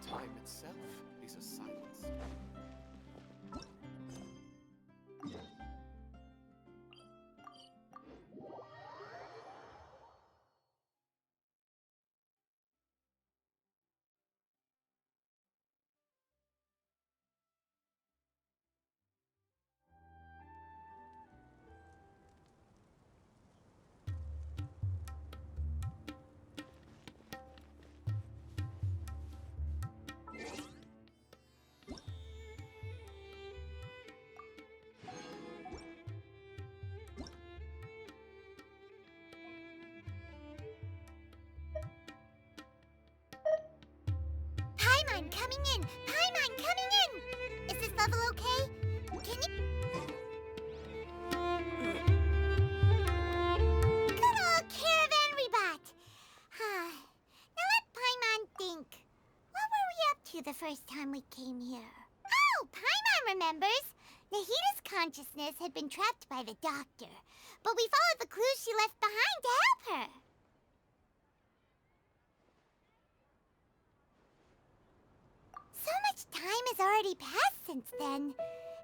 Time itself is a silence. coming in! Paimon, coming in! Is this level okay? Can you... Good old caravan rebot! Now let Paimon think. What were we up to the first time we came here? Oh, Paimon remembers! Nahita's consciousness had been trapped by the doctor, but we followed the clues she left behind to help her. So much time has already passed since then,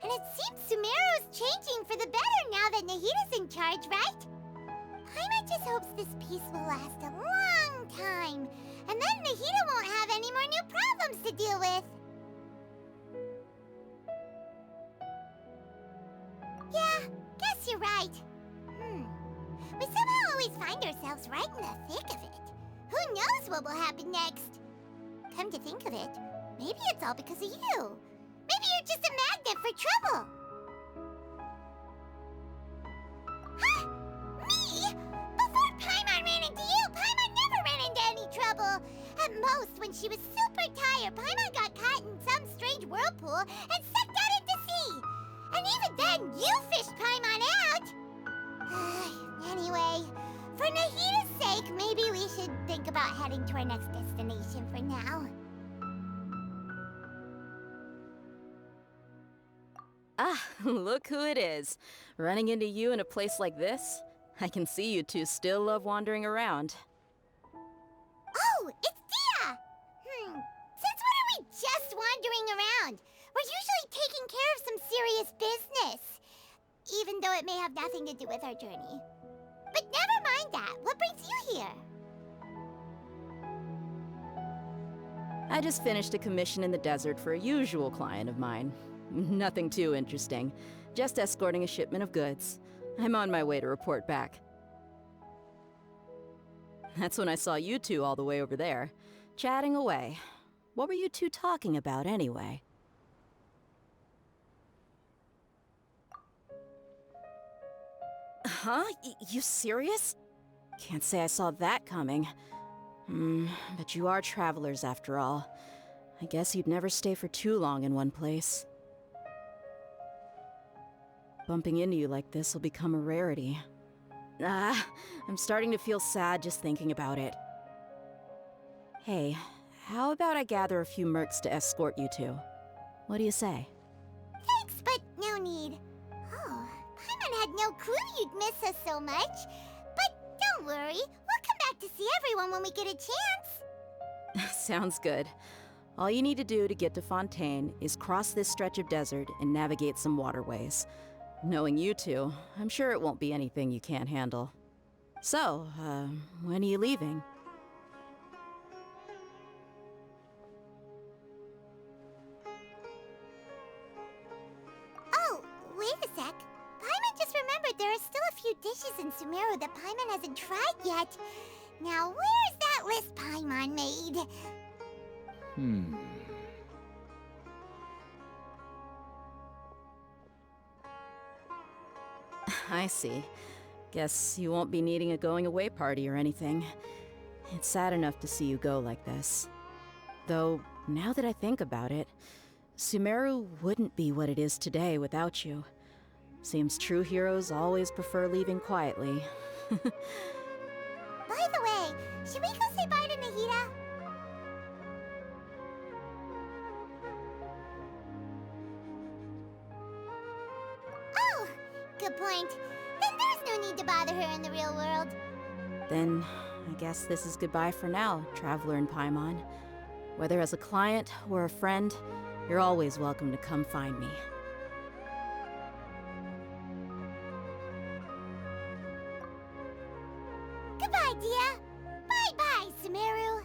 and it seems Sumeru's changing for the better now that Nahita's in charge, right? Paimon just hopes this peace will last a long time, and then Nahita won't have any more new problems to deal with. Yeah, guess you're right. We somehow always find ourselves right in the thick of it. Who knows what will happen next? Come to think of it, maybe it's all because of you. Maybe you're just a magnet for trouble. Huh? Me? Before Paimon ran into you, Paimon never ran into any trouble. At most, when she was super tired, Paimon got caught in some strange whirlpool and sucked out into sea. And even then, you fished Paimon out! Anyway, for Nahita's sake, maybe we should think about heading to our next destination for now. Ah, look who it is. Running into you in a place like this? I can see you two still love wandering around. Oh, it's Dia! Since when are we just wandering around? We're usually taking care of some serious business. Even though it may have nothing to do with our journey. But never mind that. What brings you here? I just finished a commission in the desert for a usual client of mine. Nothing too interesting. Just escorting a shipment of goods. I'm on my way to report back. That's when I saw you two all the way over there, chatting away. What were you two talking about anyway? Huh? You serious? Can't say I saw that coming. But you are travelers after all. I guess you'd never stay for too long in one place. Bumping into you like this will become a rarity. I'm starting to feel sad just thinking about it. Hey, how about I gather a few mercs to escort you two? What do you say? Thanks, but no need. Oh, Paimon had no clue you'd miss us so much. But don't worry, we'll come back to see everyone when we get a chance. Sounds good. All you need to do to get to Fontaine is cross this stretch of desert and navigate some waterways. Knowing you two, I'm sure it won't be anything you can't handle. So, when are you leaving? Oh, wait a sec. Paimon just remembered there are still a few dishes in Sumeru that Paimon hasn't tried yet. Now, where's that list Paimon made? I see. Guess you won't be needing a going-away party or anything. It's sad enough to see you go like this. Though, now that I think about it, Sumeru wouldn't be what it is today without you. Seems true heroes always prefer leaving quietly. By the way, should we go say bye to Nahita? Oh, good point. Then there's no need to bother her in the real world. Then, I guess this is goodbye for now, Traveler in Paimon. Whether as a client or a friend, you're always welcome to come find me. Goodbye, Dia. Bye-bye, Sumeru.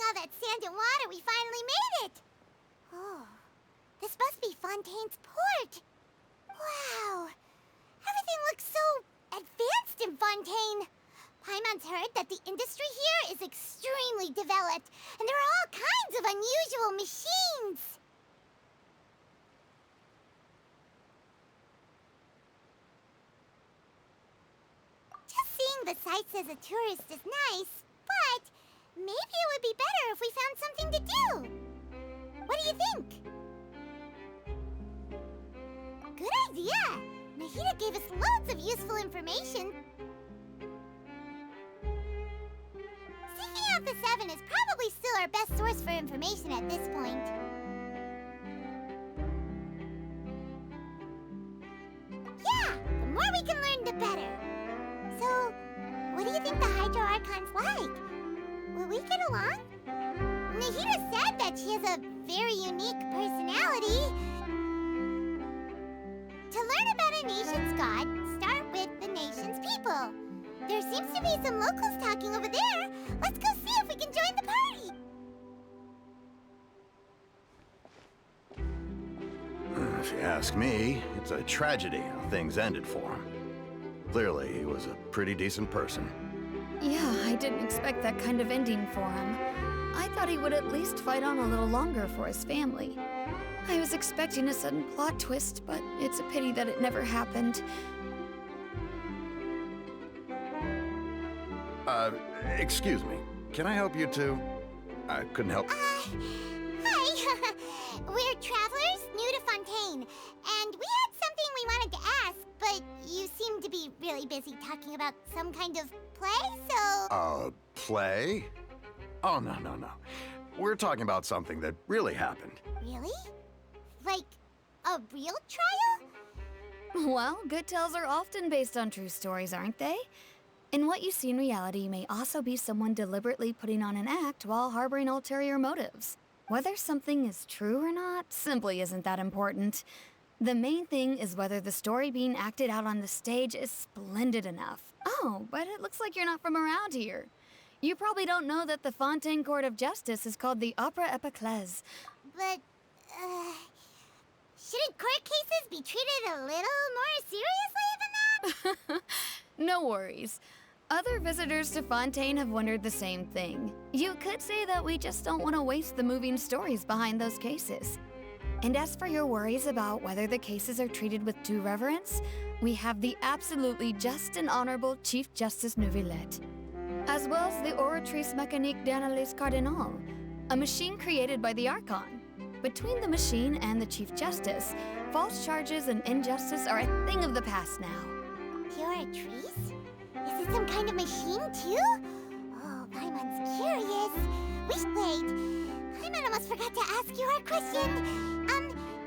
all that sand and water, we finally made it! Oh, this must be Fontaine's port. Wow, everything looks so advanced in Fontaine. Paimon's heard that the industry here is extremely developed, and there are all kinds of unusual machines. Just seeing the sights as a tourist is nice, but maybe it would be better if we found something to do. What do you think? Good idea! Nahida gave us loads of useful information. Seeking out the 7 is probably still our best source for information at this point. Yeah, the more we can learn, the better. So, what do you think the Hydro Archon's like? Will we get along? Nahida said that she has a very unique personality. To learn about a nation's god, start with the nation's people. There seems to be some locals talking over there. Let's go see if we can join the party. If you ask me, it's a tragedy how things ended for him. Clearly, he was a pretty decent person. Yeah, I didn't expect that kind of ending for him. I thought he would at least fight on a little longer for his family. I was expecting a sudden plot twist, but it's a pity that it never happened. Excuse me. Can I help you too? I couldn't help. Hi. We're travelers new to Fontaine, and we had something we wanted to ask, but you seem to be really busy talking about some kind of play, so... Play? Oh, no. We're talking about something that really happened. Really? Like, a real trial? Well, good tales are often based on true stories, aren't they? And what you see in reality may also be someone deliberately putting on an act while harboring ulterior motives. Whether something is true or not simply isn't that important. The main thing is whether the story being acted out on the stage is splendid enough. Oh, but it looks like you're not from around here. You probably don't know that the Fontaine Court of Justice is called the Opera Epiclese. But, shouldn't court cases be treated a little more seriously than that? No worries. Other visitors to Fontaine have wondered the same thing. You could say that we just don't want to waste the moving stories behind those cases. And as for your worries about whether the cases are treated with due reverence, we have the absolutely just and honorable Chief Justice Neuvillette, as well as the Oratrice Mécanique d'Analyse Cardinal, a machine created by the Archon. Between the machine and the Chief Justice, false charges and injustice are a thing of the past now. The Oratrice? Is it some kind of machine, too? Oh, Paimon's curious. Wait. Paimon almost forgot to ask you our question.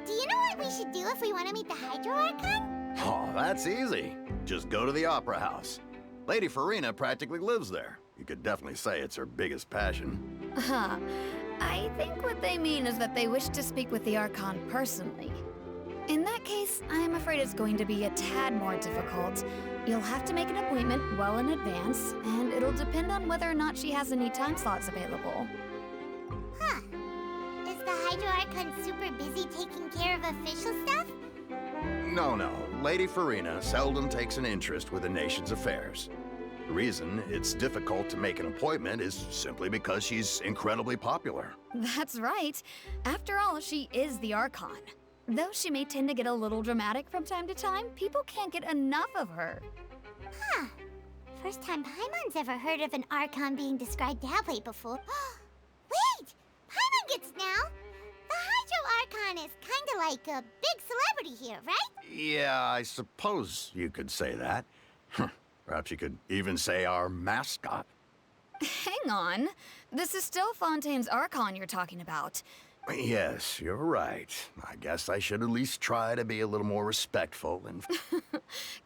Do you know what we should do if we want to meet the Hydro Archon? Oh, that's easy. Just go to the Opera House. Lady Farina practically lives there. You could definitely say it's her biggest passion. I think what they mean is that they wish to speak with the Archon personally. In that case, I am afraid it's going to be a tad more difficult. You'll have to make an appointment well in advance, and it'll depend on whether or not she has any time slots available. Huh. Is the Hydro Archon super busy taking care of official stuff? No. Lady Farina seldom takes an interest with the nation's affairs. The reason it's difficult to make an appointment is simply because she's incredibly popular. That's right. After all, she is the Archon. Though she may tend to get a little dramatic from time to time, people can't get enough of her. Huh. First time Paimon's ever heard of an Archon being described that way before. Wait! Paimon gets now! The Hydro Archon is kinda like a big celebrity here, right? Yeah, I suppose you could say that. Perhaps you could even say our mascot. Hang on. This is still Fontaine's Archon you're talking about. Yes, you're right. I guess I should at least try to be a little more respectful and...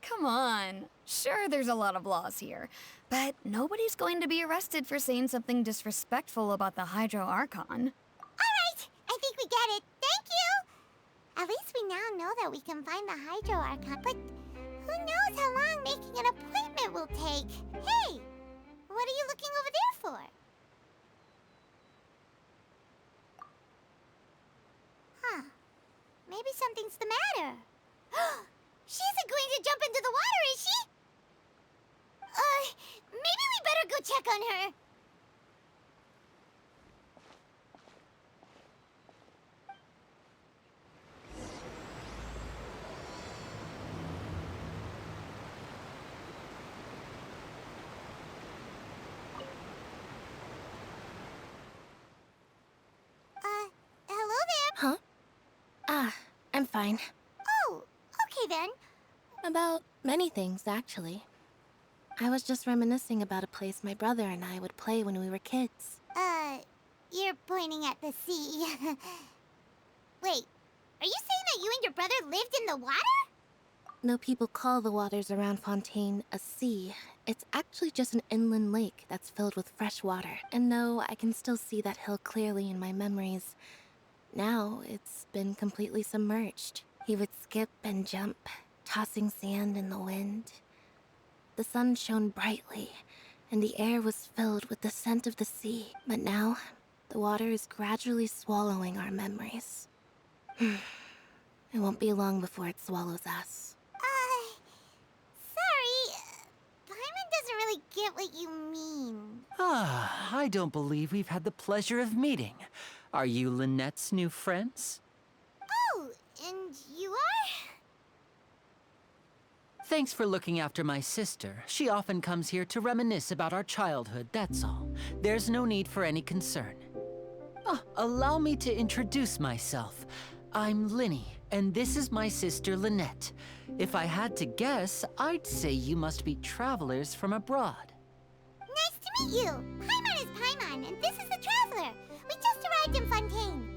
Come on. Sure, there's a lot of laws here, but nobody's going to be arrested for saying something disrespectful about the Hydro Archon. Alright, I think we get it. Thank you! At least we now know that we can find the Hydro Archon, but who knows how long making an appointment will take? Hey! What are you looking over there for? something's the matter. She isn't going to jump into the water, is she? Maybe we better go check on her. Hello there. Huh? I'm fine. Oh, okay then. About many things, actually. I was just reminiscing about a place my brother and I would play when we were kids. You're pointing at the sea. Wait, are you saying that you and your brother lived in the water? Though people call the waters around Fontaine a sea, it's actually just an inland lake that's filled with fresh water. And though I can still see that hill clearly in my memories, now it's been completely submerged. He would skip and jump, tossing sand in the wind. The sun shone brightly, and the air was filled with the scent of the sea. But now, the water is gradually swallowing our memories. It won't be long before it swallows us. Sorry. Paimon doesn't really get what you mean. I don't believe we've had the pleasure of meeting. Are you Lynette's new friends? Oh, and you are? Thanks for looking after my sister. She often comes here to reminisce about our childhood, that's all. There's no need for any concern. Allow me to introduce myself. I'm Linny, and this is my sister Lynette. If I had to guess, I'd say you must be travelers from abroad. Nice to meet you. Paimon is Paimon, and this is the Traveler. We just arrived in Fontaine.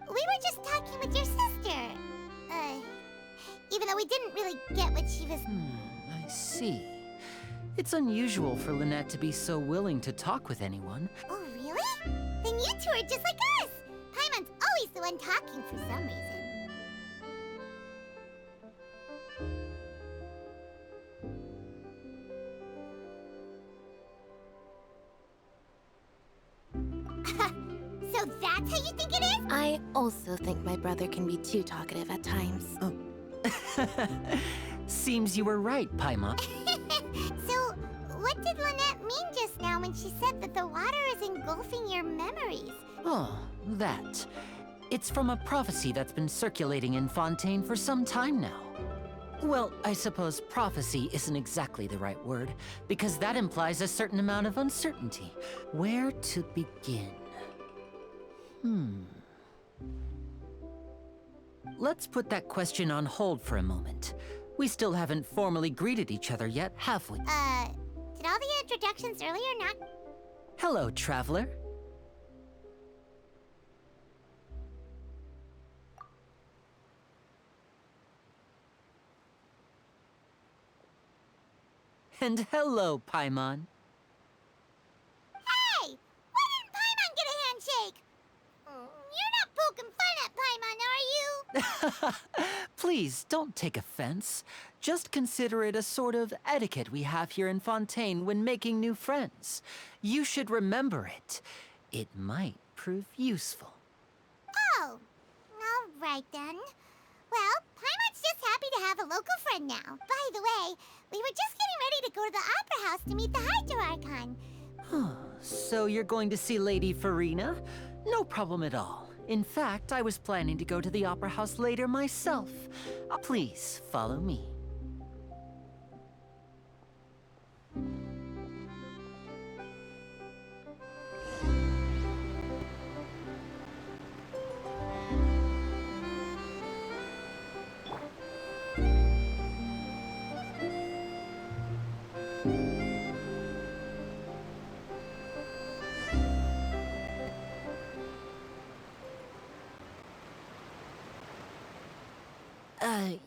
We were just talking with your sister. Even though we didn't really get what she was... I see. It's unusual for Lynette to be so willing to talk with anyone. Oh, really? Then you two are just like us. Paimon's always the one talking for some reason. So that's how you think it is? I also think my brother can be too talkative at times. Seems you were right, Paimon. So, what did Lynette mean just now when she said that the water is engulfing your memories? Oh, that. It's from a prophecy that's been circulating in Fontaine for some time now. Well, I suppose prophecy isn't exactly the right word, because that implies a certain amount of uncertainty. Where to begin? Let's put that question on hold for a moment. We still haven't formally greeted each other yet, have we? Did all the introductions earlier not... Hello, traveler. And hello, Paimon. Hey! Why didn't Paimon get a handshake? You're not poking fun at Paimon, are you? Please, don't take offense. Just consider it a sort of etiquette we have here in Fontaine when making new friends. You should remember it. It might prove useful. Oh, all right then. Well, Paimon's just happy to have a local friend now. By the way, we were just getting ready to go to the Opera House to meet the Hydro Archon. So you're going to see Lady Farina? No problem at all. In fact, I was planning to go to the Opera House later myself. Please, follow me.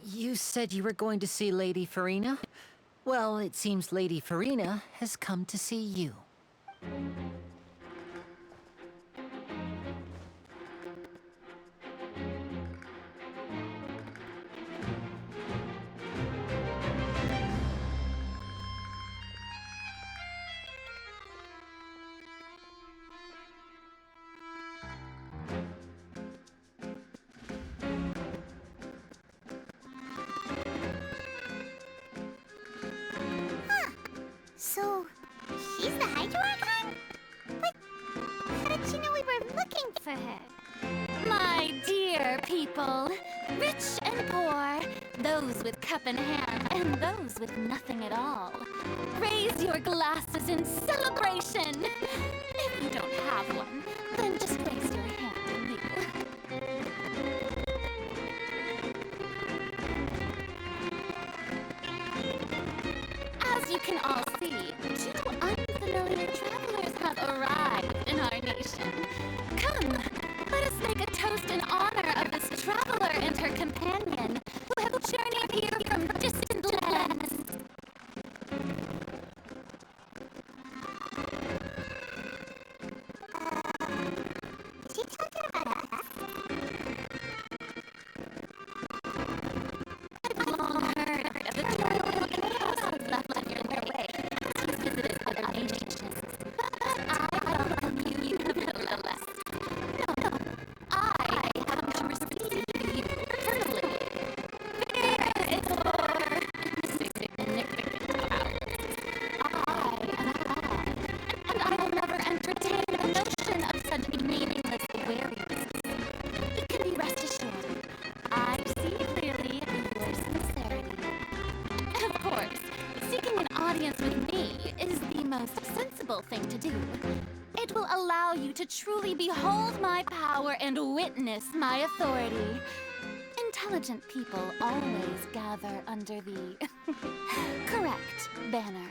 You said you were going to see Lady Farina? Well, it seems Lady Farina has come to see you. So, she's the Hydro Archon? But how did she know we were looking for her? My dear people, rich and poor, those with cup in hand and those with nothing at all, raise your glasses in celebration. If you don't have one, then just raise your hand and you. As you can all see, 2 unfamiliar travelers have arrived in our nation. Come, let us make a toast in honor of this traveler and her companion, who have journeyed here from distant lands. Is she talking about us? I've long heard of the joyful chaos left on your way as you visited other nations. But I welcome you nevertheless. No, I come to receive you personally. There is your insignificant powers. I am God, and I will never entertain the notion of such meaningless weariness. You can be rest assured, I see clearly your sincerity. Of course, seeking an audience with me is the most sensible thing to do. It will allow you to truly behold my power and witness my authority. Intelligent people always gather under the correct banner.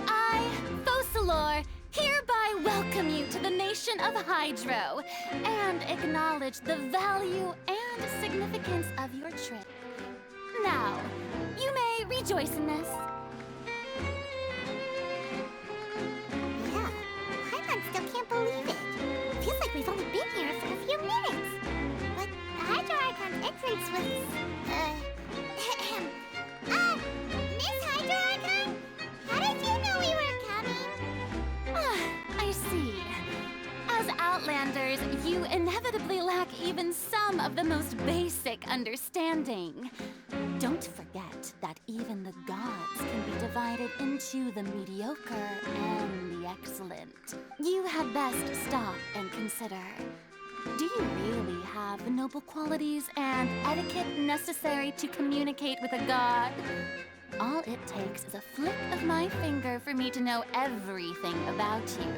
I, Focalor, hereby welcome you to the nation of Hydro and acknowledge the value and significance of your trip. Now, you may rejoice in this. Yeah, Paimon still can't believe it. Feels like we've only been here for a few minutes. But the Hydro Archon's entrance was, Miss Hydro Archon? How did you know we were coming? I see. As Outlanders, you inevitably lack even some of the most basic understanding. Don't forget that even the gods can be divided into the mediocre and the excellent. You had best stop and consider. Do you really have the noble qualities and etiquette necessary to communicate with a god? All it takes is a flick of my finger for me to know everything about you.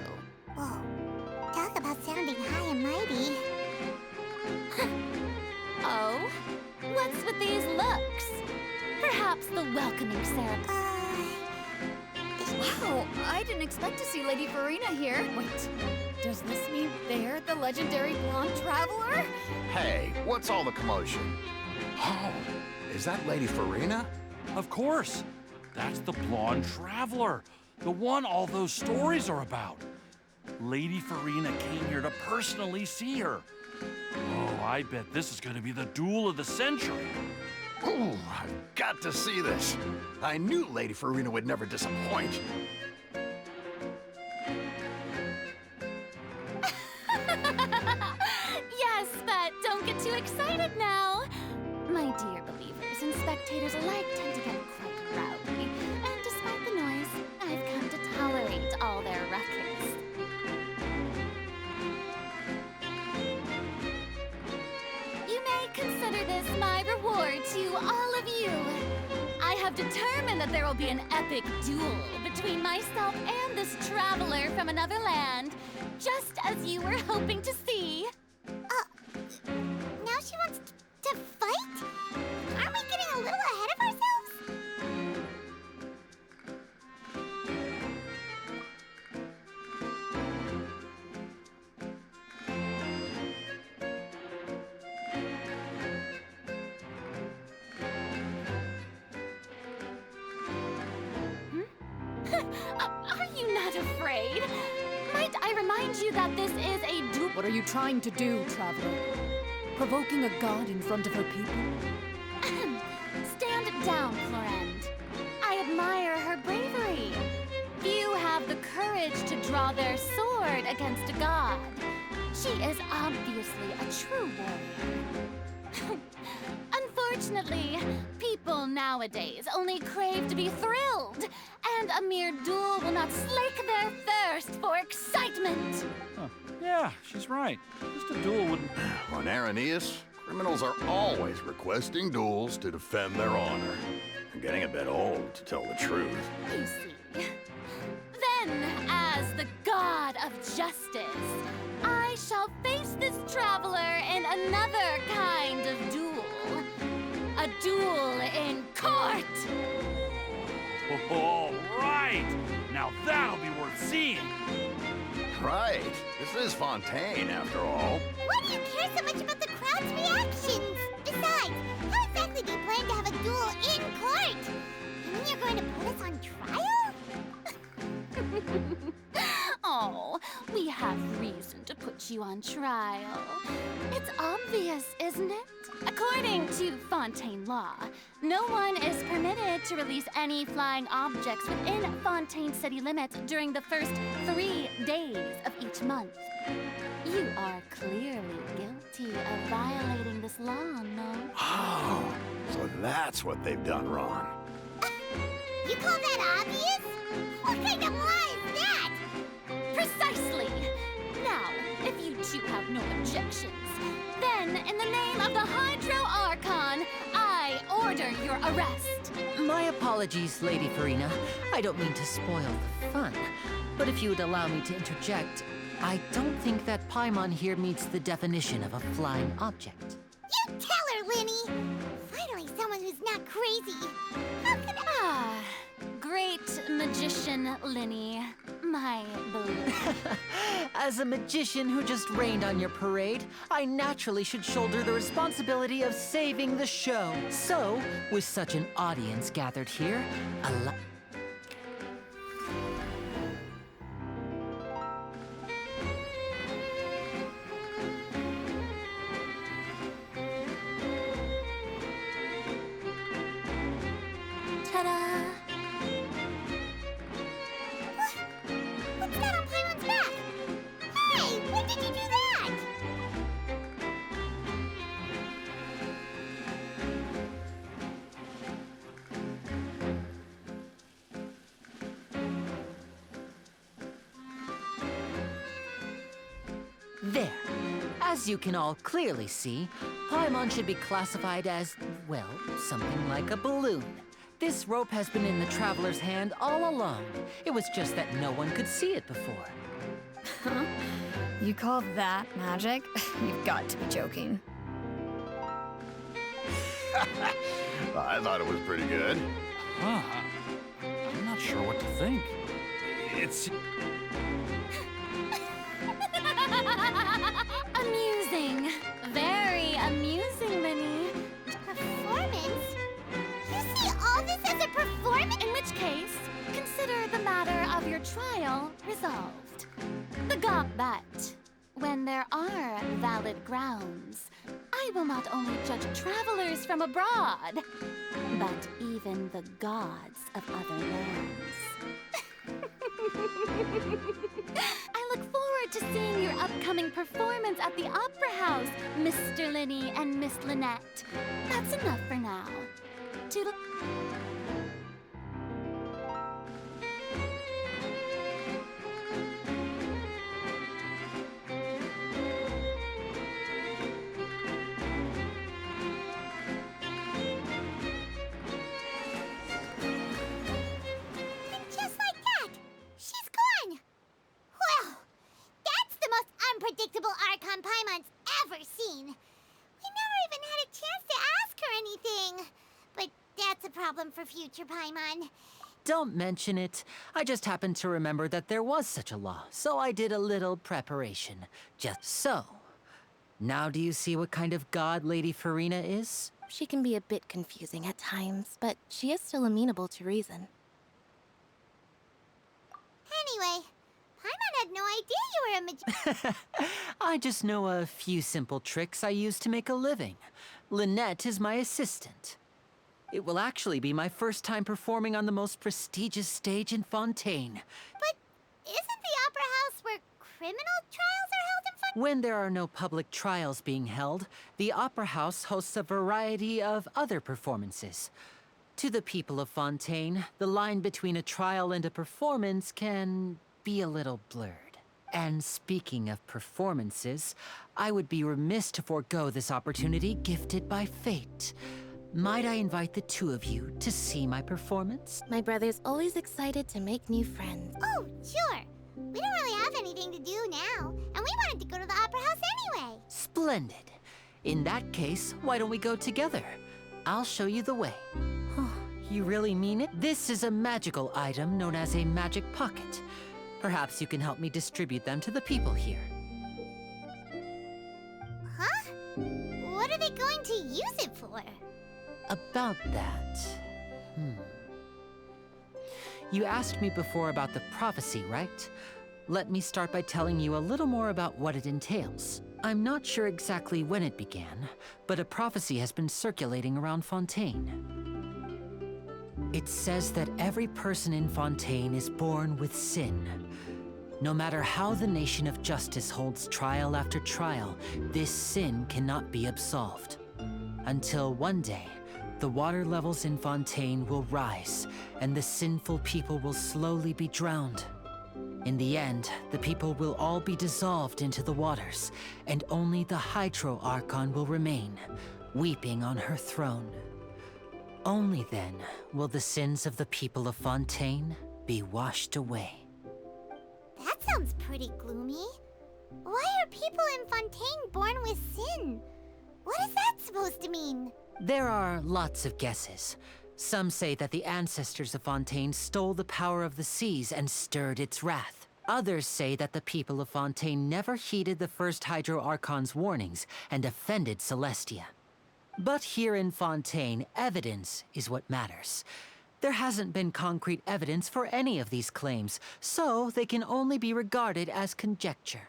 Whoa, talk about sounding high and mighty. Oh? What's with these looks? Perhaps the welcoming ceremony. Wow, I didn't expect to see Lady Farina here. Wait, does this mean they're the legendary blonde traveler? Hey, what's all the commotion? Oh, Is that Lady Farina? of course. That's the blonde traveler. The one all those stories are about. Lady Farina came here to personally see her. Oh, I bet this is going to be the duel of the century. Ooh, I've got to see this. I knew Lady Farina would never disappoint. Yes, but don't get too excited now. My dear believers and spectators alike tend to get quite rowdy, and despite the noise, I've come to tolerate all their ruckus. You may consider this my reward to all of you. I have determined that there will be an epic duel between myself and this traveler from another land, just as you were hoping to see. Now she wants to fight? Aren't we getting a little ahead of ourselves? Are you not afraid? Might I remind you that this is a duel? What are you trying to do, traveler? Provoking a god in front of her people? Stand down, Florend. I admire her bravery. Few have the courage to draw their sword against a god. She is obviously a true warrior. Unfortunately, people nowadays only crave to be thrilled, and And a mere duel will not slake their thirst for excitement. Huh. Yeah, she's right. Just a duel wouldn't... On Araneus, criminals are always requesting duels to defend their honor. I'm getting a bit old, to tell the truth. You see. Then, as the god of justice, I shall face this traveler in another kind of duel. A duel in court! All right! Now that'll be worth seeing! Right. This is Fontaine, after all. Why do you care so much about the crowd's reactions? Besides, how exactly do you plan to have a duel in court? You mean you're going to put us on trial? Oh, we have reason to put you on trial. It's obvious, isn't it? According to Fontaine law, no one is permitted to release any flying objects within Fontaine city limits during the first 3 days of each month. You are clearly guilty of violating this law, no? Oh, so that's what they've done wrong. You call that obvious? What kind of law is that? Precisely! Now, if you two have no objections, then, in the name of the Hydro Archon, I order your arrest. My apologies, Lady Farina. I don't mean to spoil the fun. But if you would allow me to interject, I don't think that Paimon here meets the definition of a flying object. You tell her, Linny! Finally, someone who's not crazy. How can Ah, great magician Linny, my beloved. As a magician who just rained on your parade, I naturally should shoulder the responsibility of saving the show. So, with such an audience gathered here, Ta-da! What's that on Paimon's back? Hey, when did you do that? there. As you can all clearly see, Paimon should be classified as, well, something like a balloon. This rope has been in the traveler's hand all along. It was just that no one could see it before. Huh? You call that magic? You've got to be joking. I thought it was pretty good. Huh. I'm not sure what to think. It's... Amusing. Very amusing, Linny. Performance? You see all this as a performance? In which case, consider the matter of your trial resolved. The god that, when there are valid grounds, I will not only judge travelers from abroad, but even the gods of other lands. I look forward to seeing your upcoming performance at the Opera House, Mr. Linny and Miss Lynette. That's enough for now. Toodle... And just like that, she's gone. Well, that's the most unpredictable Archon Paimon's ever seen. We never even had a chance to ask her anything. But that's a problem for future Paimon. Don't mention it. I just happened to remember that there was such a law, so I did a little preparation. Just so. Now do you see what kind of god Lady Farina is? She can be a bit confusing at times, but she is still amenable to reason. Anyway, Paimon had no idea you were a magician. I just know a few simple tricks I use to make a living. Lynette is my assistant. It will actually be my first time performing on the most prestigious stage in Fontaine. But isn't the Opera House where criminal trials are held in Fontaine? When there are no public trials being held, the Opera House hosts a variety of other performances. To the people of Fontaine, the line between a trial and a performance can be a little blurred. And speaking of performances, I would be remiss to forego this opportunity gifted by fate. Might I invite the two of you to see my performance? My brother's always excited to make new friends. Oh, sure. We don't really have anything to do now, and we wanted to go to the Opera House anyway. Splendid. In that case, why don't we go together? I'll show you the way. You really mean it? This is a magical item known as a magic pocket. Perhaps you can help me distribute them to the people here. Huh? What are they going to use it for? About that... You asked me before about the prophecy, right? Let me start by telling you a little more about what it entails. I'm not sure exactly when it began, but a prophecy has been circulating around Fontaine. It says that every person in Fontaine is born with sin. No matter how the Nation of Justice holds trial after trial, this sin cannot be absolved. Until one day, the water levels in Fontaine will rise, and the sinful people will slowly be drowned. In the end, the people will all be dissolved into the waters, and only the Hydro Archon will remain, weeping on her throne. Only then will the sins of the people of Fontaine be washed away. That sounds pretty gloomy. Why are people in Fontaine born with sin? What is that supposed to mean? There are lots of guesses. Some say that the ancestors of Fontaine stole the power of the seas and stirred its wrath. Others say that the people of Fontaine never heeded the first Hydro Archon's warnings and offended Celestia. But here in Fontaine, evidence is what matters. There hasn't been concrete evidence for any of these claims, so they can only be regarded as conjecture.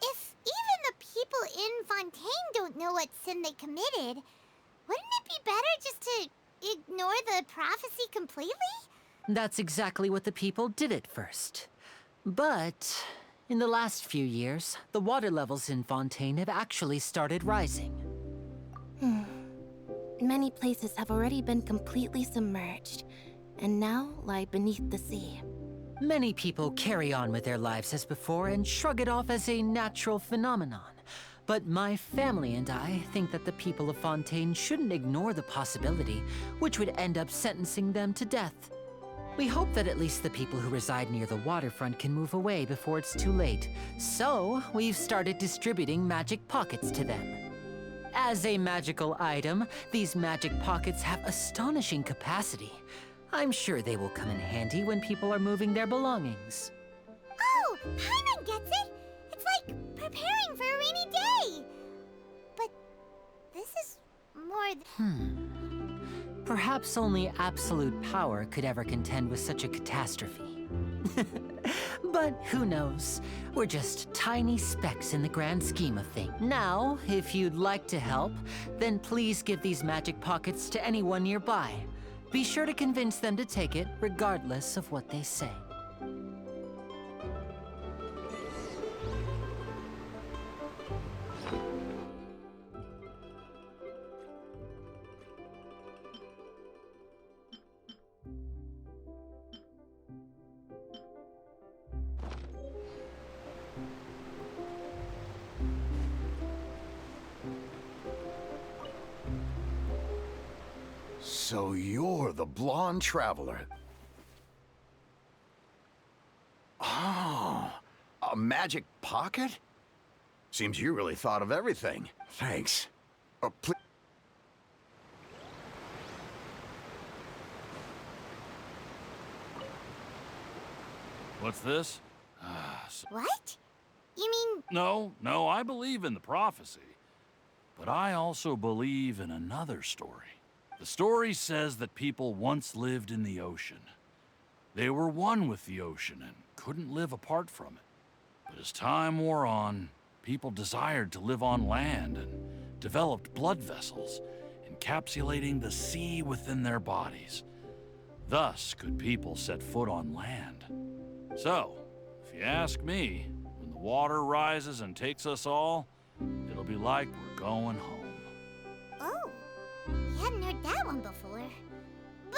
If even the people in Fontaine don't know what sin they committed, wouldn't it be better just to ignore the prophecy completely? That's exactly what the people did at first. But in the last few years, the water levels in Fontaine have actually started rising. Many places have already been completely submerged, and now lie beneath the sea. Many people carry on with their lives as before and shrug it off as a natural phenomenon. But my family and I think that the people of Fontaine shouldn't ignore the possibility, which would end up sentencing them to death. We hope that at least the people who reside near the waterfront can move away before it's too late. So, we've started distributing magic pockets to them. As a magical item, these magic pockets have astonishing capacity. I'm sure they will come in handy when people are moving their belongings. Oh, Paimon gets it! It's like preparing for a rainy day! But this is more Perhaps only absolute power could ever contend with such a catastrophe. But who knows? We're just tiny specks in the grand scheme of things. Now, if you'd like to help, then please give these magic pockets to anyone nearby. Be sure to convince them to take it, regardless of what they say. So you're the blonde traveler. Oh, a magic pocket? Seems you really thought of everything. Thanks. What's this? What? You mean... No, I believe in the prophecy. But I also believe in another story. The story says that people once lived in the ocean. They were one with the ocean and couldn't live apart from it. But as time wore on, people desired to live on land and developed blood vessels, encapsulating the sea within their bodies. Thus could people set foot on land. So, if you ask me, when the water rises and takes us all, it'll be like we're going home. Oh, we hadn't heard that one before. But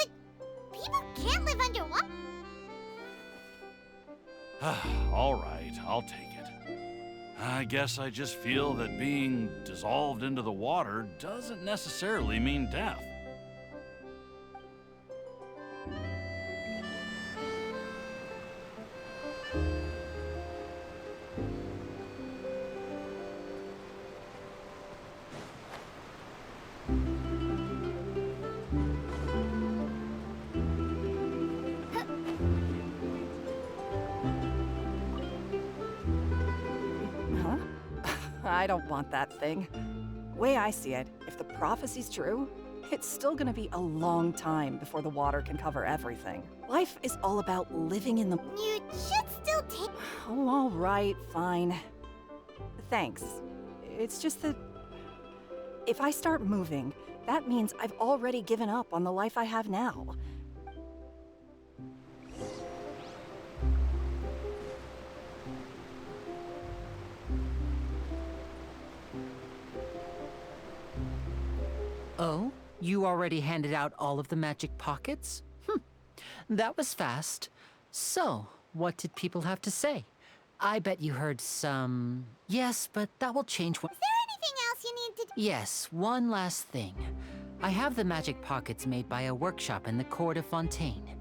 can't live underwater. All right, I'll take it. I guess I just feel that being dissolved into the water doesn't necessarily mean death. I don't want that thing. Way I see it, if the prophecy's true, it's still gonna be a long time before the water can cover everything. Life is all about living in the... You should still take... Oh, all right, fine. Thanks. It's just that... if I start moving, that means I've already given up on the life I have now. Oh? You already handed out all of the magic pockets? That was fast. So, what did people have to say? I bet you heard some... Yes, but that will change when... Is there anything else you need to do? Yes, one last thing. I have the magic pockets made by a workshop in the court of Fontaine.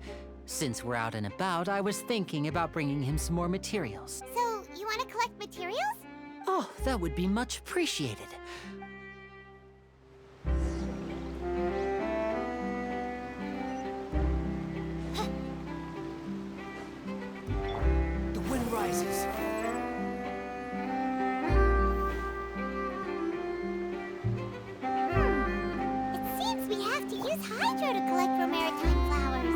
Since we're out and about, I was thinking about bringing him some more materials. So, you want to collect materials? Oh, that would be much appreciated. The wind rises. It seems we have to use hydro to collect for maritime flowers.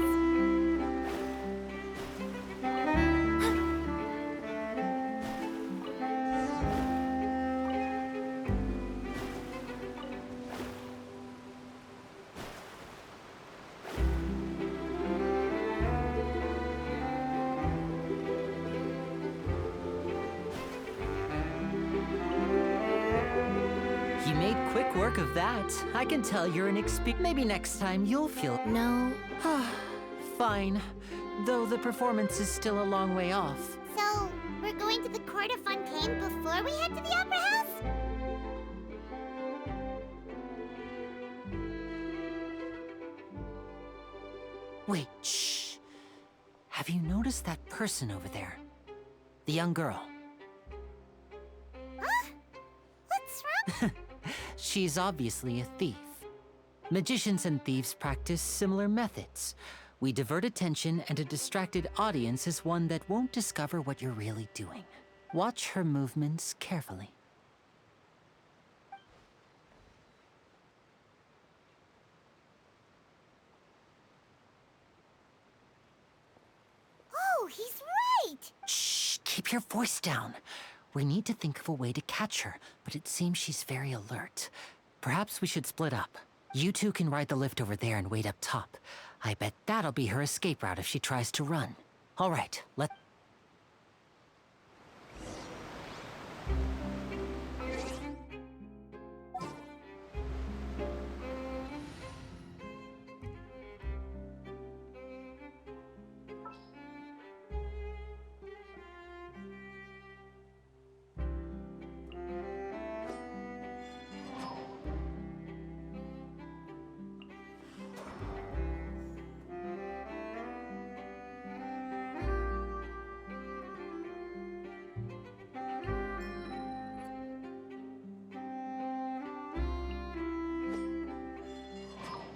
You made quick work of that. I can tell you're an Maybe next time you'll feel... No. Fine. Though the performance is still a long way off. So, we're going to the court of Fontaine before we head to the opera house? Wait, shh. Have you noticed that person over there? The young girl. Huh? What's wrong? She's obviously a thief. Magicians and thieves practice similar methods. We divert attention, and a distracted audience is one that won't discover what you're really doing. Watch her movements carefully. Oh, he's right! Shh, keep your voice down. We need to think of a way to catch her, but it seems she's very alert. Perhaps we should split up. You two can ride the lift over there and wait up top. I bet that'll be her escape route if she tries to run. All right, let...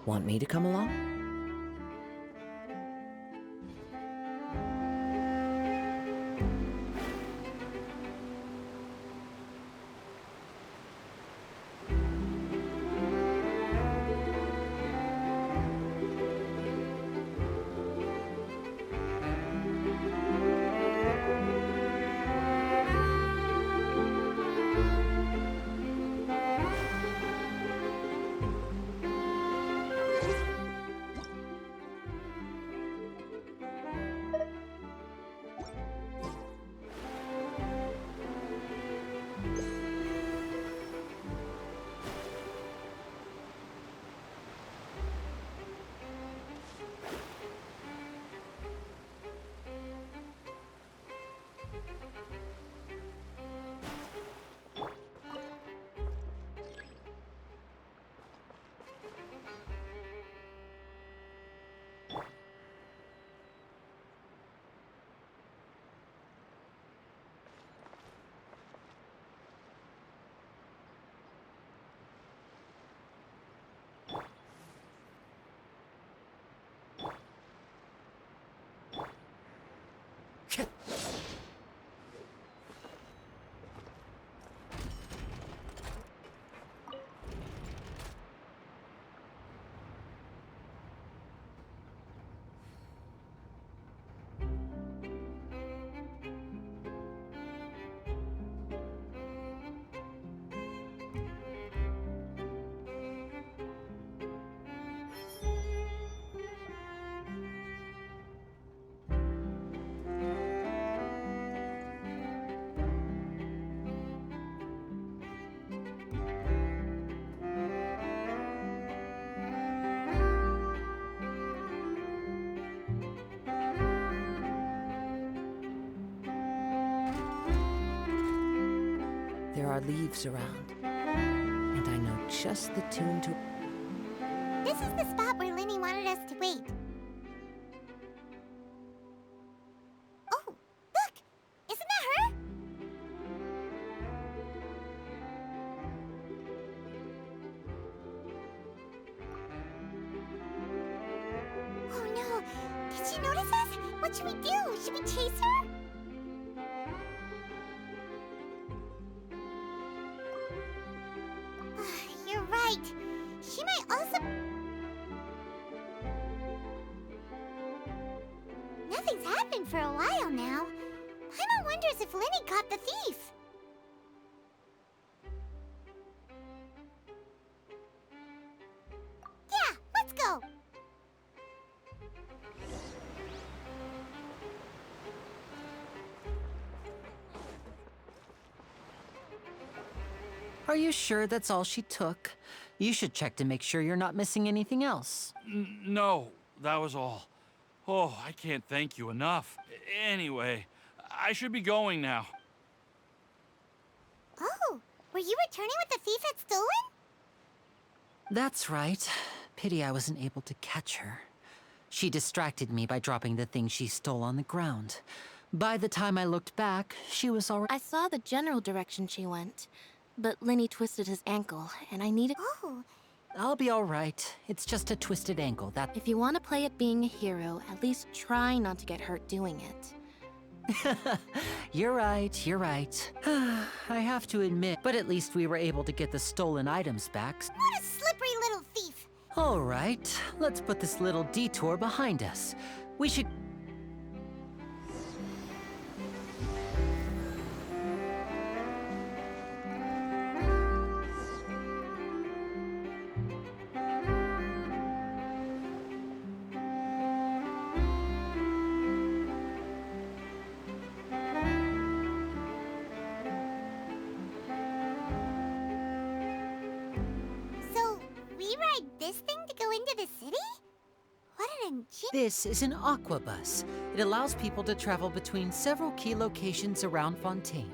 Want me to come along? our leaves around. And I know just the tune to... This is the spot where Linny wanted us to wait. Oh, look! Isn't that her? Oh no! Did she notice us? What should we do? Should we chase her? You're right. She might also... Nothing's happened for a while now. Paimon wonders if Linny caught the thief. Yeah, let's go. Are you sure that's all she took? You should check to make sure you're not missing anything else. No, that was all. Oh, I can't thank you enough. Anyway, I should be going now. Oh, were you returning what the thief had stolen? That's right. Pity I wasn't able to catch her. She distracted me by dropping the thing she stole on the ground. By the time I looked back, she was already... I saw the general direction she went, but Linny twisted his ankle, and I needed... Oh. I'll be all right. It's just a twisted ankle, that... If you want to play at being a hero, at least try not to get hurt doing it. You're right, you're right. I have to admit, but at least we were able to get the stolen items back. What a slippery little thief! All right, let's put this little detour behind us. We should... This thing to go into the city? What an ingenious... This is an aquabus. It allows people to travel between several key locations around Fontaine.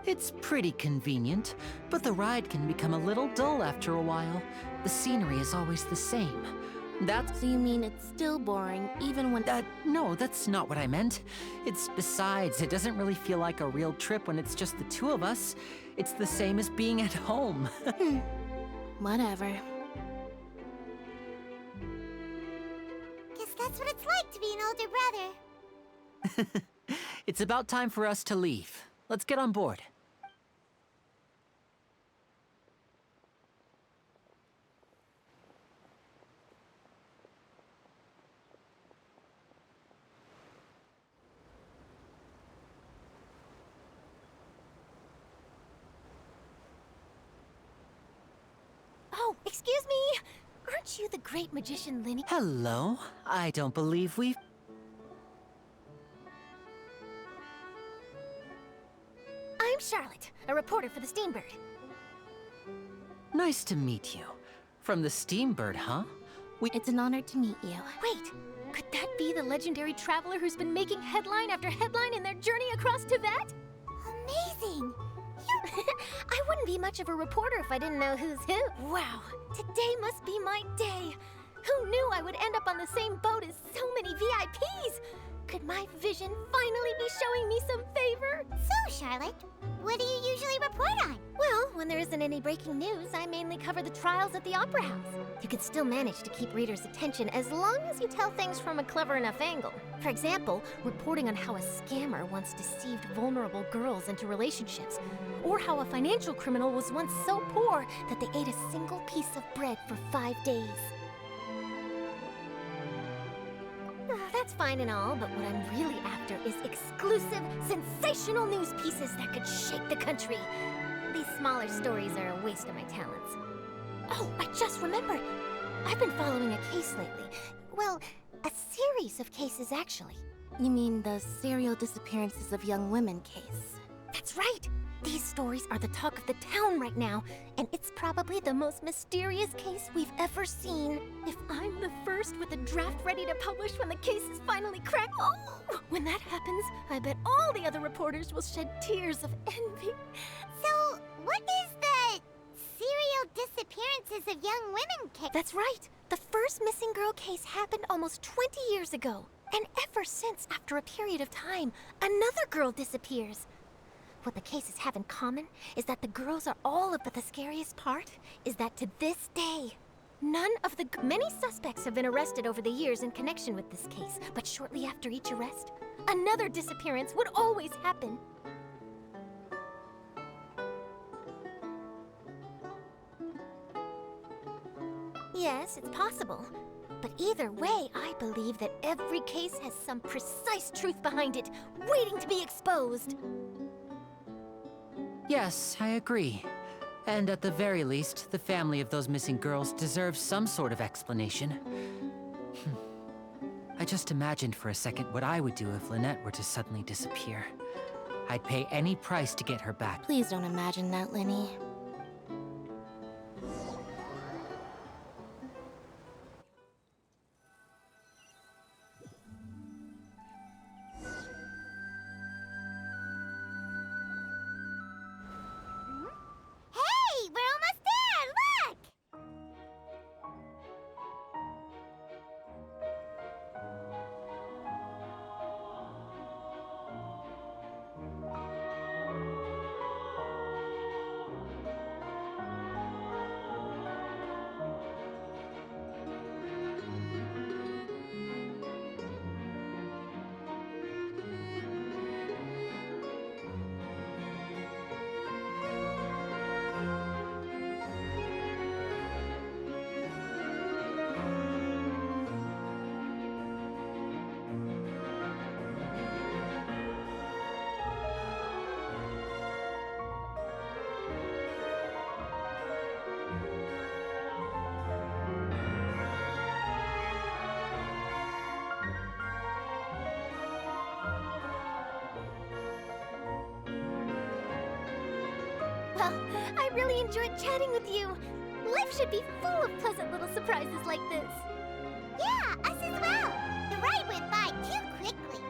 It's pretty convenient, but the ride can become a little dull after a while. The scenery is always the same. That's... So you mean it's still boring, even when... No, that's not what I meant. Besides, it doesn't really feel like a real trip when it's just the two of us. It's the same as being at home. Whatever. That's what it's like to be an older brother. It's about time for us to leave. Let's get on board. Oh, excuse me! Aren't you the great magician, Linny? Hello. I don't believe we've... I'm Charlotte, a reporter for the Steambird. Nice to meet you. From the Steambird, huh? It's an honor to meet you. Wait, could that be the legendary traveler who's been making headline after headline in their journey across Tibet? Amazing! I wouldn't be much of a reporter if I didn't know who's who. Wow, today must be my day. Who knew I would end up on the same boat as so many VIPs? Could my vision finally be showing me some favor? So, Charlotte, what do you usually report on? Well, when there isn't any breaking news, I mainly cover the trials at the Opera House. You can still manage to keep readers' attention as long as you tell things from a clever enough angle. For example, reporting on how a scammer once deceived vulnerable girls into relationships, or how a financial criminal was once so poor that they ate a single piece of bread for 5 days. That's fine and all, but what I'm really after is exclusive, sensational news pieces that could shake the country. These smaller stories are a waste of my talents. Oh, I just remembered. I've been following a case lately. Well, a series of cases, actually. You mean the serial disappearances of young women case? That's right. These stories are the talk of the town right now, and it's probably the most mysterious case we've ever seen. If I'm the first with a draft ready to publish when the case is finally cracked, when that happens, I bet all the other reporters will shed tears of envy. So, what is the serial disappearances of young women case? That's right. The first missing girl case happened almost 20 years ago. And ever since, after a period of time, another girl disappears. What the cases have in common is that the girls are all but the scariest part is that to this day, none of the many suspects have been arrested over the years in connection with this case, but shortly after each arrest, another disappearance would always happen. Yes, it's possible. But either way, I believe that every case has some precise truth behind it, waiting to be exposed. Yes, I agree. And at the very least, the family of those missing girls deserves some sort of explanation. I just imagined for a second what I would do if Lynette were to suddenly disappear. I'd pay any price to get her back. Please don't imagine that, Lenny. Hey, we're almost there! Look! Well, I really enjoyed chatting with you. Life should be full of pleasant little surprises like this. Yeah, us as well. The ride went by too quickly.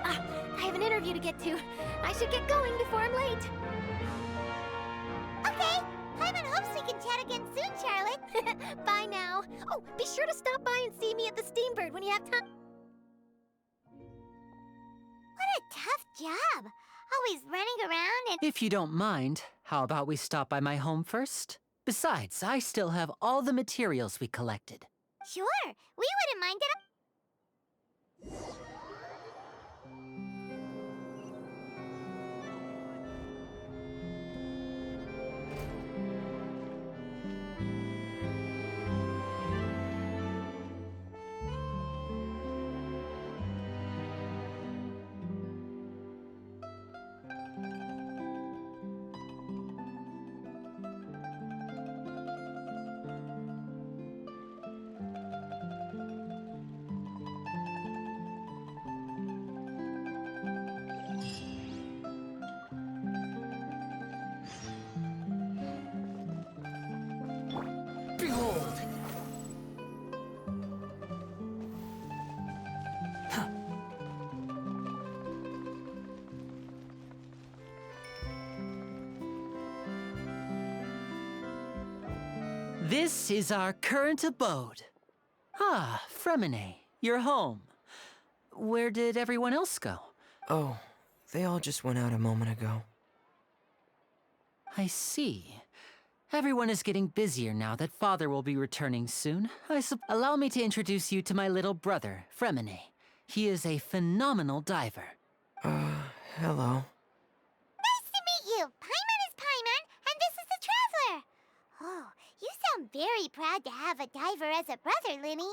I have an interview to get to. I should get going before I'm late. Okay, Paimon hopes we can chat again soon, Charlotte. Bye now. Oh, be sure to stop by and see me at the Steambird when you have time. What a tough job. Always running around and... If you don't mind, how about we stop by my home first? Besides, I still have all the materials we collected. Sure, we wouldn't mind at all. Behold! This is our current abode. Ah, Fremine, you're home. Where did everyone else go? Oh, they all just went out a moment ago. I see. Everyone is getting busier now that Father will be returning soon. Allow me to introduce you to my little brother, Fremine. He is a phenomenal diver. Hello. Nice to meet you. Paimon is Paimon, and this is the Traveler. Oh, you sound very proud to have a diver as a brother, Linny.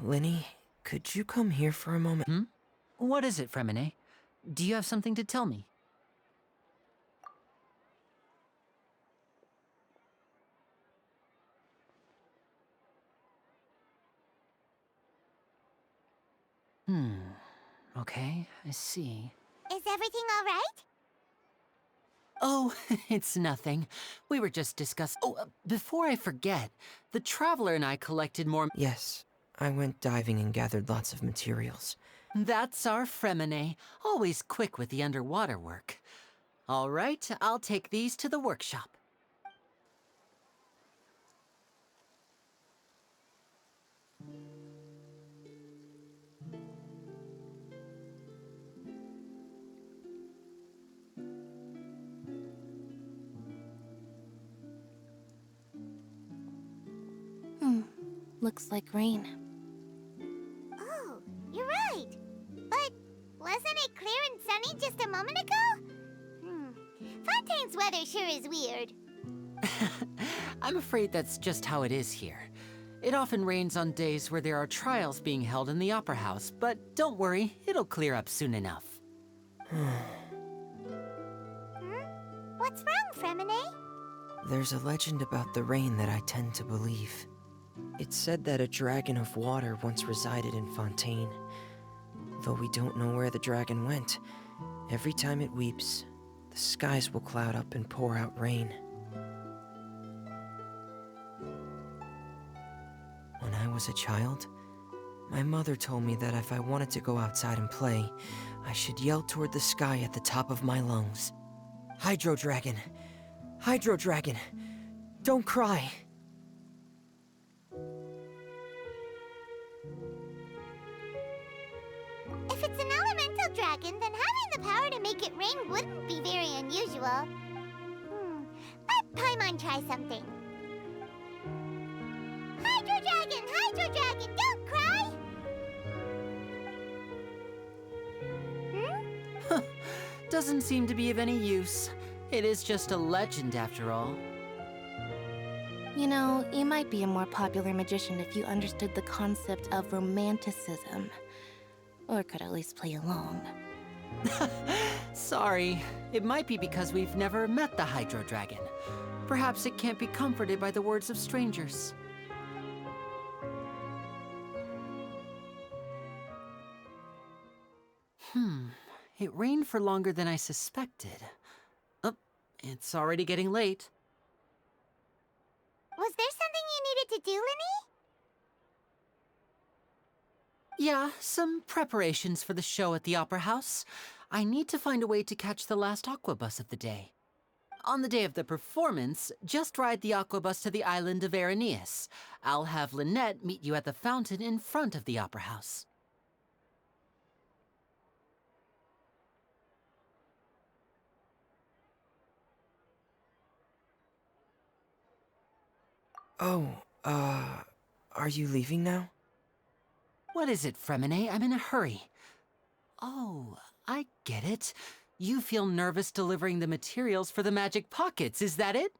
Linny, could you come here for a moment? What is it, Fremine? Do you have something to tell me? Okay, I see. Is everything all right? Oh, it's nothing. We were just discussing. Oh, before I forget, the Traveler and I collected more. Yes, I went diving and gathered lots of materials. That's our Fremine, always quick with the underwater work. All right, I'll take these to the workshop. Looks like rain. Oh, you're right. But wasn't it clear and sunny just a moment ago? Fontaine's weather sure is weird. I'm afraid that's just how it is here. It often rains on days where there are trials being held in the Opera House, but don't worry, it'll clear up soon enough. What's wrong, Fremine? There's a legend about the rain that I tend to believe. It's said that a dragon of water once resided in Fontaine. Though we don't know where the dragon went, every time it weeps, the skies will cloud up and pour out rain. When I was a child, my mother told me that if I wanted to go outside and play, I should yell toward the sky at the top of my lungs. Hydro Dragon! Hydro Dragon! Don't cry! If it's an elemental dragon, then having the power to make it rain wouldn't be very unusual. Let Paimon try something. Hydro Dragon, don't cry! Doesn't seem to be of any use. It is just a legend after all. You know, you might be a more popular magician if you understood the concept of romanticism. Or could at least play along. Sorry. It might be because we've never met the Hydro Dragon. Perhaps it can't be comforted by the words of strangers. It rained for longer than I suspected. Oh, it's already getting late. Was there something you needed to do, Linny? Yeah, some preparations for the show at the Opera House. I need to find a way to catch the last aquabus of the day. On the day of the performance, just ride the aquabus to the island of Araneus. I'll have Lynette meet you at the fountain in front of the Opera House. Oh, are you leaving now? What is it, Fremine? I'm in a hurry. Oh, I get it. You feel nervous delivering the materials for the magic pockets, is that it?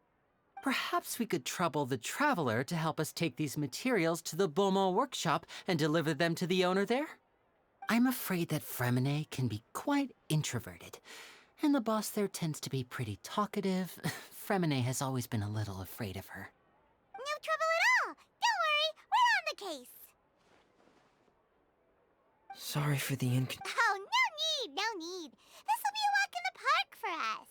Perhaps we could trouble the Traveler to help us take these materials to the Beaumont workshop and deliver them to the owner there? I'm afraid that Fremine can be quite introverted, and the boss there tends to be pretty talkative. Fremine has always been a little afraid of her. No trouble at all! Don't worry, we're on the case! Sorry for the Oh, no need! This'll be a walk in the park for us!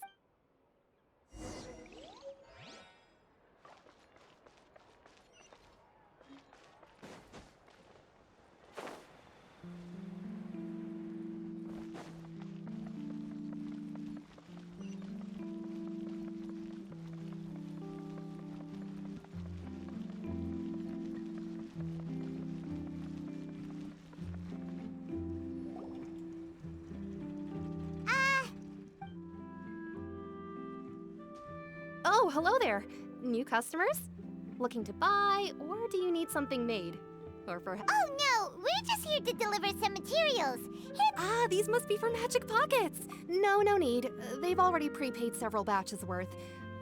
Oh, hello there. New customers? Looking to buy, or do you need something made? Or perhaps... Oh no, we're just here to deliver some materials. Ah, these must be for Magic Pockets. No need. They've already prepaid several batches worth.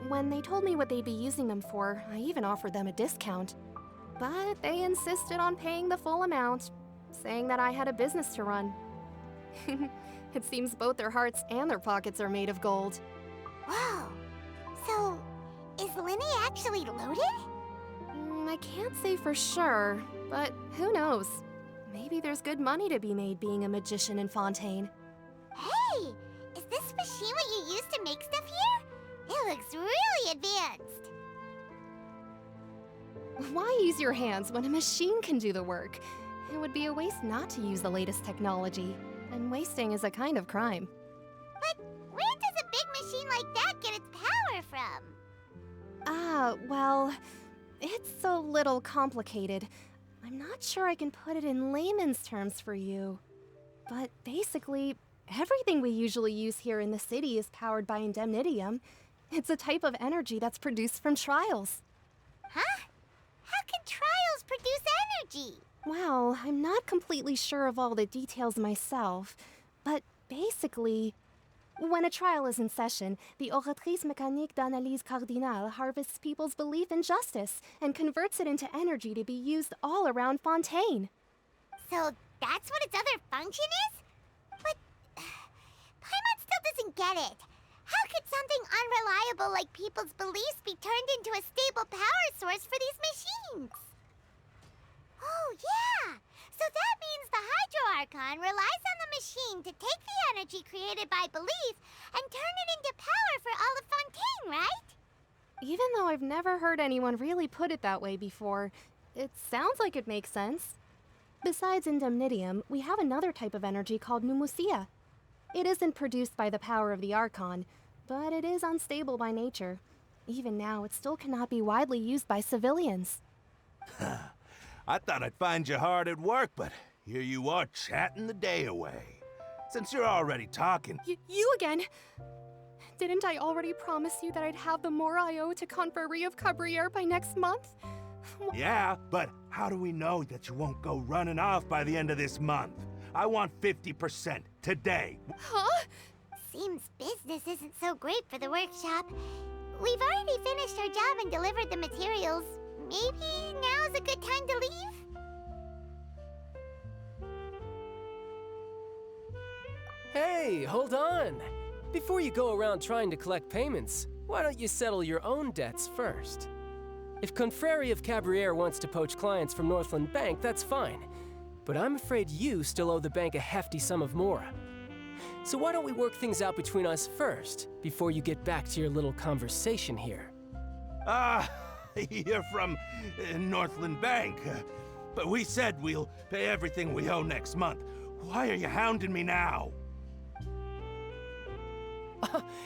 When they told me what they'd be using them for, I even offered them a discount. But they insisted on paying the full amount, saying that I had a business to run. It seems both their hearts and their pockets are made of gold. Whoa. So, is Linny actually loaded? I can't say for sure, but who knows? Maybe there's good money to be made being a magician in Fontaine. Hey! Is this machine what you use to make stuff here? It looks really advanced. Why use your hands when a machine can do the work? It would be a waste not to use the latest technology. And wasting is a kind of crime. But where does a big machine like that get its power from? Well, it's a little complicated. I'm not sure I can put it in layman's terms for you. But basically, everything we usually use here in the city is powered by indemnitium. It's a type of energy that's produced from trials. Huh? How can trials produce energy? Well, I'm not completely sure of all the details myself, but basically, when a trial is in session, the Oratrice Mécanique d'Analyse Cardinale harvests people's belief in justice and converts it into energy to be used all around Fontaine. So that's what its other function is? But Paimon still doesn't get it. How could something unreliable like people's beliefs be turned into a stable power source for these machines? Oh, yeah! So that means the Hydro Archon relies on the machine to take the energy created by belief and turn it into power for all of Fontaine, right? Even though I've never heard anyone really put it that way before, it sounds like it makes sense. Besides indemnitium, we have another type of energy called pneumosia. It isn't produced by the power of the Archon, but it is unstable by nature. Even now, it still cannot be widely used by civilians. I thought I'd find you hard at work, but here you are chatting the day away. Since you're already talking... You again? Didn't I already promise you that I'd have the more I owe to Confrérie of Cabriere by next month? Yeah, but how do we know that you won't go running off by the end of this month? I want 50% today. Huh? Seems business isn't so great for the workshop. We've already finished our job and delivered the materials. Maybe now's a good time to leave? Hey, hold on! Before you go around trying to collect payments, why don't you settle your own debts first? If Confrérie of Cabriere wants to poach clients from Northland Bank, that's fine. But I'm afraid you still owe the bank a hefty sum of mora. So why don't we work things out between us first, before you get back to your little conversation here? You're from Northland Bank. But we said we'll pay everything we owe next month. Why are you hounding me now?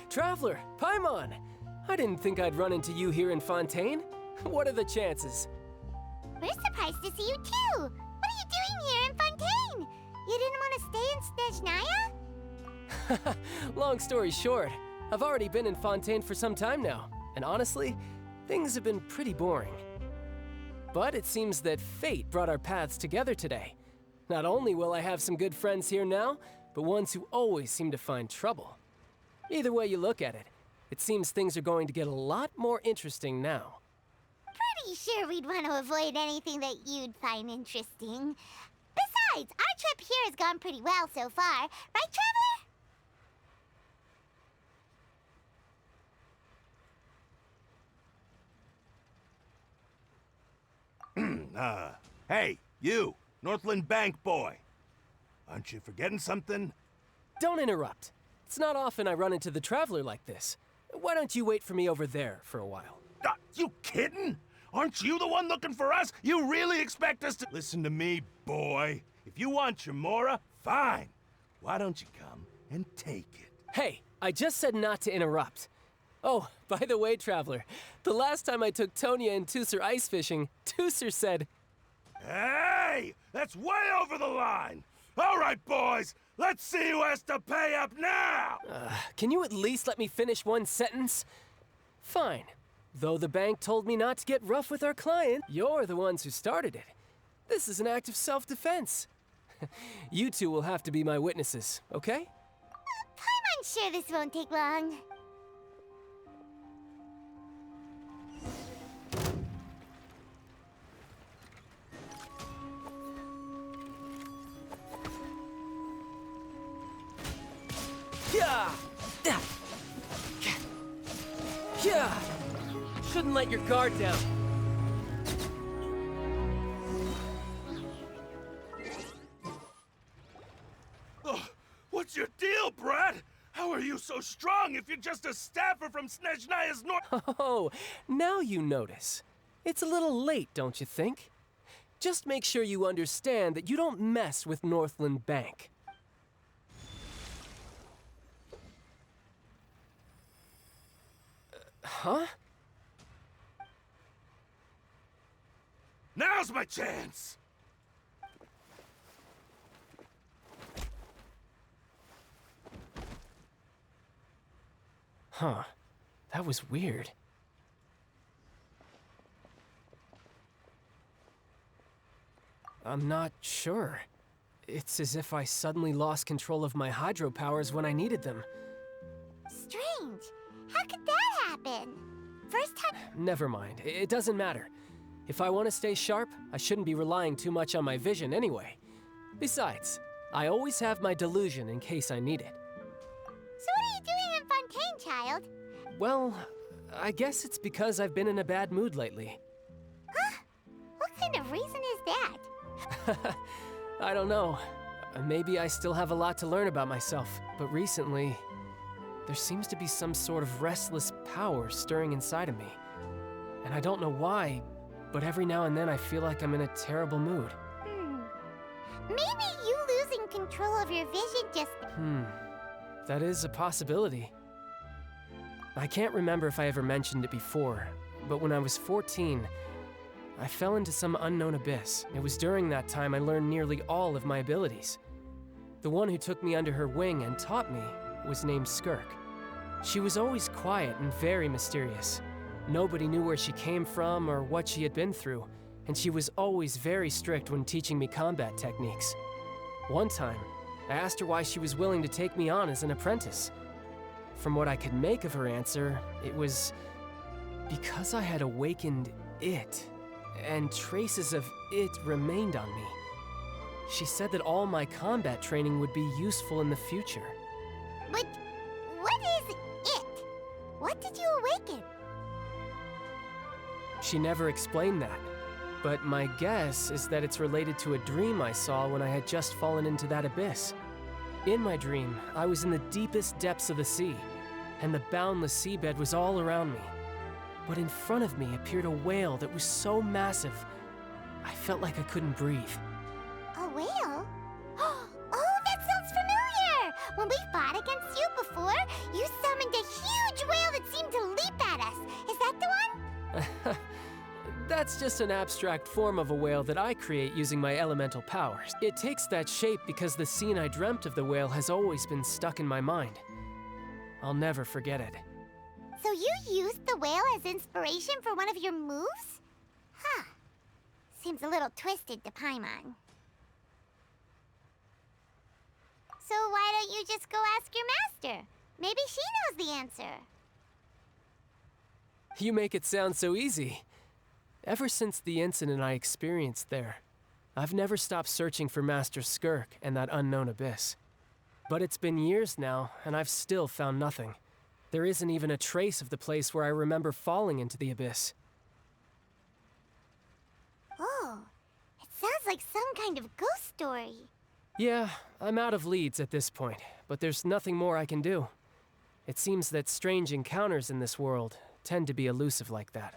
Traveler, Paimon! I didn't think I'd run into you here in Fontaine. What are the chances? We're surprised to see you too! What are you doing here in Fontaine? You didn't want to stay in Snezhnaya? Long story short, I've already been in Fontaine for some time now, and honestly, things have been pretty boring. But it seems that fate brought our paths together today. Not only will I have some good friends here now, but ones who always seem to find trouble. Either way you look at it, it seems things are going to get a lot more interesting now. Pretty sure we'd want to avoid anything that you'd find interesting. Besides, our trip here has gone pretty well so far. Right, Traveler? Hey, you, Northland Bank boy. Aren't you forgetting something? Don't interrupt. It's not often I run into the Traveler like this. Why don't you wait for me over there for a while? You kidding? Aren't you the one looking for us? You really expect us to... Listen to me, boy. If you want your mora, fine. Why don't you come and take it? Hey, I just said not to interrupt. Oh, by the way, Traveler, the last time I took Tonya and Tusser ice fishing, Tusser said... Hey! That's way over the line! All right, boys! Let's see who has to pay up now! Can you at least let me finish one sentence? Fine. Though the bank told me not to get rough with our client, you're the ones who started it. This is an act of self-defense. You two will have to be my witnesses, okay? I'm sure this won't take long. Yeah! Yeah! Shouldn't let your guard down. Oh, what's your deal, Brad? How are you so strong if you're just a staffer from Snezhnaya's North? Oh, now you notice. It's a little late, don't you think? Just make sure you understand that you don't mess with Northland Bank. Huh? Now's my chance! Huh. That was weird. I'm not sure. It's as if I suddenly lost control of my hydro powers when I needed them. Strange. How could that happen? First time. Never mind. It doesn't matter. If I want to stay sharp, I shouldn't be relying too much on my vision anyway. Besides, I always have my delusion in case I need it. So what are you doing in Fontaine, child? Well, I guess it's because I've been in a bad mood lately. Huh? What kind of reason is that? I don't know. Maybe I still have a lot to learn about myself, but recently, there seems to be some sort of restless power stirring inside of me. And I don't know why, but every now and then I feel like I'm in a terrible mood. Maybe you losing control of your vision just... That is a possibility. I can't remember if I ever mentioned it before, but when I was 14, I fell into some unknown abyss. It was during that time I learned nearly all of my abilities. The one who took me under her wing and taught me was named Skirk. She was always quiet and very mysterious. Nobody knew where she came from or what she had been through, and she was always very strict when teaching me combat techniques. One time, I asked her why she was willing to take me on as an apprentice. From what I could make of her answer, it was because I had awakened it, and traces of it remained on me. She said that all my combat training would be useful in the future. But what is it? What did you awaken? She never explained that, but my guess is that it's related to a dream I saw when I had just fallen into that abyss. In my dream, I was in the deepest depths of the sea, and the boundless seabed was all around me. But in front of me appeared a whale that was so massive, I felt like I couldn't breathe. A whale? Oh, that sounds familiar! When we fought against you before, you summoned a huge whale that seemed to leap at us. Is that the one? That's just an abstract form of a whale that I create using my elemental powers. It takes that shape because the scene I dreamt of the whale has always been stuck in my mind. I'll never forget it. So you used the whale as inspiration for one of your moves? Huh. Seems a little twisted to Paimon. So why don't you just go ask your master? Maybe she knows the answer. You make it sound so easy. Ever since the incident I experienced there, I've never stopped searching for Master Skirk and that unknown abyss. But it's been years now, and I've still found nothing. There isn't even a trace of the place where I remember falling into the abyss. Oh, it sounds like some kind of ghost story. Yeah, I'm out of leads at this point, but there's nothing more I can do. It seems that strange encounters in this world tend to be elusive like that.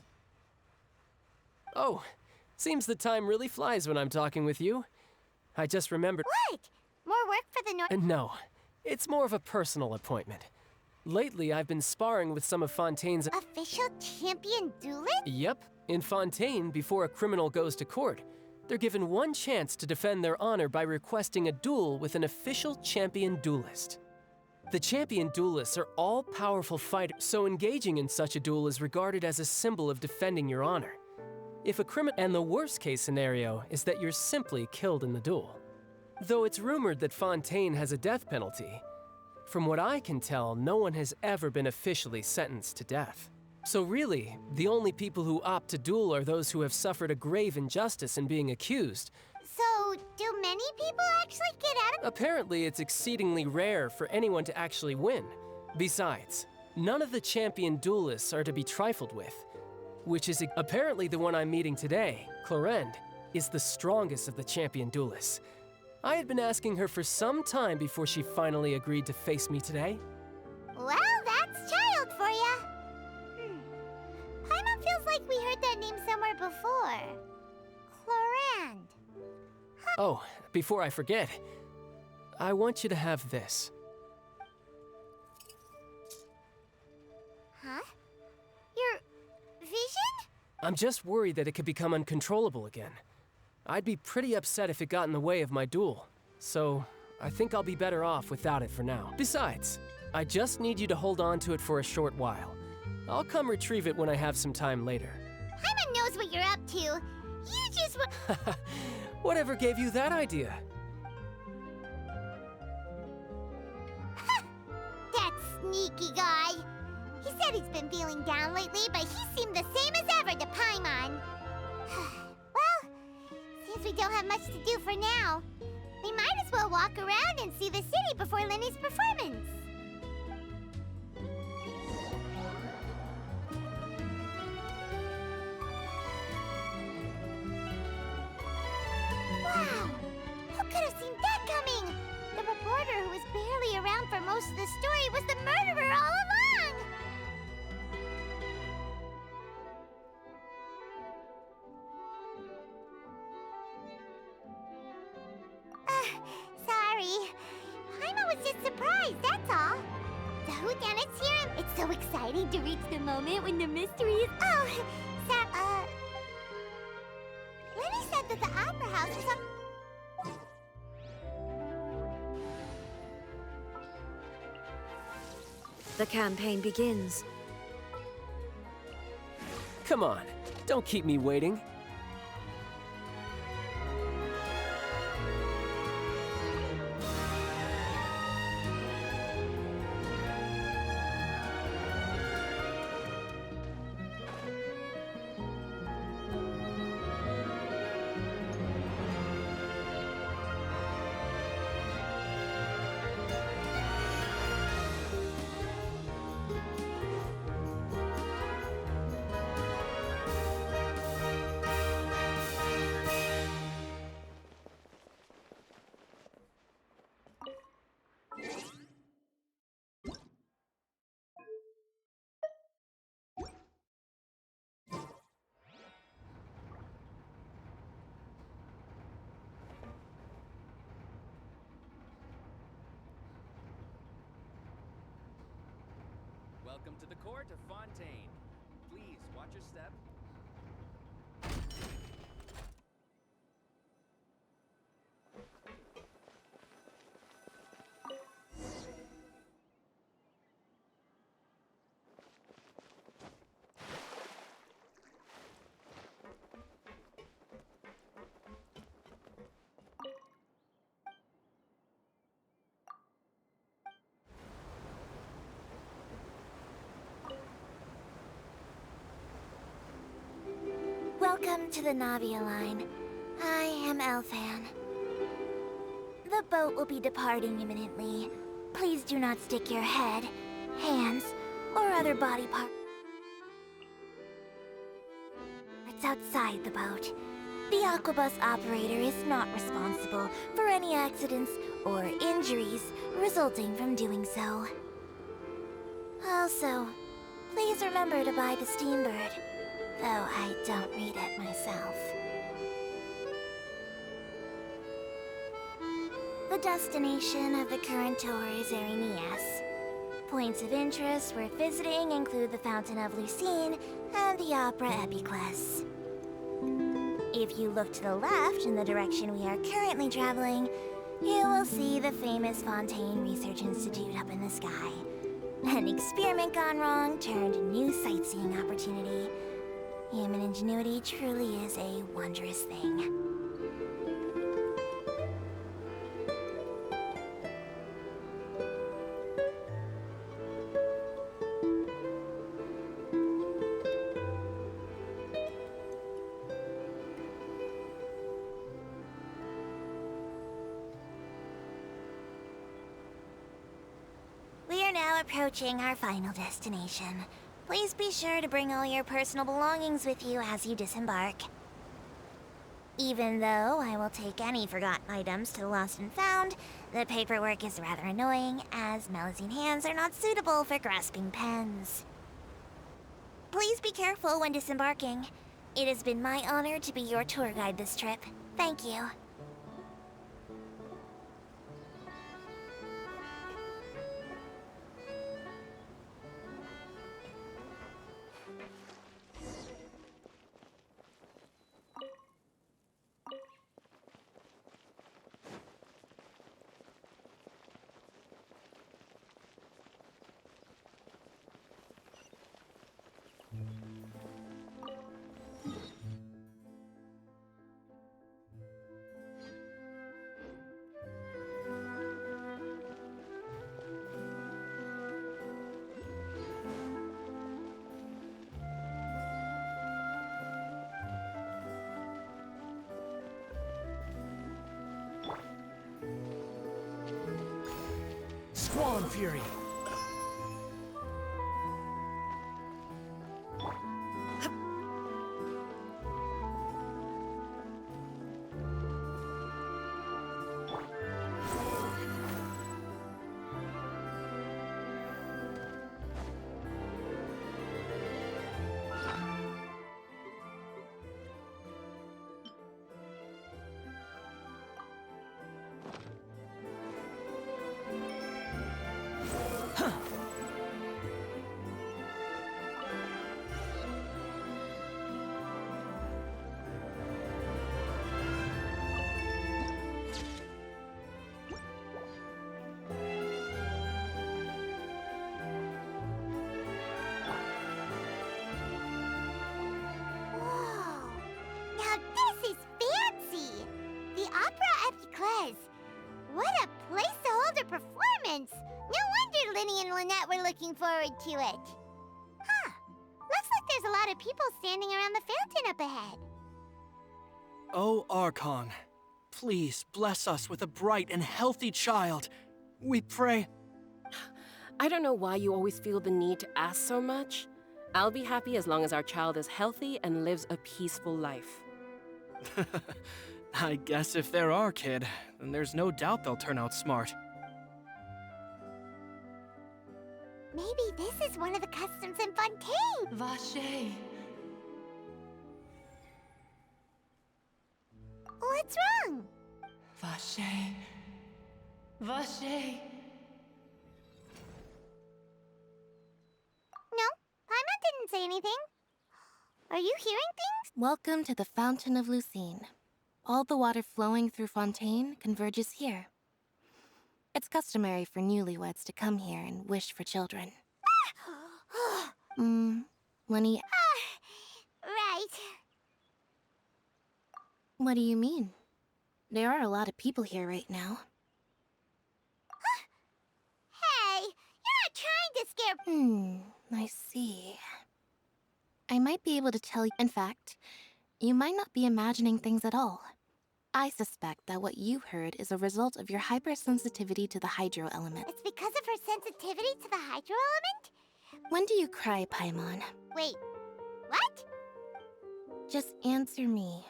Oh, seems the time really flies when I'm talking with you. I just remembered— What? More work for the No, it's more of a personal appointment. Lately, I've been sparring with some of Fontaine's— Official champion duelist? Yep. In Fontaine, before a criminal goes to court, they're given one chance to defend their honor by requesting a duel with an official champion duelist. The champion duelists are all-powerful fighters, so engaging in such a duel is regarded as a symbol of defending your honor. If a criminal— And the worst-case scenario is that you're simply killed in the duel. Though it's rumored that Fontaine has a death penalty, from what I can tell, no one has ever been officially sentenced to death. So really, the only people who opt to duel are those who have suffered a grave injustice in being accused. So, do many people actually get out of— Apparently, it's exceedingly rare for anyone to actually win. Besides, none of the champion duelists are to be trifled with, which is apparently the one I'm meeting today, Clorend, is the strongest of the champion duelists. I had been asking her for some time before she finally agreed to face me today. Oh, before I forget, I want you to have this. Huh? Your vision? I'm just worried that it could become uncontrollable again. I'd be pretty upset if it got in the way of my duel, so I think I'll be better off without it for now. Besides, I just need you to hold on to it for a short while. I'll come retrieve it when I have some time later. Paimon knows what you're up to. You just Whatever gave you that idea? That sneaky guy. He said he's been feeling down lately, but he seemed the same as ever to Paimon. Well, since we don't have much to do for now, we might as well walk around and see the city before Lenny's performance. Wow! Who could have seen that coming? The reporter who was barely around for most of the story was the murderer all along! Sorry. Paimon was just surprised, that's all. The whodunit's here. It's so exciting to reach the moment when the mystery is... Oh, Lenny said that the opera house is on... The campaign begins. Come on, don't keep me waiting. Welcome to the court of Fontaine. Please watch your step. Welcome to the Navia line. I am Elfan. The boat will be departing imminently. Please do not stick your head, hands, or other body parts outside the boat. The Aquabus operator is not responsible for any accidents or injuries resulting from doing so. Also, please remember to buy the Steambird, though I don't read it myself. The destination of the current tour is Erinias. Points of interest worth visiting include the Fountain of Lucine and the Opera Epiclese. If you look to the left in the direction we are currently traveling, you will see the famous Fontaine Research Institute up in the sky. An experiment gone wrong turned a new sightseeing opportunity. Human ingenuity truly is a wondrous thing. We are now approaching our final destination. Please be sure to bring all your personal belongings with you as you disembark. Even though I will take any forgotten items to the lost and found, the paperwork is rather annoying, as Melusine hands are not suitable for grasping pens. Please be careful when disembarking. It has been my honor to be your tour guide this trip. Thank you. Squall and Fury. Now this is fancy! The Opera Epiclese. What a place to hold a performance! No wonder Linny and Lynette were looking forward to it. Huh. Looks like there's a lot of people standing around the fountain up ahead. Oh, Archon, please bless us with a bright and healthy child. We pray. I don't know why you always feel the need to ask so much. I'll be happy as long as our child is healthy and lives a peaceful life. I guess if they're our kid, then there's no doubt they'll turn out smart. Maybe this is one of the customs in Fontaine. Vache. What's wrong? Vache. Vache. No, Paimon didn't say anything. Are you hearing things? Welcome to the Fountain of Lucine. All the water flowing through Fontaine converges here. It's customary for newlyweds to come here and wish for children. Lenny... Right. What do you mean? There are a lot of people here right now. Hey, you're not trying to scare... I see. I might be able to tell you... In fact, you might not be imagining things at all. I suspect that what you heard is a result of your hypersensitivity to the hydro element. It's because of her sensitivity to the hydro element? When do you cry, Paimon? Wait, what? Just answer me.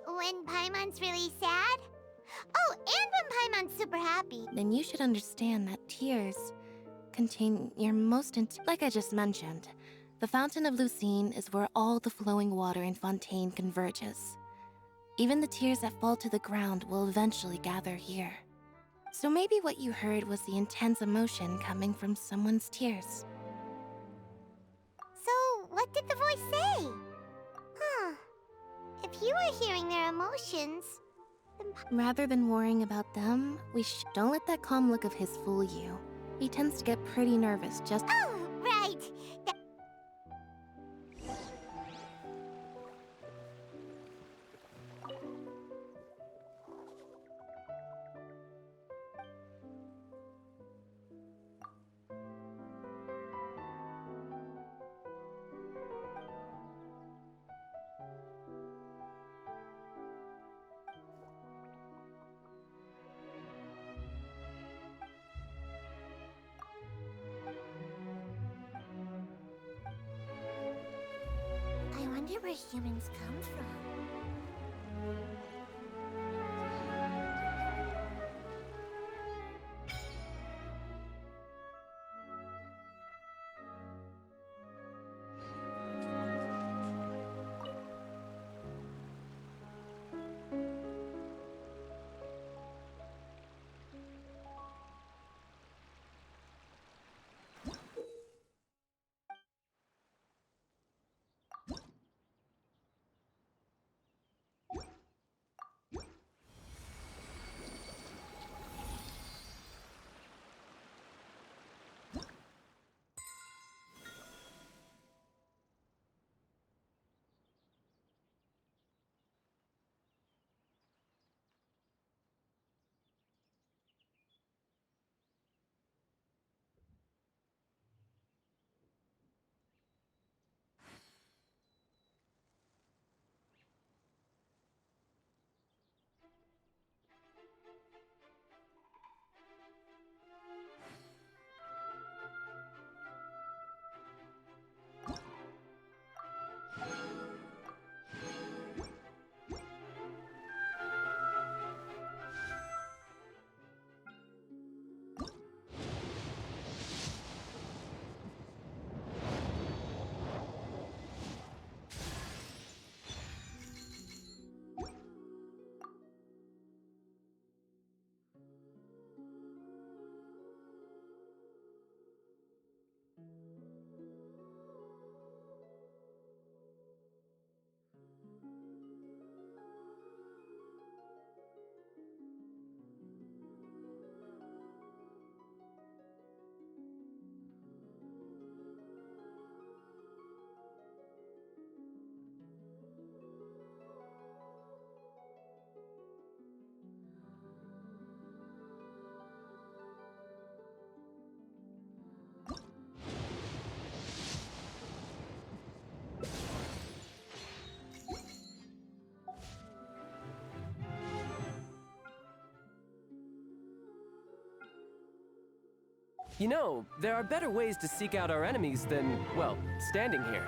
When Paimon's really sad? Oh, and when Paimon's super happy. Then you should understand that tears contain your most like I just mentioned, the Fountain of Lucine is where all the flowing water in Fontaine converges. Even the tears that fall to the ground will eventually gather here. So maybe what you heard was the intense emotion coming from someone's tears. So, what did the voice say? Huh. If you were hearing their emotions, then... Rather than worrying about them, don't let that calm look of his fool you. He tends to get pretty nervous just... Oh, right! I wonder where humans come from. You know, there are better ways to seek out our enemies than, well, standing here.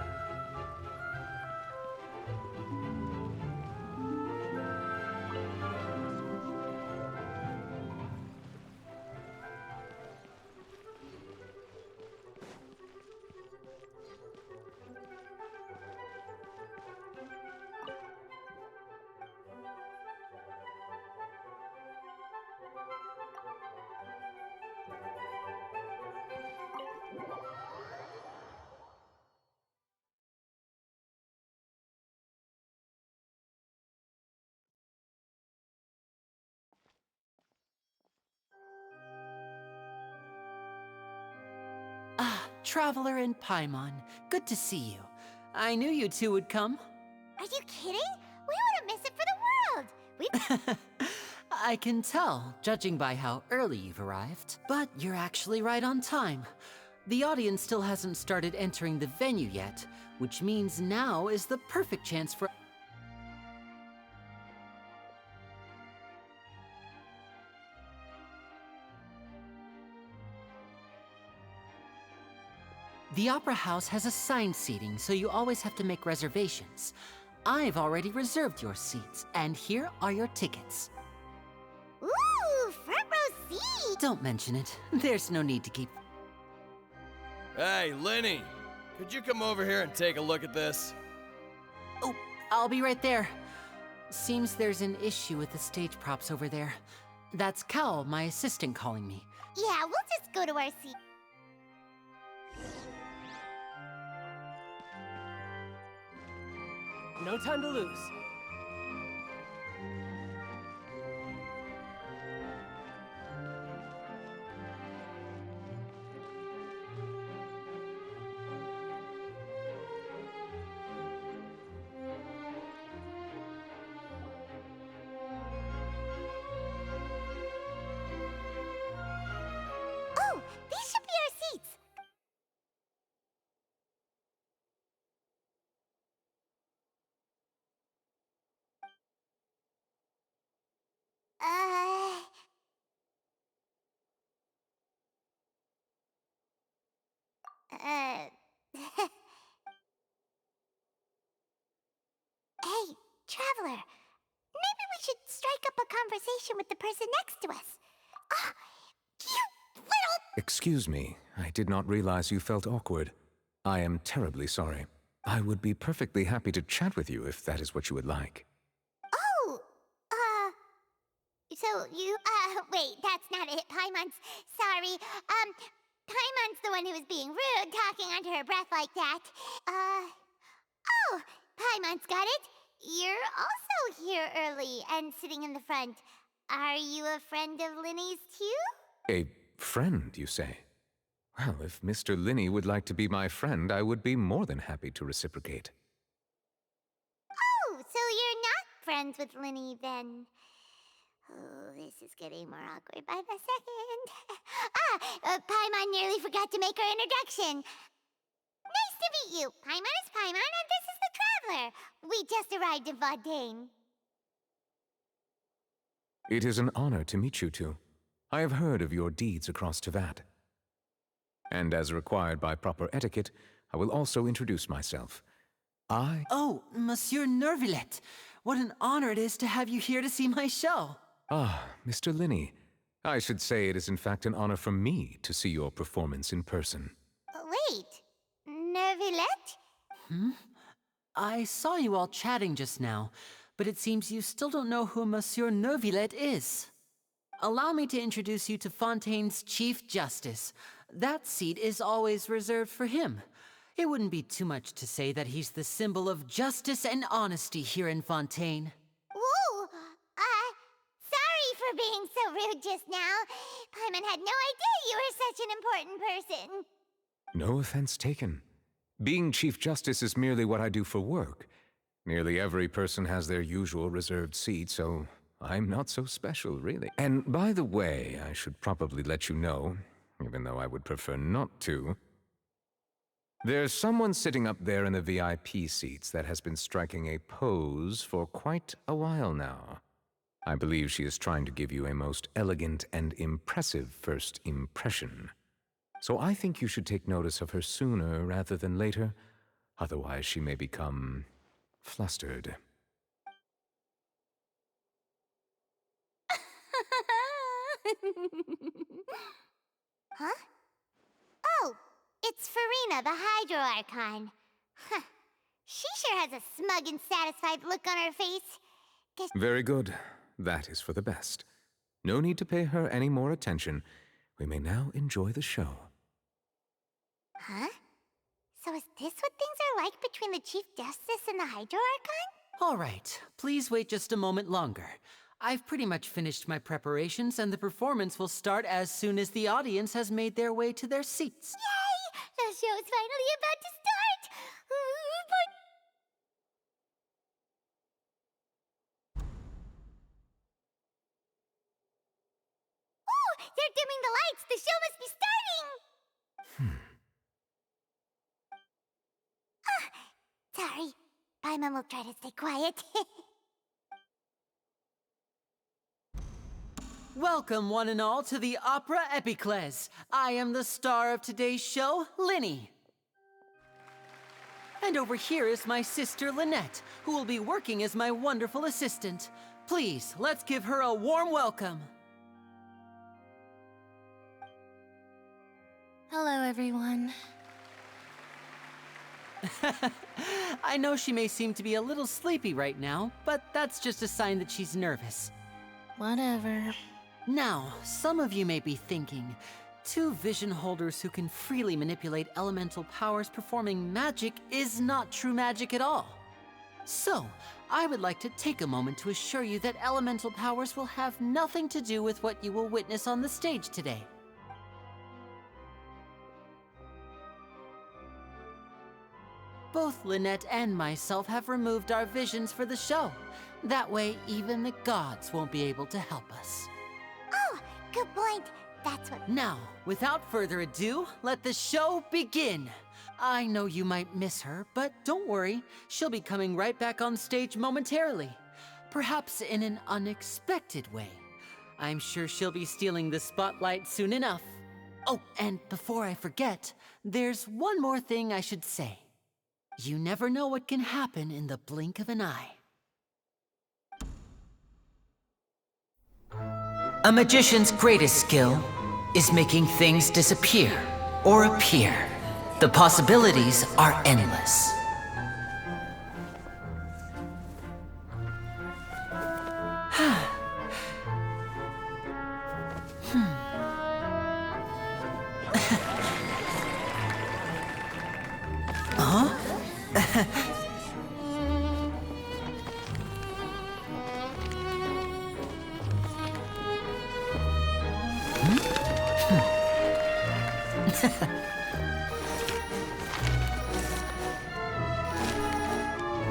Traveler and Paimon, good to see you. I knew you two would come. Are you kidding? We wouldn't miss it for the world! I can tell, judging by how early you've arrived. But you're actually right on time. The audience still hasn't started entering the venue yet, which means now is the perfect chance for... The Opera House has assigned seating, so you always have to make reservations. I've already reserved your seats, and here are your tickets. Ooh, front row seat! Don't mention it. There's no need to keep... Hey, Lenny! Could you come over here and take a look at this? Oh, I'll be right there. Seems there's an issue with the stage props over there. That's Cal, my assistant, calling me. Yeah, we'll just go to our seat. No time to lose. Oh, these should be our seats. Hey, Traveler. Maybe we should strike up a conversation with the person next to us. Ah, you little... Excuse me, I did not realize you felt awkward. I am terribly sorry. I would be perfectly happy to chat with you if that is what you would like. Oh, so you, wait, that's not it, Paimon's. Sorry, Paimon's the one who was being rude, talking under her breath like that. Oh, Paimon's got it. You're also here early and sitting in the front. Are you a friend of Linny's too? A friend, you say? Well, if Mr. Linney would like to be my friend, I would be more than happy to reciprocate. Oh, so you're not friends with Linny then? Oh, this is getting more awkward by the second. Paimon nearly forgot to make her introduction. Nice to meet you. Paimon is Paimon, and this is the Traveler. We just arrived in Fontaine. It is an honor to meet you two. I have heard of your deeds across Tevat. And as required by proper etiquette, I will also introduce myself. Oh, Monsieur Nervillet. What an honor it is to have you here to see my show. Ah, Mr. Linney. I should say it is in fact an honor for me to see your performance in person. Wait, Nervillet? I saw you all chatting just now, but it seems you still don't know who Monsieur Nervillet is. Allow me to introduce you to Fontaine's Chief Justice. That seat is always reserved for him. It wouldn't be too much to say that he's the symbol of justice and honesty here in Fontaine. Whoa! Sorry for being so rude just now. Paimon had no idea you were such an important person. No offense taken. Being Chief Justice is merely what I do for work. Nearly every person has their usual reserved seat, so I'm not so special, really. And by the way, I should probably let you know, even though I would prefer not to. There's someone sitting up there in the VIP seats that has been striking a pose for quite a while now. I believe she is trying to give you a most elegant and impressive first impression. So I think you should take notice of her sooner rather than later. Otherwise, she may become flustered. Huh? Oh, it's Farina, the Hydro Archon. Huh. She sure has a smug and satisfied look on her face. Guess Very good. That is for the best. No need to pay her any more attention. We may now enjoy the show. Huh? So is this what things are like between the Chief Justice and the Hydro Archon? All right, please wait just a moment longer. I've pretty much finished my preparations, and the performance will start as soon as the audience has made their way to their seats. Yay! The show's finally about to start! Oh, they're dimming the lights! The show must be starting! Sorry. Paimon will try to stay quiet. Welcome, one and all, to the Opera Epiclese. I am the star of today's show, Linny. And over here is my sister, Lynette, who will be working as my wonderful assistant. Please, let's give her a warm welcome. Hello, everyone. I know she may seem to be a little sleepy right now, but that's just a sign that she's nervous. Whatever. Now, some of you may be thinking, two vision holders who can freely manipulate elemental powers performing magic is not true magic at all. So, I would like to take a moment to assure you that elemental powers will have nothing to do with what you will witness on the stage today. Both Lynette and myself have removed our visions for the show. That way, even the gods won't be able to help us. Oh, good point. That's what... Now, without further ado, let the show begin. I know you might miss her, but don't worry. She'll be coming right back on stage momentarily. Perhaps in an unexpected way. I'm sure she'll be stealing the spotlight soon enough. Oh, and before I forget, there's one more thing I should say. You never know what can happen in the blink of an eye. A magician's greatest skill is making things disappear or appear. The possibilities are endless. Huh?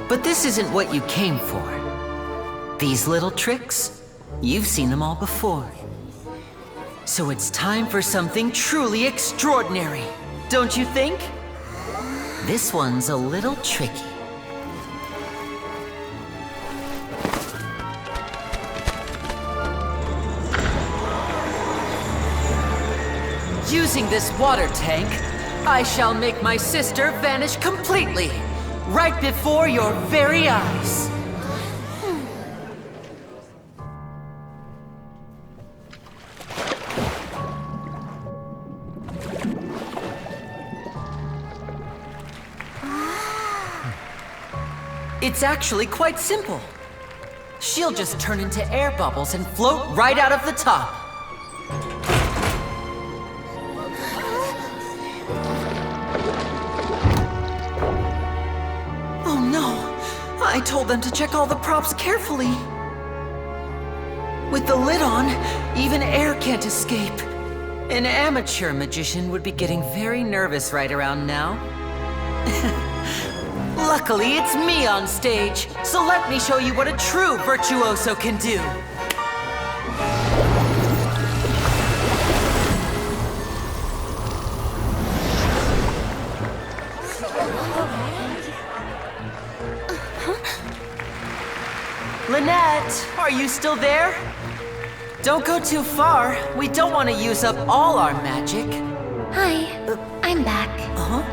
But this isn't what you came for. These little tricks, you've seen them all before. So it's time for something truly extraordinary, don't you think? This one's a little tricky. Using this water tank, I shall make my sister vanish completely, right before your very eyes. It's actually quite simple. She'll just turn into air bubbles and float right out of the top. Oh no! I told them to check all the props carefully. With the lid on, even air can't escape. An amateur magician would be getting very nervous right around now. Luckily, it's me on stage, so let me show you what a true virtuoso can do. Lynette, are you still there? Don't go too far. We don't want to use up all our magic. Hi, I'm back. Whoa!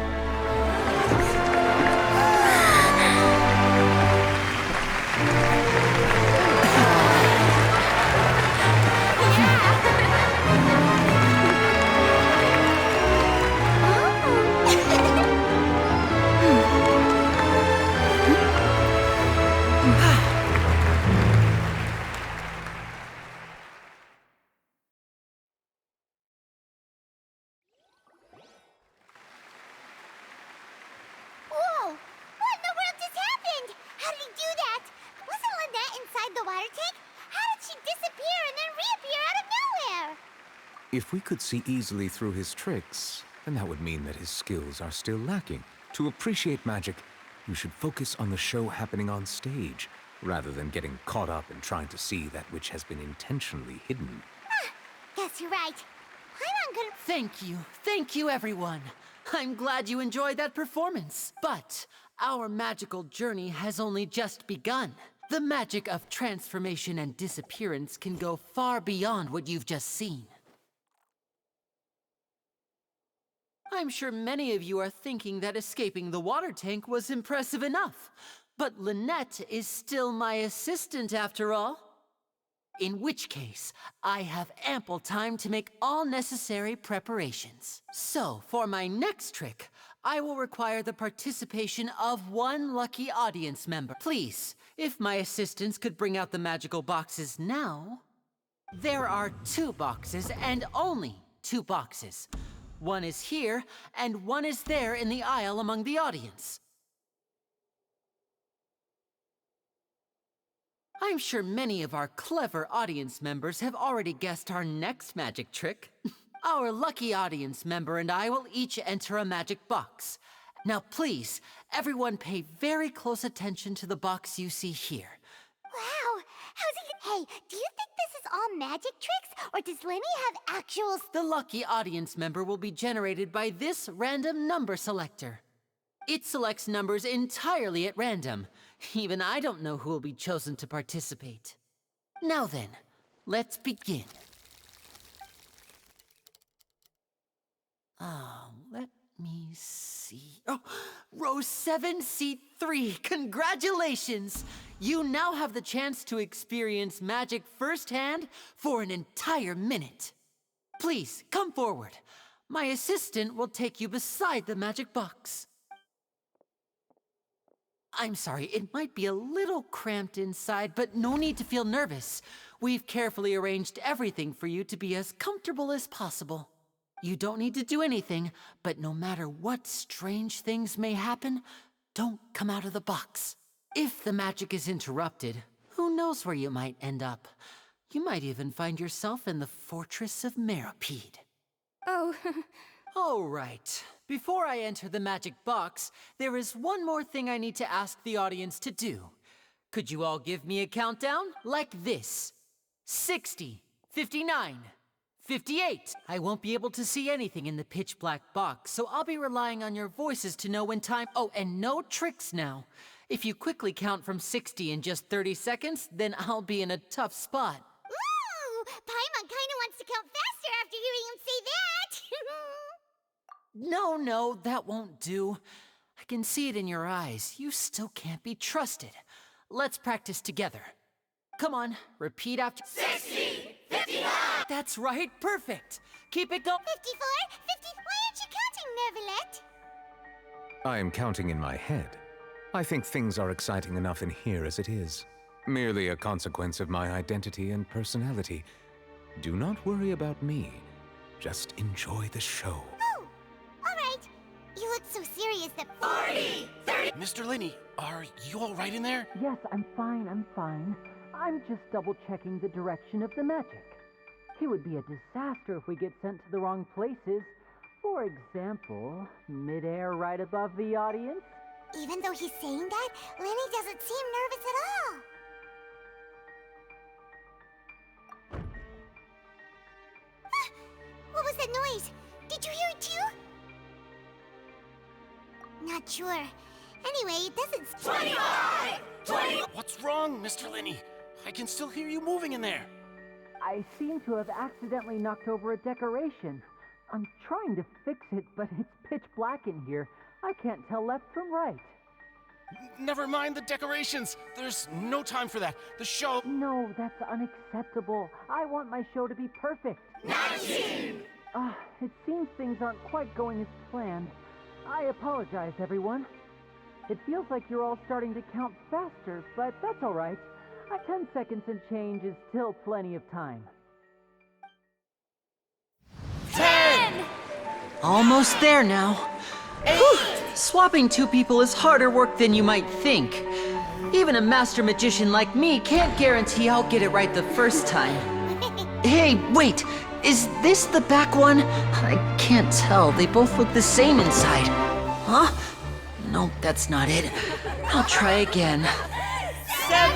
What in the world just happened? How did he do that? Wasn't Lynette inside the water tank? How did she disappear and then reappear out of nowhere? If we could see easily through his tricks, then that would mean that his skills are still lacking. To appreciate magic, you should focus on the show happening on stage, rather than getting caught up in trying to see that which has been intentionally hidden. Guess you're right. I'm gonna... Thank you, everyone. I'm glad you enjoyed that performance. But our magical journey has only just begun. The magic of transformation and disappearance can go far beyond what you've just seen. I'm sure many of you are thinking that escaping the water tank was impressive enough. But Lynette is still my assistant after all. In which case, I have ample time to make all necessary preparations. So, for my next trick, I will require the participation of one lucky audience member. Please, if my assistants could bring out the magical boxes now. There are 2 boxes and only 2 boxes. One is here, and one is there in the aisle among the audience. I'm sure many of our clever audience members have already guessed our next magic trick. Our lucky audience member and I will each enter a magic box. Now please, everyone pay very close attention to the box you see here. Wow! Hey, do you think this is all magic tricks, or does Lenny have actual... The lucky audience member will be generated by this random number selector. It selects numbers entirely at random. Even I don't know who will be chosen to participate. Now then, let's begin. Let me see. Oh, row 7, seat 3. Congratulations! You now have the chance to experience magic firsthand for an entire minute. Please, come forward. My assistant will take you beside the magic box. I'm sorry, it might be a little cramped inside, but no need to feel nervous. We've carefully arranged everything for you to be as comfortable as possible. You don't need to do anything, but no matter what strange things may happen, don't come out of the box. If the magic is interrupted, who knows where you might end up? You might even find yourself in the Fortress of Meropide. Oh. All right. Before I enter the magic box, there is one more thing I need to ask the audience to do. Could you all give me a countdown? Like this. 60, 59, 58. I won't be able to see anything in the pitch black box, so I'll be relying on your voices to know when time... Oh, and no tricks now. If you quickly count from 60 in just 30 seconds, then I'll be in a tough spot. Ooh! Paimon kinda wants to count faster after hearing him say that! No, that won't do. I can see it in your eyes. You still can't be trusted. Let's practice together. Come on, repeat after... 60! 59! That's right, perfect! Keep it going. 54? 50? Why aren't you counting, Nervalette? I am counting in my head. I think things are exciting enough in here as it is. Merely a consequence of my identity and personality. Do not worry about me. Just enjoy the show. Oh, all right. You look so serious that... 40! 30... Mr. Linney, are you all right in there? Yes, I'm fine. I'm just double-checking the direction of the magic. It would be a disaster if we get sent to the wrong places. For example, midair right above the audience. Even though he's saying that, Lenny doesn't seem nervous at all. What was that noise? Did you hear it too? Not sure. Anyway, it doesn't... 25! 20! What's wrong, Mr. Linney? I can still hear you moving in there. I seem to have accidentally knocked over a decoration. I'm trying to fix it, but it's pitch black in here. I can't tell left from right. Never mind the decorations. There's no time for that. The show... No, that's unacceptable. I want my show to be perfect. It seems things aren't quite going as planned. I apologize, everyone. It feels like you're all starting to count faster, but that's all right. 10 seconds and change is still plenty of time. 10! Almost there now. 8! Swapping two people is harder work than you might think. Even a master magician like me can't guarantee I'll get it right the first time. Hey, wait! Is this the back one? I can't tell. They both look the same inside. Huh? Nope, that's not it. I'll try again. 7!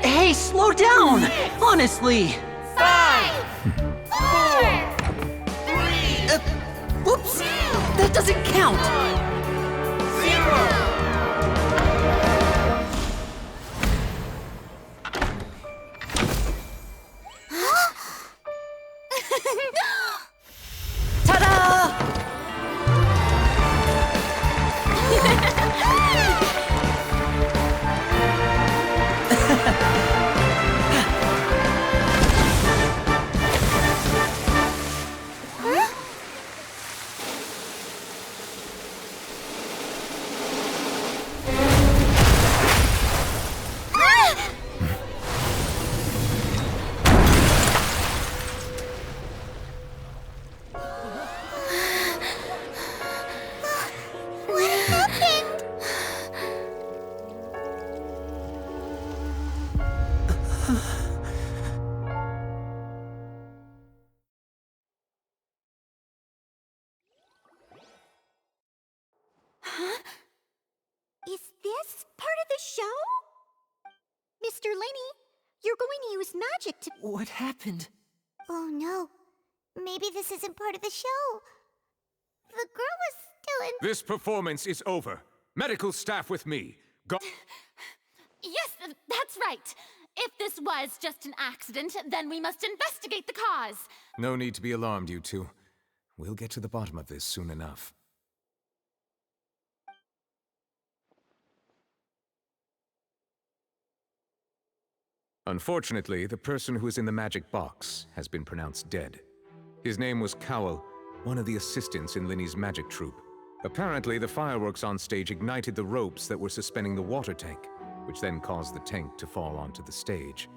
Hey, slow down! Honestly! 5! 4! 3! Whoops! That doesn't count! 0! Is this part of the show? Mr. Linney, you're going to use magic to... What happened? Oh no. Maybe this isn't part of the show. The girl was still in... This performance is over. Medical staff with me. Go... Yes, that's right. If this was just an accident, then we must investigate the cause. No need to be alarmed, you two. We'll get to the bottom of this soon enough. Unfortunately, the person who is in the magic box has been pronounced dead. His name was Cowell, one of the assistants in Linny's magic troupe. Apparently, the fireworks on stage ignited the ropes that were suspending the water tank, which then caused the tank to fall onto the stage.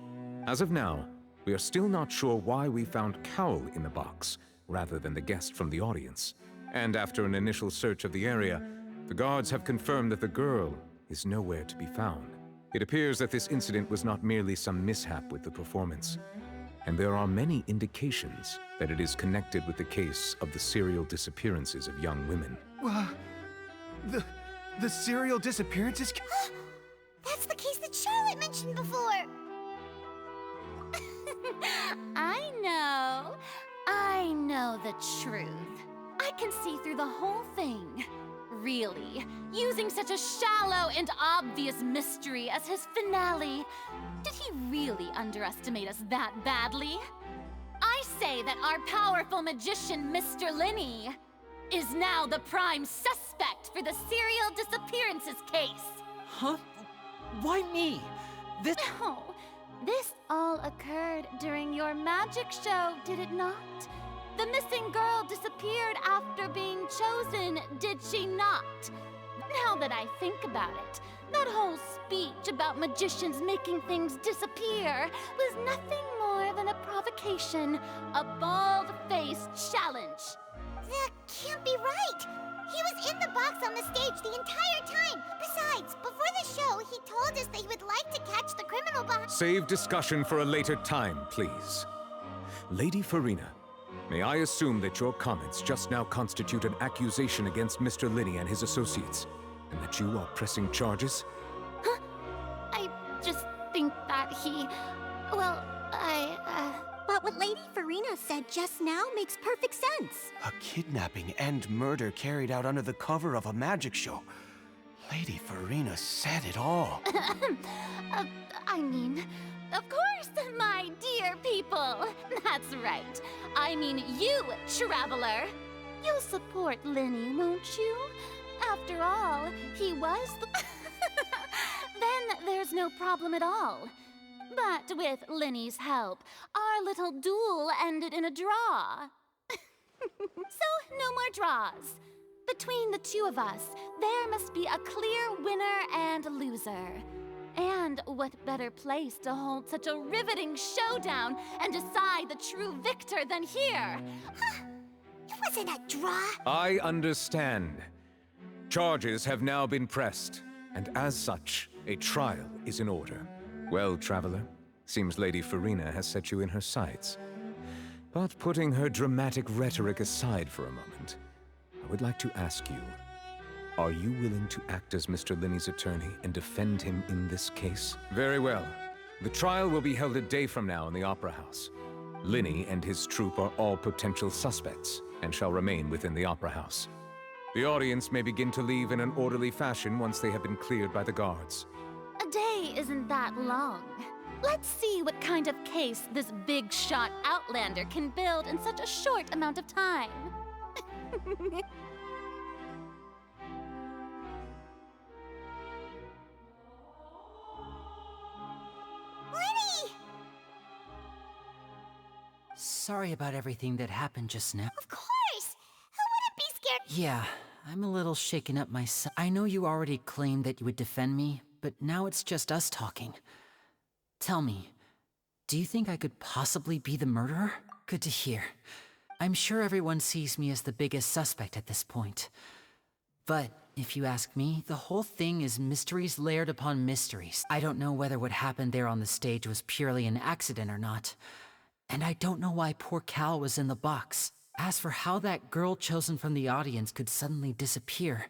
As of now, we are still not sure why we found Cowell in the box, rather than the guest from the audience. And after an initial search of the area, the guards have confirmed that the girl is nowhere to be found. It appears that this incident was not merely some mishap with the performance, and there are many indications that it is connected with the case of the serial disappearances of young women. The serial disappearances? That's the case that Charlotte mentioned before! I know the truth. I can see through the whole thing. Really, using such a shallow and obvious mystery as his finale. Did he really underestimate us that badly? I say that our powerful magician, Mr. Linney, is now the prime suspect for the serial disappearances case. Huh? Why me? Oh, this all occurred during your magic show, did it not? The missing girl disappeared after being chosen, did she not? Now that I think about it, that whole speech about magicians making things disappear was nothing more than a provocation, a bald-faced challenge. That can't be right! He was in the box on the stage the entire time! Besides, before the show, he told us that he would like to catch the criminal behind... Save discussion for a later time, please. Lady Farina, may I assume that your comments just now constitute an accusation against Mr. Linney and his associates, and that you are pressing charges? Huh? I just think that he... Well, But what Lady Farina said just now makes perfect sense. A kidnapping and murder carried out under the cover of a magic show. Lady Farina said it all. I mean, of course, my dear people. That's right. I mean you, traveler. You'll support Lenny, won't you? After all, he was the... Then there's no problem at all. But with Lenny's help, our little duel ended in a draw. So, no more draws. Between the two of us, there must be a clear winner and loser. And what better place to hold such a riveting showdown and decide the true victor than here? It wasn't a draw. I understand. Charges have now been pressed, and as such, a trial is in order. Well, Traveler, seems Lady Farina has set you in her sights. But putting her dramatic rhetoric aside for a moment, I would like to ask you, are you willing to act as Mr. Linney's attorney and defend him in this case? Very well. The trial will be held a day from now in the Opera House. Linney and his troupe are all potential suspects and shall remain within the Opera House. The audience may begin to leave in an orderly fashion once they have been cleared by the guards. A day isn't that long. Let's see what kind of case this big-shot outlander can build in such a short amount of time. Lenny! Sorry about everything that happened just now. Of course! Who wouldn't be scared? Yeah, I'm a little shaken up myself. I know you already claimed that you would defend me, but now it's just us talking. Tell me, do you think I could possibly be the murderer? Good to hear. I'm sure everyone sees me as the biggest suspect at this point. But if you ask me, the whole thing is mysteries layered upon mysteries. I don't know whether what happened there on the stage was purely an accident or not. And I don't know why poor Cal was in the box. As for how that girl chosen from the audience could suddenly disappear,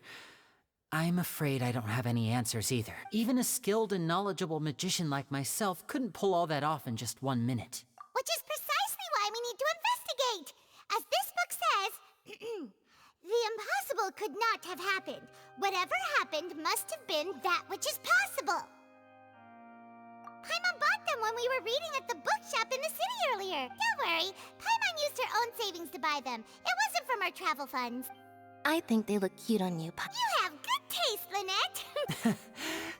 I'm afraid I don't have any answers either. Even a skilled and knowledgeable magician like myself couldn't pull all that off in just 1 minute. Which is precisely why we need to investigate. As this book says, the impossible could not have happened. Whatever happened must have been that which is possible. Paimon bought them when we were reading at the bookshop in the city earlier. Don't worry, Paimon used her own savings to buy them. It wasn't from our travel funds. I think they look cute on you, You have good taste, Lynette.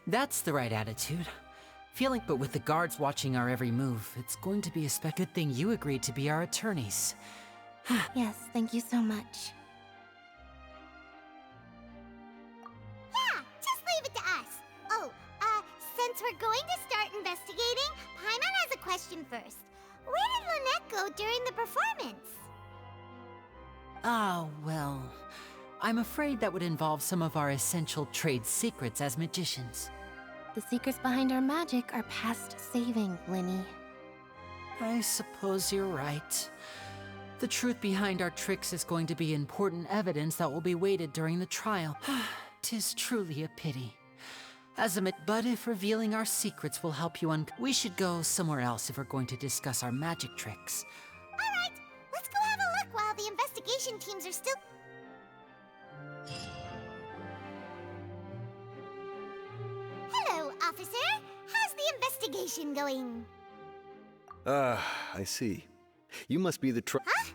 That's the right attitude. But with the guards watching our every move, it's going to be a good thing you agreed to be our attorneys. Yes, thank you so much. Yeah, just leave it to us. Oh, since we're going to start investigating, Paimon has a question first. Where did Lynette go during the performance? Ah, well, I'm afraid that would involve some of our essential trade secrets as magicians. The secrets behind our magic are past saving, Linny. I suppose you're right. The truth behind our tricks is going to be important evidence that will be weighted during the trial. 'Tis truly a pity. But if revealing our secrets will help you we should go somewhere else if we're going to discuss our magic tricks. Alright, let's go have a look while the investigation teams are still... Hello, officer. How's the investigation going? I see. You must be the Huh?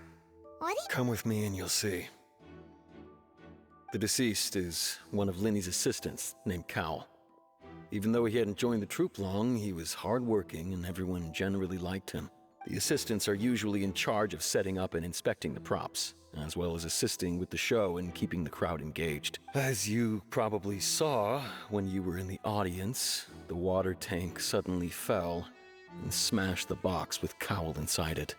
What do you... Come with me and you'll see. The deceased is one of Linny's assistants, named Cal. Even though he hadn't joined the troupe long, he was hardworking and everyone generally liked him. The assistants are usually in charge of setting up and inspecting the props, as well as assisting with the show and keeping the crowd engaged. As you probably saw when you were in the audience, the water tank suddenly fell and smashed the box with Cowl inside it.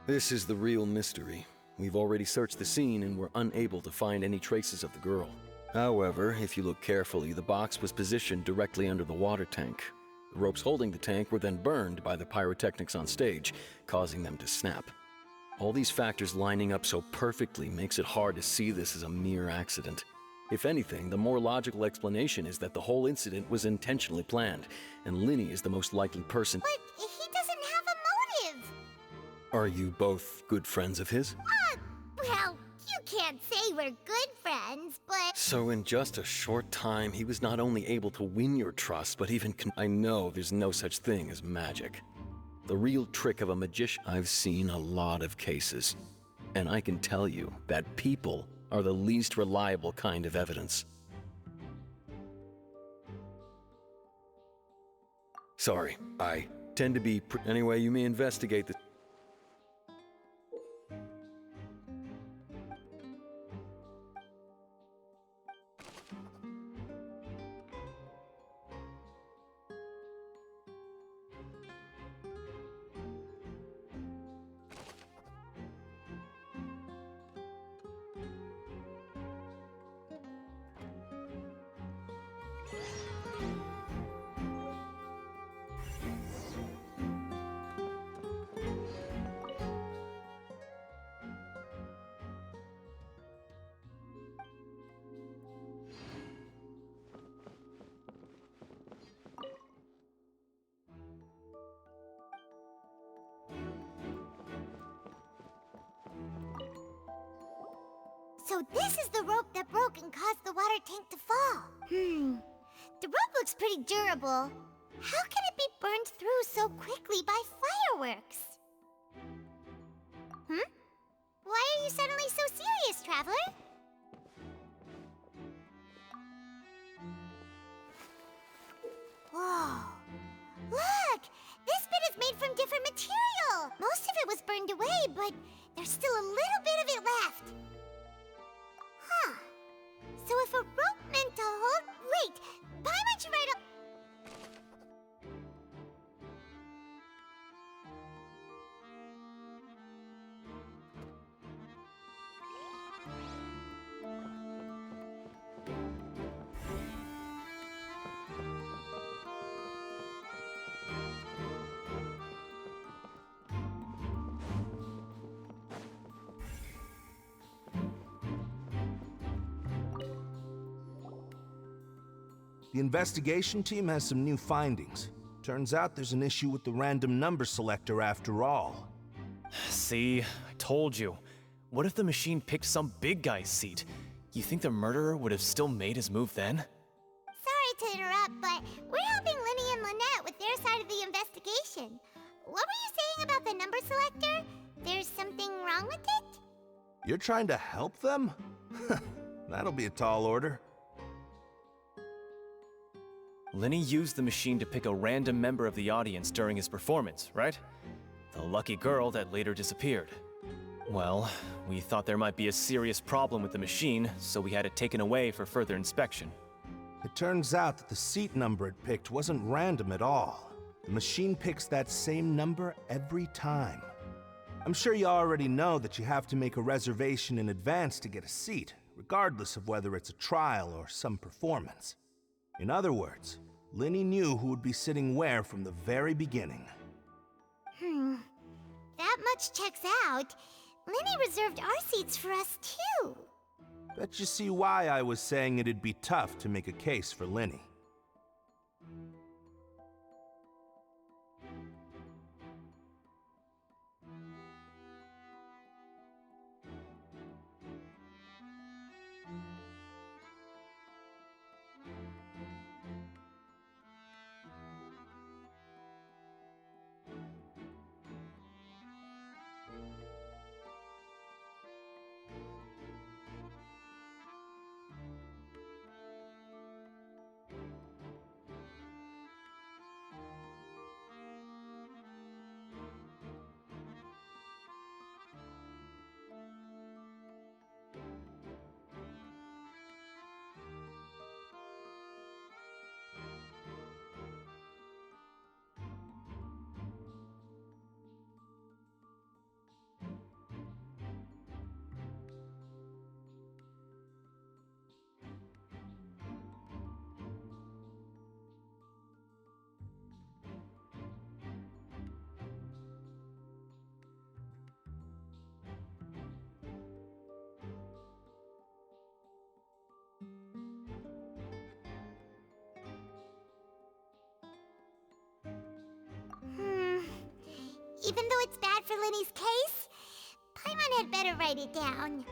This is the real mystery. We've already searched the scene and were unable to find any traces of the girl. However, if you look carefully, the box was positioned directly under the water tank. The ropes holding the tank were then burned by the pyrotechnics on stage, causing them to snap. All these factors lining up so perfectly makes it hard to see this as a mere accident. If anything, the more logical explanation is that the whole incident was intentionally planned, and Linny is the most likely person. But he doesn't have a motive. Are you both good friends of his? Well, you can't say we're good friends, but... So in just a short time, he was not only able to win your trust, but even I know there's no such thing as magic. the real trick of a magician. I've seen a lot of cases, and I can tell you that people are the least reliable kind of evidence. Sorry, I tend to be... Anyway, you may investigate this. So this is the rope that broke and caused the water tank to fall. The rope looks pretty durable. How can it be burned through so quickly by fireworks? Why are you suddenly so serious, Traveler? Whoa. Look! This bit is made from different material! Most of it was burned away, but there's still a little bit of it left. Huh. So if a rope meant to hold... Wait! Paimon should write a... The investigation team has some new findings. Turns out there's an issue with the random number selector after all. See, I told you. What if the machine picked some big guy's seat? You think the murderer would have still made his move then? Sorry to interrupt, but we're helping Linny and Lynette with their side of the investigation. What were you saying about the number selector? There's something wrong with it? You're trying to help them? That'll be a tall order. Linny used the machine to pick a random member of the audience during his performance, right? The lucky girl that later disappeared. Well, we thought there might be a serious problem with the machine, so we had it taken away for further inspection. It turns out that the seat number it picked wasn't random at all. The machine picks that same number every time. I'm sure you already know that you have to make a reservation in advance to get a seat, regardless of whether it's a trial or some performance. In other words, Linny knew who would be sitting where from the very beginning. That much checks out. Linny reserved our seats for us too. Bet you see why I was saying it'd be tough to make a case for Linny. Even though it's bad for Linny's case, Paimon had better write it down.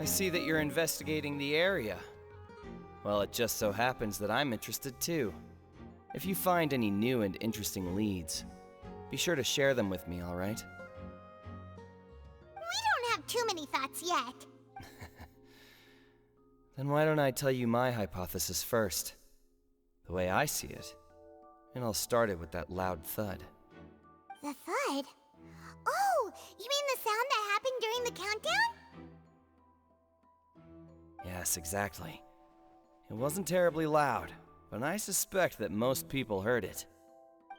I see that you're investigating the area. Well, it just so happens that I'm interested too. If you find any new and interesting leads, be sure to share them with me, all right? We don't have too many thoughts yet. Then why don't I tell you my hypothesis first? The way I see it. And I'll start it with that loud thud. The thud? Oh, you mean the sound that happened during the countdown? Yes, exactly. It wasn't terribly loud, but I suspect that most people heard it.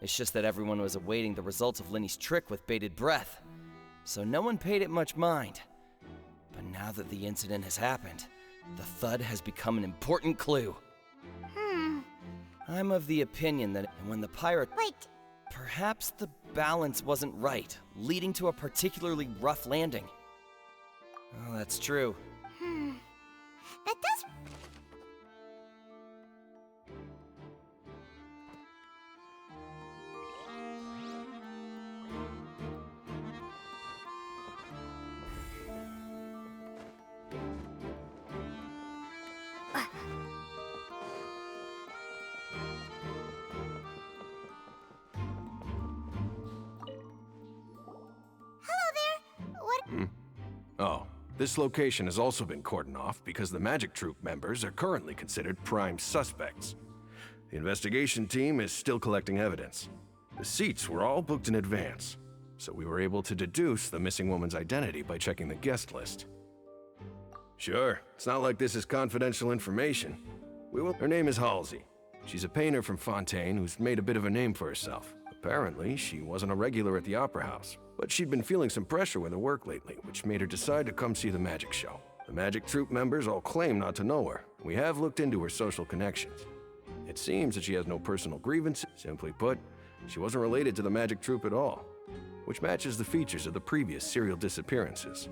It's just that everyone was awaiting the results of Lenny's trick with bated breath, so no one paid it much mind. But now that the incident has happened, the thud has become an important clue. I'm of the opinion that when the pirate... Wait. Perhaps the balance wasn't right, leading to a particularly rough landing. Oh, that's true. That does... Oh, this location has also been cordoned off because the Magic Troop members are currently considered prime suspects. The investigation team is still collecting evidence. The seats were all booked in advance, so we were able to deduce the missing woman's identity by checking the guest list. Sure, it's not like this is confidential information. Her name is Halsey. She's a painter from Fontaine who's made a bit of a name for herself. Apparently, she wasn't a regular at the Opera House, but she'd been feeling some pressure with her work lately, which made her decide to come see the magic show. The Magic Troop members all claim not to know her. We have looked into her social connections. It seems that she has no personal grievances. Simply put, she wasn't related to the Magic Troop at all, which matches the features of the previous serial disappearances.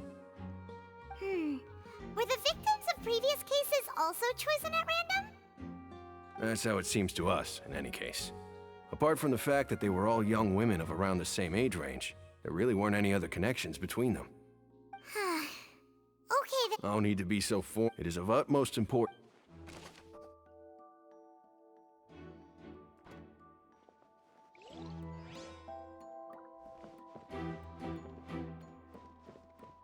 Were the victims of previous cases also chosen at random? That's how it seems to us, in any case. Apart from the fact that they were all young women of around the same age range, there really weren't any other connections between them. Okay then. No need to be so formal. It is of utmost importance.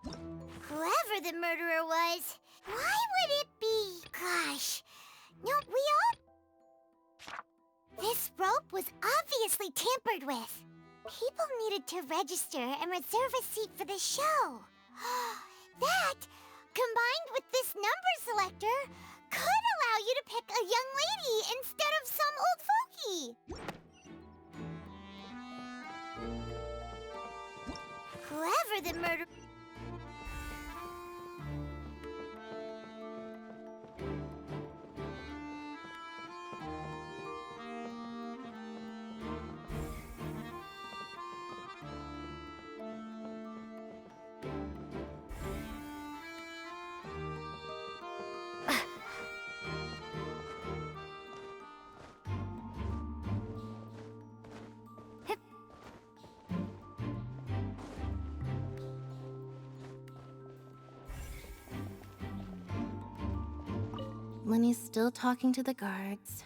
Whoever the murderer was, why would it be? Gosh. No, this rope was obviously tampered with. People needed to register and reserve a seat for the show. That, combined with this number selector, could allow you to pick a young lady instead of some old fogey. Whoever the murderer... Lenny's still talking to the guards.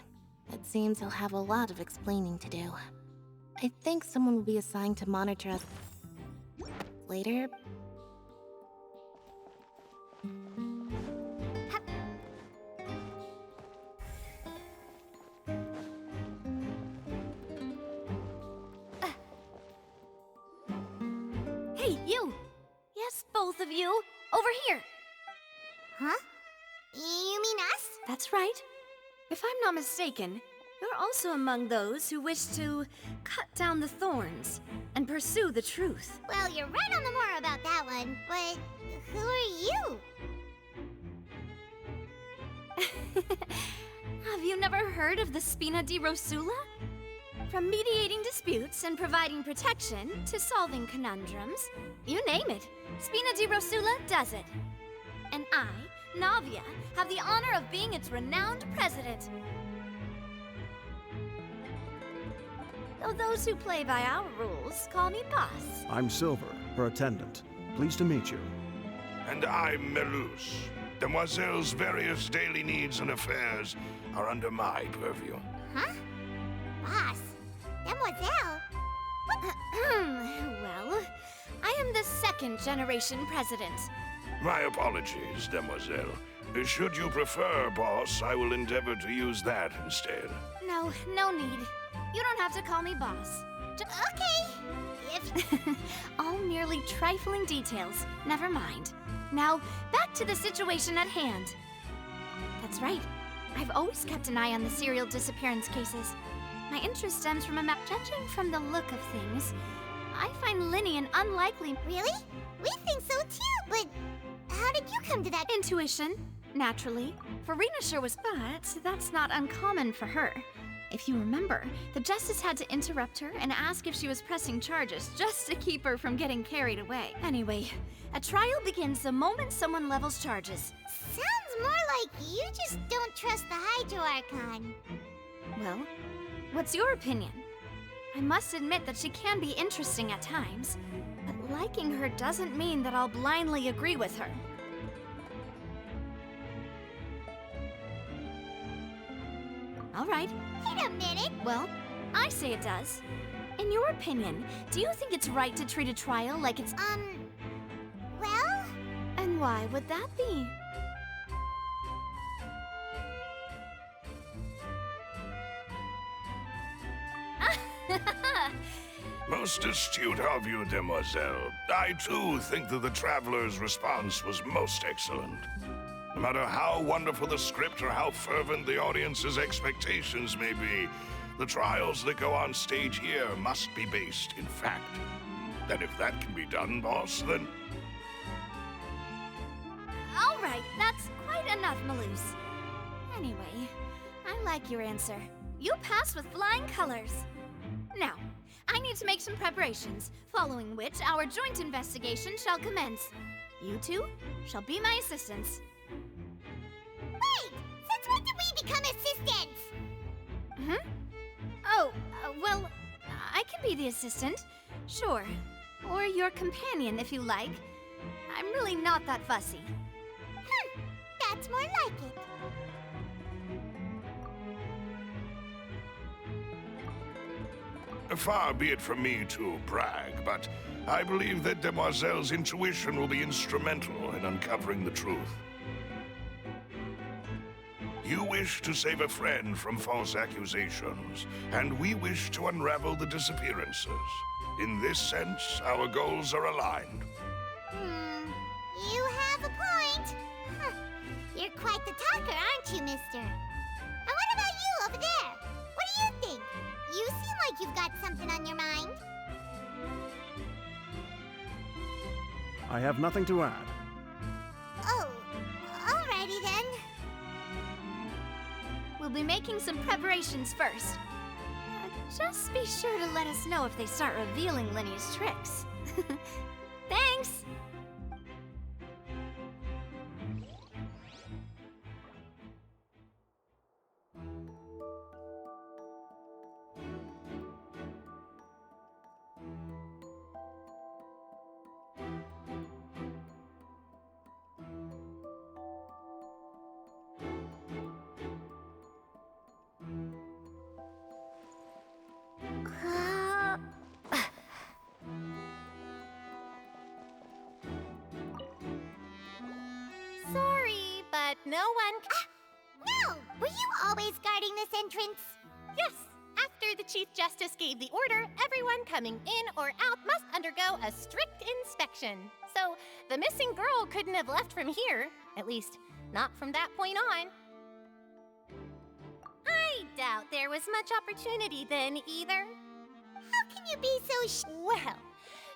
It seems he'll have a lot of explaining to do. I think someone will be assigned to monitor us later. Hey, you! Yes, both of you! Over here! Huh? You mean us? That's right. If I'm not mistaken, you're also among those who wish to cut down the thorns and pursue the truth. Well, you're right on the more about that one, but who are you? Have you never heard of the Spina di Rosula? From mediating disputes and providing protection to solving conundrums, you name it, Spina di Rosula does it. And I, Navia, have the honor of being its renowned president. Though those who play by our rules call me boss. I'm Silver, her attendant. Pleased to meet you. And I'm Melus. Demoiselle's various daily needs and affairs are under my purview. Huh? Boss? Demoiselle? Well, I am the second generation president. My apologies, Demoiselle. Should you prefer, boss, I will endeavor to use that instead. No, no need. You don't have to call me boss. Okay. All merely trifling details. Never mind. Now, back to the situation at hand. That's right. I've always kept an eye on the serial disappearance cases. My interest stems from judging from the look of things, I find Linny an unlikely... Really? We think so too, but how did you come to that? Intuition, naturally. Farina sure was, but that's not uncommon for her. If you remember, the Justice had to interrupt her and ask if she was pressing charges just to keep her from getting carried away. Anyway, a trial begins the moment someone levels charges. Sounds more like you just don't trust the Hydro Archon. Well, what's your opinion? I must admit that she can be interesting at times, but liking her doesn't mean that I'll blindly agree with her. All right. Wait a minute. Well, I say it does. In your opinion, do you think it's right to treat a trial like it's... well? And why would that be? Most astute of you, Demoiselle. I too think that the Traveler's response was most excellent. No matter how wonderful the script or how fervent the audience's expectations may be, the trials that go on stage here must be based in fact. And if that can be done, boss, then... All right, that's quite enough, Melus. Anyway, I like your answer. You passed with flying colors. Now, I need to make some preparations, following which our joint investigation shall commence. You two shall be my assistants. Wait! Since when did we become assistants? Oh, well, I can be the assistant, sure. Or your companion, if you like. I'm really not that fussy. That's more like it. Far be it from me to brag, but I believe that Demoiselle's intuition will be instrumental in uncovering the truth. You wish to save a friend from false accusations, and we wish to unravel the disappearances. In this sense, our goals are aligned. You have a point. You're quite the talker, aren't you, mister? And what about you over there? What do you think? You seem like you've got something on your mind. I have nothing to add. Oh, alrighty then. We'll be making some preparations first. Just be sure to let us know if they start revealing Linny's tricks. Thanks! Sorry, but no one... no! Were you always guarding this entrance? Yes. After the Chief Justice gave the order, everyone coming in or out must undergo a strict inspection. So, the missing girl couldn't have left from here. At least, not from that point on. I doubt there was much opportunity then, either. How can you be so well,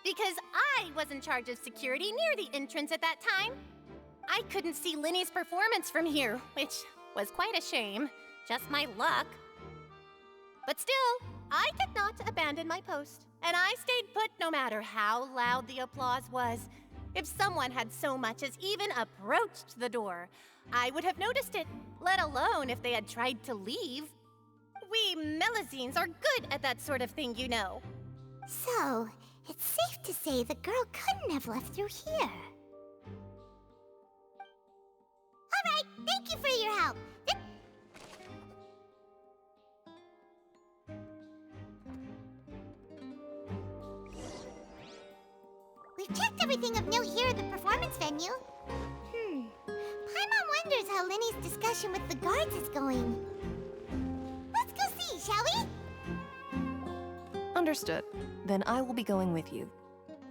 because I was in charge of security near the entrance at that time. I couldn't see Linny's performance from here, which was quite a shame. Just my luck. But still, I did not abandon my post, and I stayed put no matter how loud the applause was. If someone had so much as even approached the door, I would have noticed it, let alone if they had tried to leave. We Melazines are good at that sort of thing, you know. So, it's safe to say the girl couldn't have left through here. Thank you for your help. We've checked everything of note here at the performance venue. Paimon wonders how Linny's discussion with the guards is going. Let's go see, shall we? Understood. Then I will be going with you.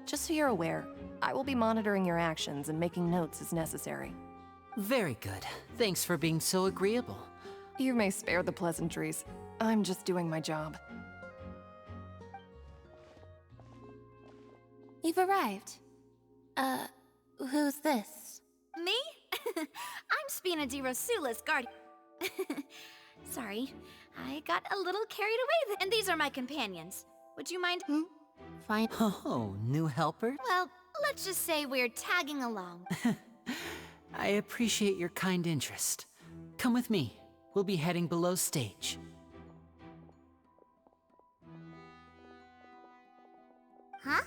Just so you're aware, I will be monitoring your actions and making notes as necessary. Very good. Thanks for being so agreeable. You may spare the pleasantries. I'm just doing my job. You've arrived. Who's this? Me? I'm Spina di Rosula's guardian. Sorry, I got a little carried away and these are my companions. Would you mind? Fine. Oh, new helper? Well, let's just say we're tagging along. I appreciate your kind interest. Come with me. We'll be heading below stage. Huh?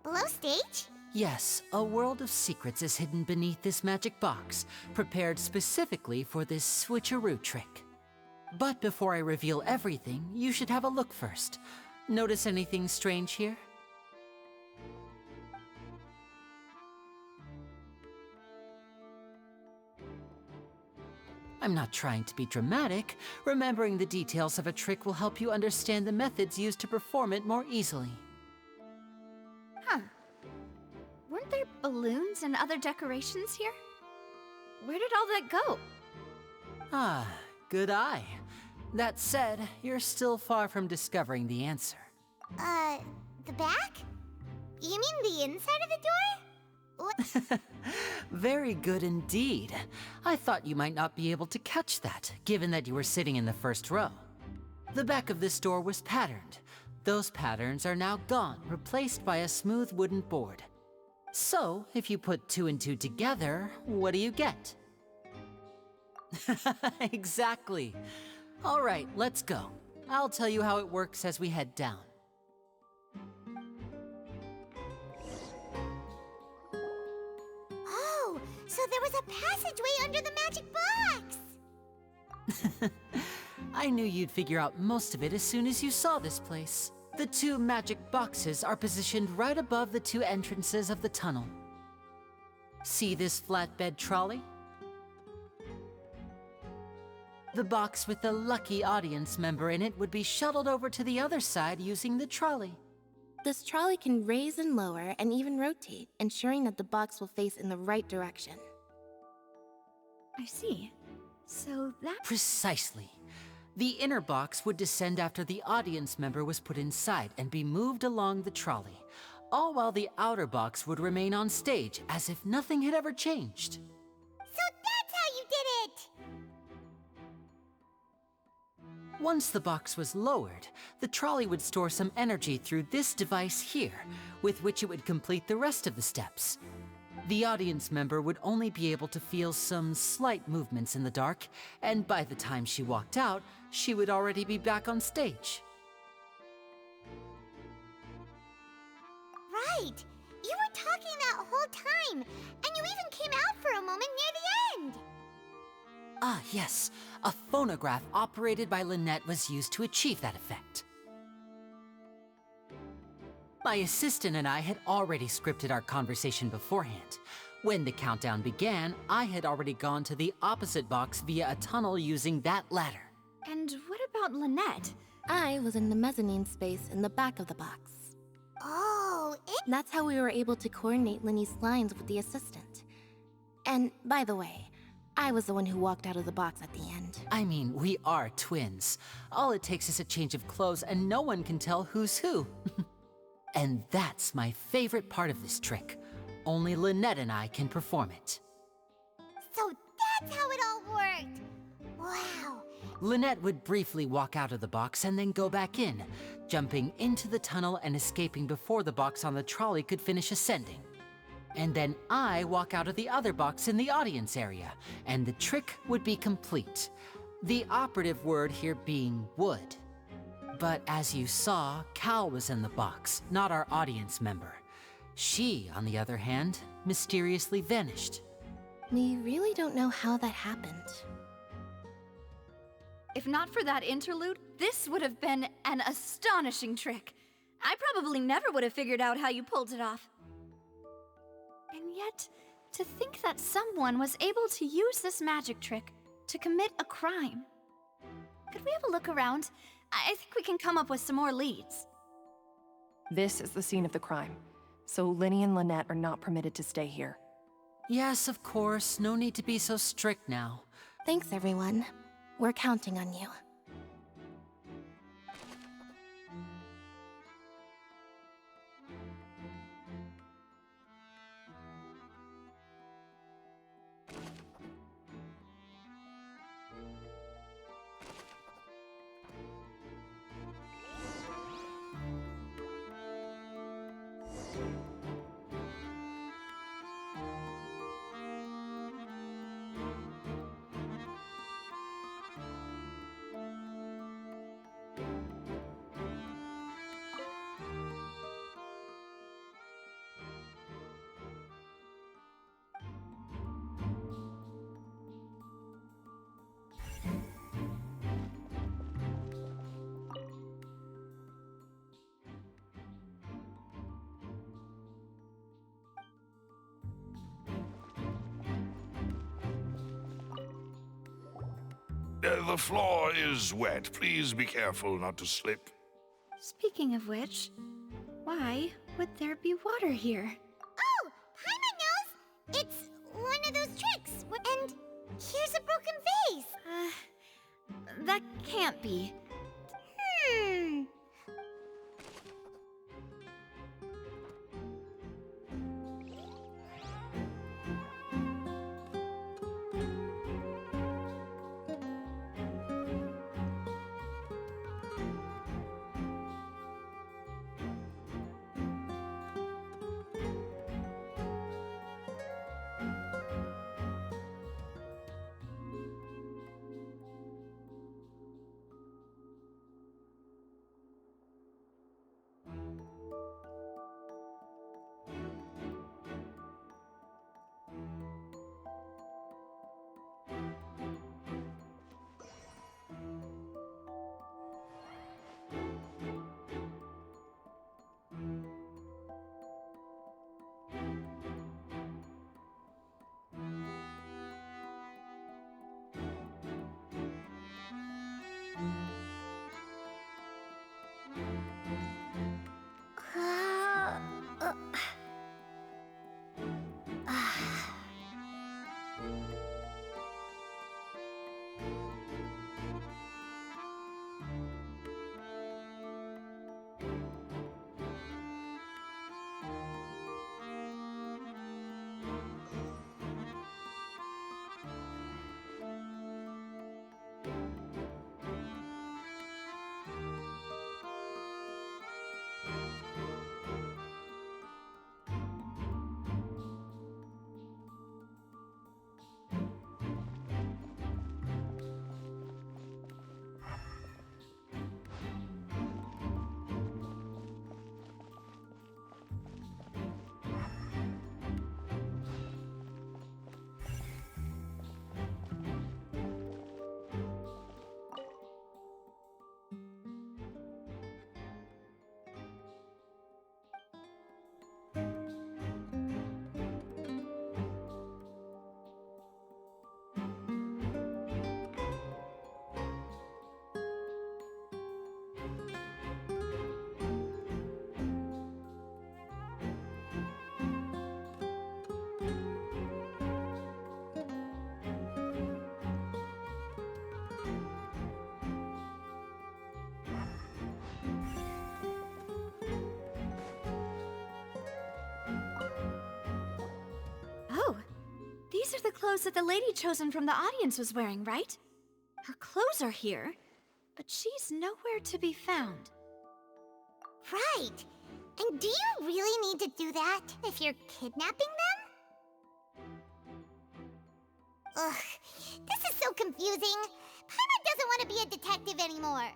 Below stage? Yes, a world of secrets is hidden beneath this magic box, prepared specifically for this switcheroo trick. But before I reveal everything, you should have a look first. Notice anything strange here? I'm not trying to be dramatic. Remembering the details of a trick will help you understand the methods used to perform it more easily. Huh. Weren't there balloons and other decorations here? Where did all that go? Ah, good eye. That said, you're still far from discovering the answer. The back? You mean the inside of the door? What? Very good indeed. I thought you might not be able to catch that, given that you were sitting in the first row. The back of this door was patterned. Those patterns are now gone, replaced by a smooth wooden board. So, if you put 2 and 2 together, what do you get? Exactly. All right, let's go. I'll tell you how it works as we head down. Oh, so there was a passageway under the magic box! I knew you'd figure out most of it as soon as you saw this place. The 2 magic boxes are positioned right above the 2 entrances of the tunnel. See this flatbed trolley? The box with the lucky audience member in it would be shuttled over to the other side using the trolley. This trolley can raise and lower and even rotate, ensuring that the box will face in the right direction. I see. So that... Precisely. The inner box would descend after the audience member was put inside and be moved along the trolley, all while the outer box would remain on stage as if nothing had ever changed. So that's how you did it! Once the box was lowered, the trolley would store some energy through this device here, with which it would complete the rest of the steps. The audience member would only be able to feel some slight movements in the dark, and by the time she walked out, she would already be back on stage. Right! You were talking that whole time, and you even came out for a moment near the end! Ah, yes. A phonograph operated by Lynette was used to achieve that effect. My assistant and I had already scripted our conversation beforehand. When the countdown began, I had already gone to the opposite box via a tunnel using that ladder. And what about Lynette? I was in the mezzanine space in the back of the box. Oh, That's how we were able to coordinate Linny's lines with the assistant. And, by the way, I was the one who walked out of the box at the end. I mean, we are twins. All it takes is a change of clothes and no one can tell who's who. And that's my favorite part of this trick. Only Lynette and I can perform it. So that's how it all worked! Wow! Lynette would briefly walk out of the box and then go back in, jumping into the tunnel and escaping before the box on the trolley could finish ascending. And then I walk out of the other box in the audience area, and the trick would be complete. The operative word here being would. But as you saw, Cal was in the box, not our audience member. She, on the other hand, mysteriously vanished. We really don't know how that happened. If not for that interlude, this would have been an astonishing trick. I probably never would have figured out how you pulled it off. And yet, to think that someone was able to use this magic trick to commit a crime. Could we have a look around? I think we can come up with some more leads. This is the scene of the crime, so Linny and Lynette are not permitted to stay here. Yes, of course. No need to be so strict now. Thanks, everyone. We're counting on you. The floor is wet. Please be careful not to slip. Speaking of which, why would there be water here? Oh, Paimon knows! It's one of those tricks. And here's a broken vase. That can't be. These are the clothes that the lady chosen from the audience was wearing, right? Her clothes are here, but she's nowhere to be found. Right. And do you really need to do that if you're kidnapping them? Ugh, this is so confusing. Paimon doesn't want to be a detective anymore.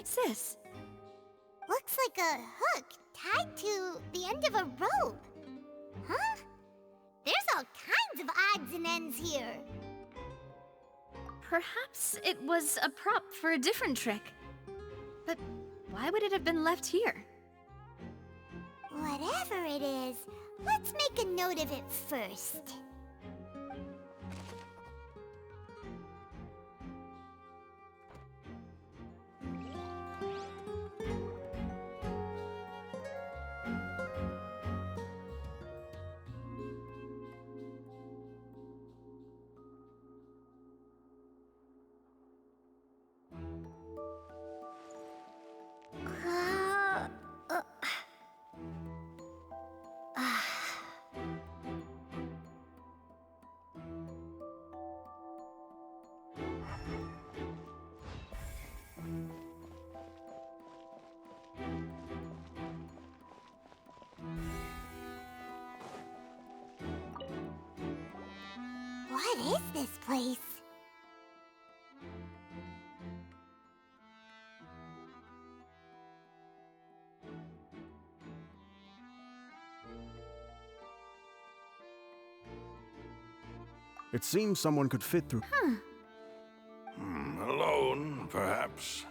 What's this? Looks like a hook tied to the end of a rope. Huh? There's all kinds of odds and ends here. Perhaps it was a prop for a different trick. But why would it have been left here? Whatever it is, let's make a note of it first. What is this place? It seems someone could fit through. Alone, perhaps.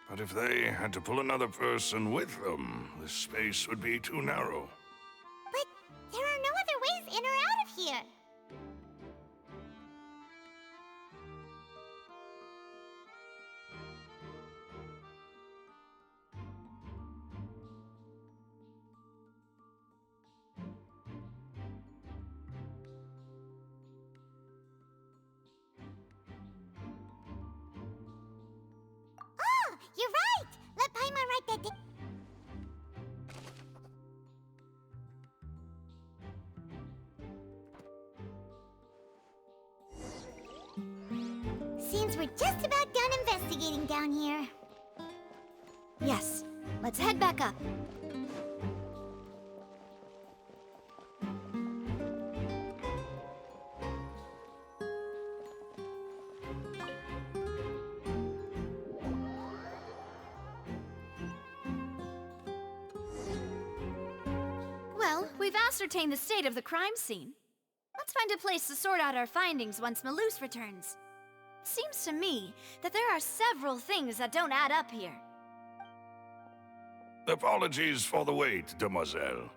But if they had to pull another person with them, the space would be too narrow. But there are no other ways in or out of here. You're right! Let Paimon write that down. Seems we're just about done investigating down here. Yes, let's head back up. Well, we've ascertained the state of the crime scene. Let's find a place to sort out our findings once Malus returns. It seems to me that there are several things that don't add up here. Apologies for the wait, demoiselle.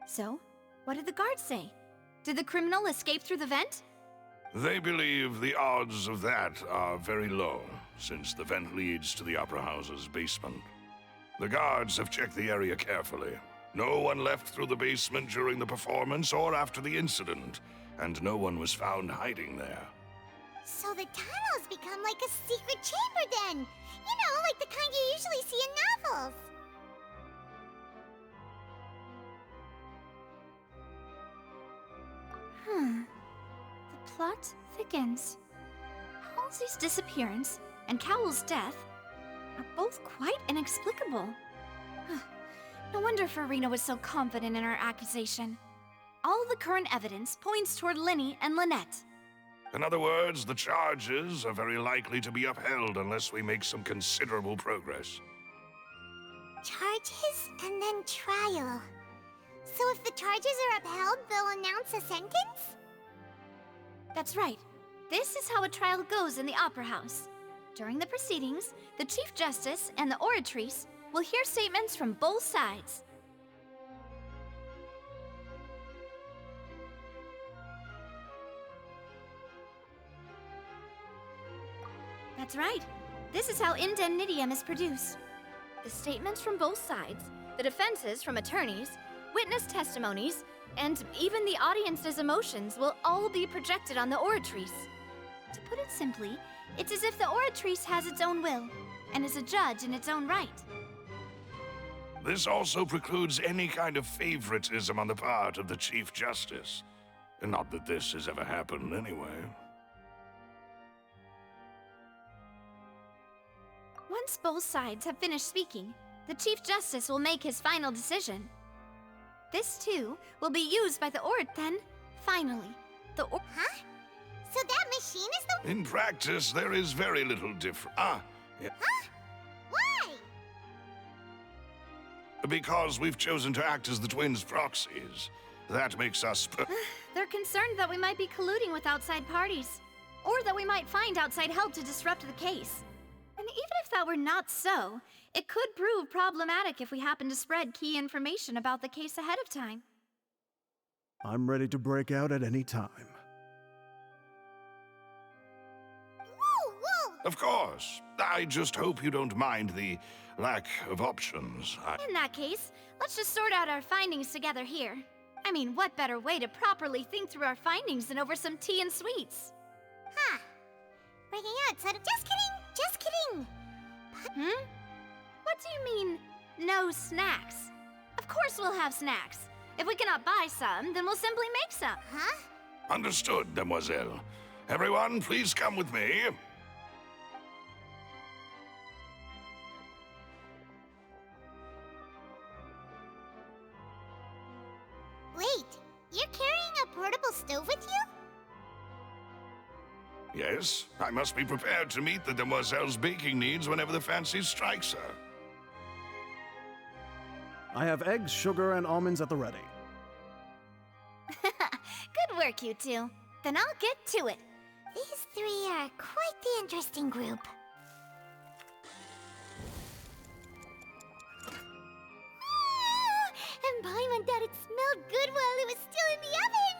So, what did the guards say? Did the criminal escape through the vent? They believe the odds of that are very low, since the vent leads to the Opera House's basement. The guards have checked the area carefully. No one left through the basement during the performance or after the incident, and no one was found hiding there. So the tunnels become like a secret chamber then! You know, like the kind you usually see in novels! The plot thickens. Halsey's disappearance and Cowell's death are both quite inexplicable. No wonder Farina was so confident in her accusation. All the current evidence points toward Linny and Lynette. In other words, the charges are very likely to be upheld unless we make some considerable progress. Charges and then trial. So if the charges are upheld, they'll announce a sentence? That's right. This is how a trial goes in the Opera House. During the proceedings, the Chief Justice and the Oratrice will hear statements from both sides. That's right. This is how indemnitium is produced. The statements from both sides, the defenses from attorneys, witness testimonies, and even the audience's emotions will all be projected on the Oratrice. To put it simply, it's as if the Oratrice has its own will, and is a judge in its own right. This also precludes any kind of favoritism on the part of the Chief Justice. Not that this has ever happened anyway. Once both sides have finished speaking, the Chief Justice will make his final decision. This, too, will be used by the then, finally, the Huh? So that machine is the... In practice, there is very little difference. Huh? Why? Because we've chosen to act as the twins' proxies. That makes us... They're concerned that we might be colluding with outside parties, or that we might find outside help to disrupt the case. And even if that were not so, it could prove problematic if we happen to spread key information about the case ahead of time. I'm ready to break out at any time. Whoa, whoa! Of course. I just hope you don't mind the lack of options. In that case, let's just sort out our findings together here. I mean, what better way to properly think through our findings than over some tea and sweets? Huh. Breaking out, so just kidding! Just kidding! Hmm? What do you mean, no snacks? Of course we'll have snacks. If we cannot buy some, then we'll simply make some. Huh? Understood, Demoiselle. Everyone, please come with me. Wait, you're carrying a portable stove with you? Yes, I must be prepared to meet the Demoiselle's baking needs whenever the fancy strikes her. I have eggs, sugar, and almonds at the ready. Good work, you two. Then I'll get to it. These three are quite the interesting group. And Paimon thought it smelled good while it was still in the oven!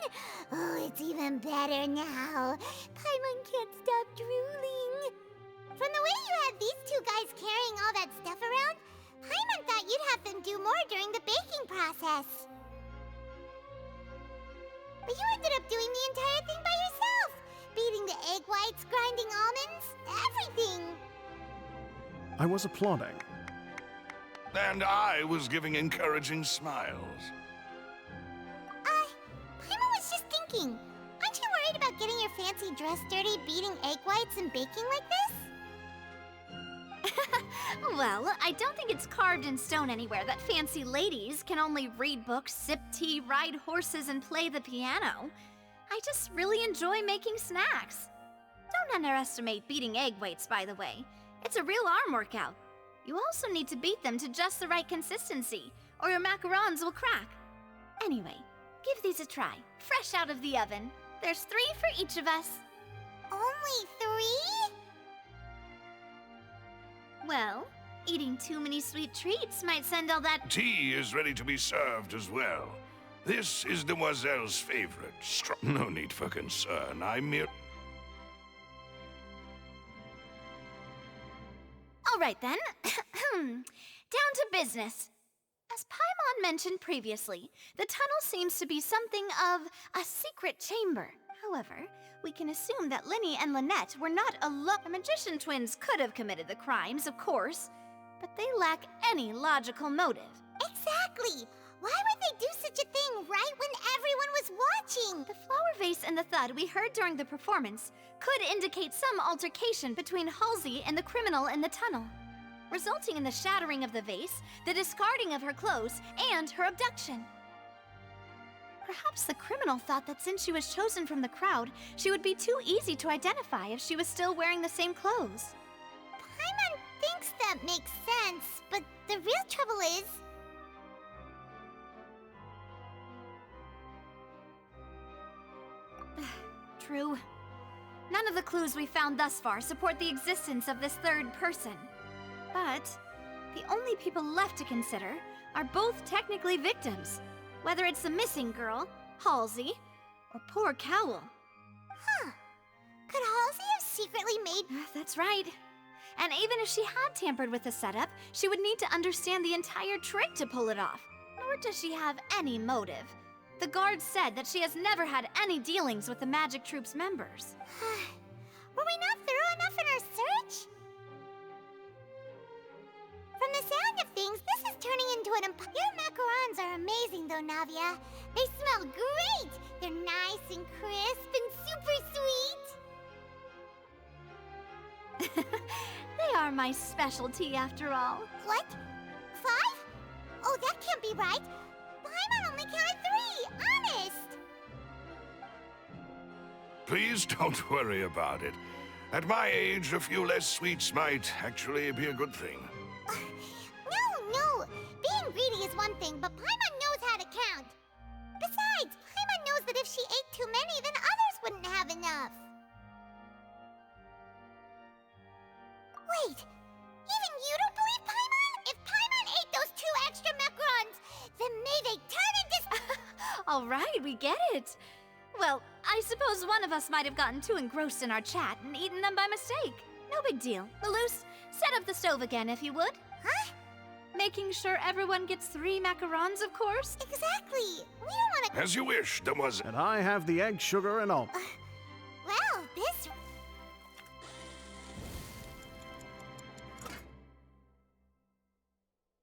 Oh, it's even better now. Paimon can't stop drooling. From the way you had these two guys carrying all that stuff around, Paimon thought you'd have them do more during the baking process. But you ended up doing the entire thing by yourself! Beating the egg whites, grinding almonds, everything! I was applauding. And I was giving encouraging smiles. Paimon was just thinking, aren't you worried about getting your fancy dress dirty beating egg whites and baking like this? Well, I don't think it's carved in stone anywhere that fancy ladies can only read books, sip tea, ride horses, and play the piano. I just really enjoy making snacks. Don't underestimate beating egg whites, by the way. It's a real arm workout. You also need to beat them to just the right consistency, or your macarons will crack. Anyway, give these a try, fresh out of the oven. There's 3 for each of us. Only 3? Well, eating too many sweet treats might send all that... Tea is ready to be served as well. This is Demoiselle's favorite. No need for concern. I'm mere... All right then. Down to business. As Paimon mentioned previously, the tunnel seems to be something of a secret chamber. However, we can assume that Linny and Lynette were not alone. The magician twins could have committed the crimes, of course, but they lack any logical motive. Exactly! Why would they do such a thing right when everyone was watching? The flower vase and the thud we heard during the performance could indicate some altercation between Halsey and the criminal in the tunnel, resulting in the shattering of the vase, the discarding of her clothes, and her abduction. Perhaps the criminal thought that since she was chosen from the crowd, she would be too easy to identify if she was still wearing the same clothes. Paimon thinks that makes sense, but the real trouble is... True. None of the clues we found thus far support the existence of this third person. But the only people left to consider are both technically victims, whether it's the missing girl, Halsey, or poor Cowl. Huh. Could Halsey have secretly made... That's right. And even if she had tampered with the setup, she would need to understand the entire trick to pull it off. Nor does she have any motive. The guard said that she has never had any dealings with the Magic Troop's members. Were we not thorough enough in our search? From the sound of things, this is turning into an Your macarons are amazing though, Navia. They smell great! They're nice and crisp and super sweet! They are my specialty after all. What? 5? Oh, that can't be right! Paimon only counted 3! Honest! Please don't worry about it. At my age, a few less sweets might actually be a good thing. No. Being greedy is one thing, but Paimon knows how to count. Besides, Paimon knows that if she ate too many, then others wouldn't have enough. Wait, even you don't believe Paimon? If Paimon ate those 2 extra macarons, then may they turn into... All right, we get it. Well, I suppose one of us might have gotten too engrossed in our chat and eaten them by mistake. No big deal. Maloose, set up the stove again if you would. Huh? Making sure everyone gets 3 macarons, of course. Exactly. We don't want to... As you wish, demoiselle. And I have the egg, sugar, and all. Well, this...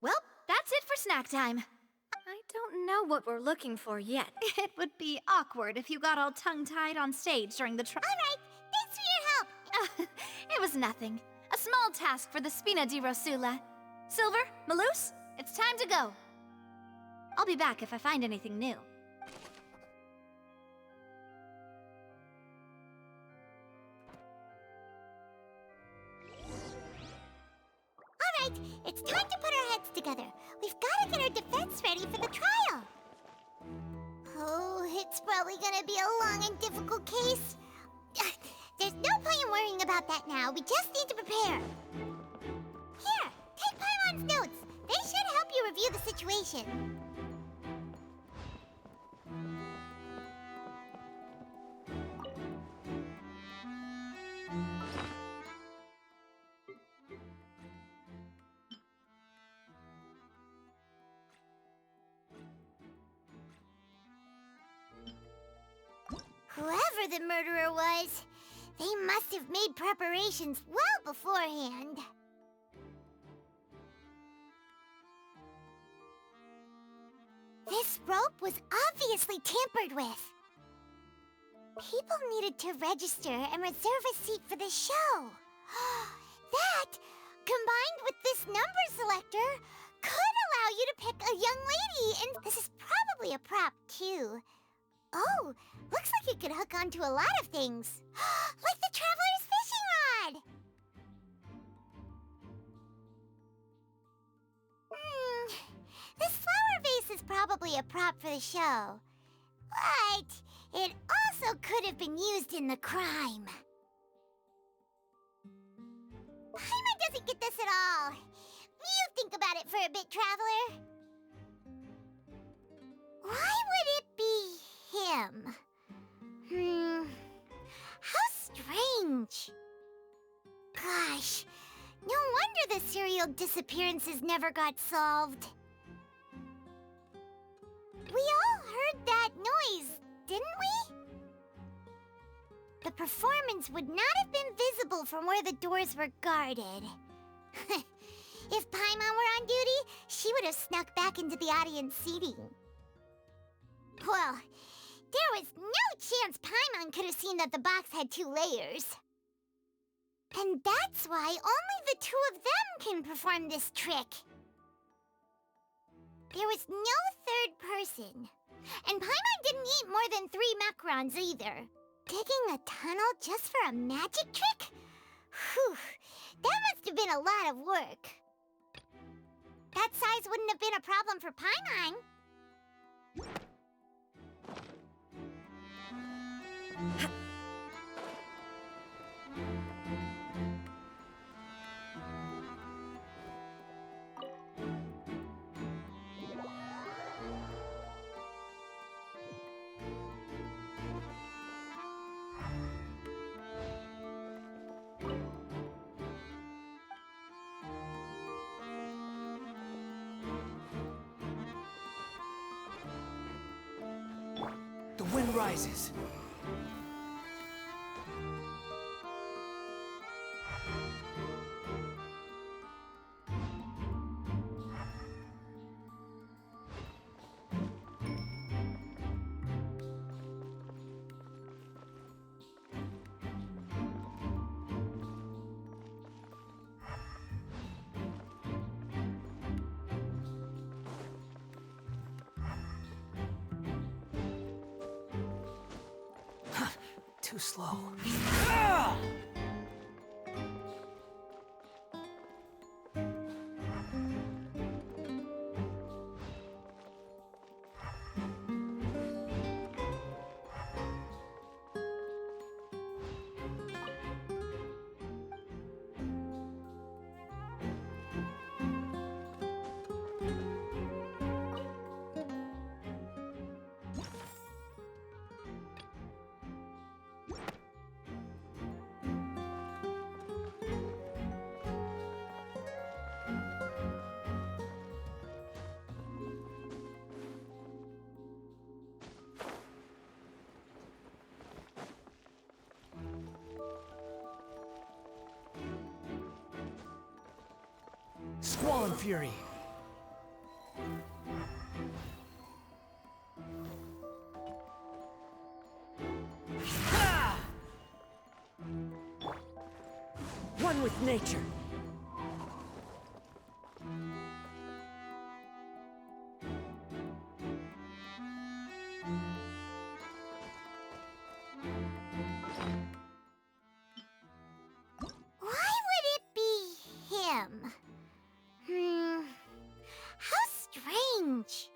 Well, that's it for snack time. I don't know what we're looking for yet. It would be awkward if you got all tongue-tied on stage during the All right, thanks for your help. It was nothing. A small task for the Spina di Rosula. Silver, Maloose, it's time to go. I'll be back if I find anything new. All right, it's time to put our heads together. We've got to get our defense ready for the trial. Oh, it's probably gonna be a long and difficult case. There's no point in worrying about that now. We just need to prepare. Here, take Paimon's notes. They should help you review the situation. Whoever the murderer was, they must have made preparations well beforehand. This rope was obviously tampered with. People needed to register and reserve a seat for the show. That, combined with this number selector, could allow you to pick a young lady, and this is probably a prop, too. Oh, looks like it could hook onto a lot of things. Like the Traveler's fishing rod! This flower vase is probably a prop for the show. But it also could have been used in the crime. Paimon doesn't get this at all. You think about it for a bit, Traveler. Why would it be him? How strange. Gosh, no wonder the serial disappearances never got solved. We all heard that noise, didn't we? The performance would not have been visible from where the doors were guarded. If Paimon were on duty, she would have snuck back into the audience seating. Well, there was no chance Paimon could have seen that the box had 2 layers. And that's why only the 2 of them can perform this trick. There was no third person. And Paimon didn't eat more than 3 macarons either. Digging a tunnel just for a magic trick? Whew, that must have been a lot of work. That size wouldn't have been a problem for Paimon. The wind rises. Too slow. Squall Fury. One with nature. Why would it be him? How strange.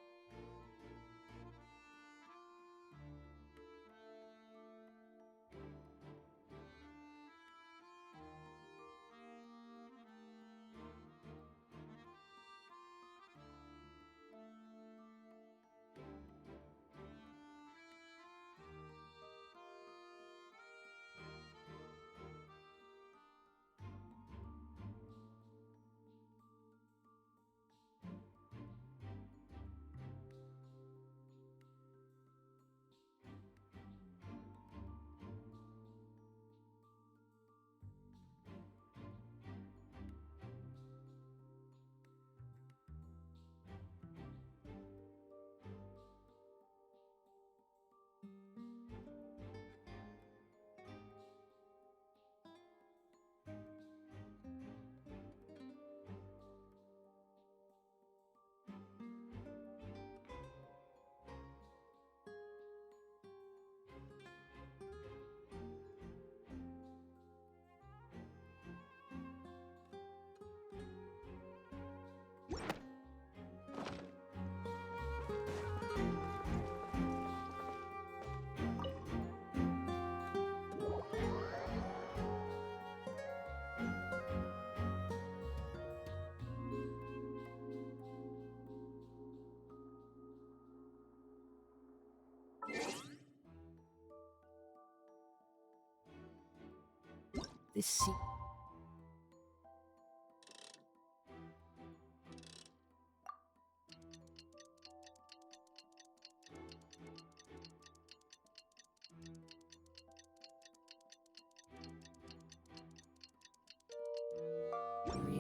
This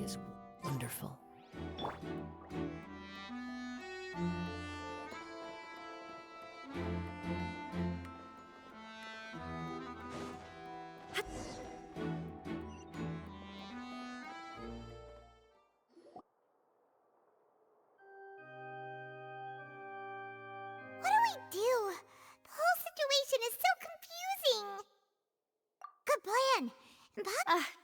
is wonderful. What do we do? The whole situation is so confusing. Good plan.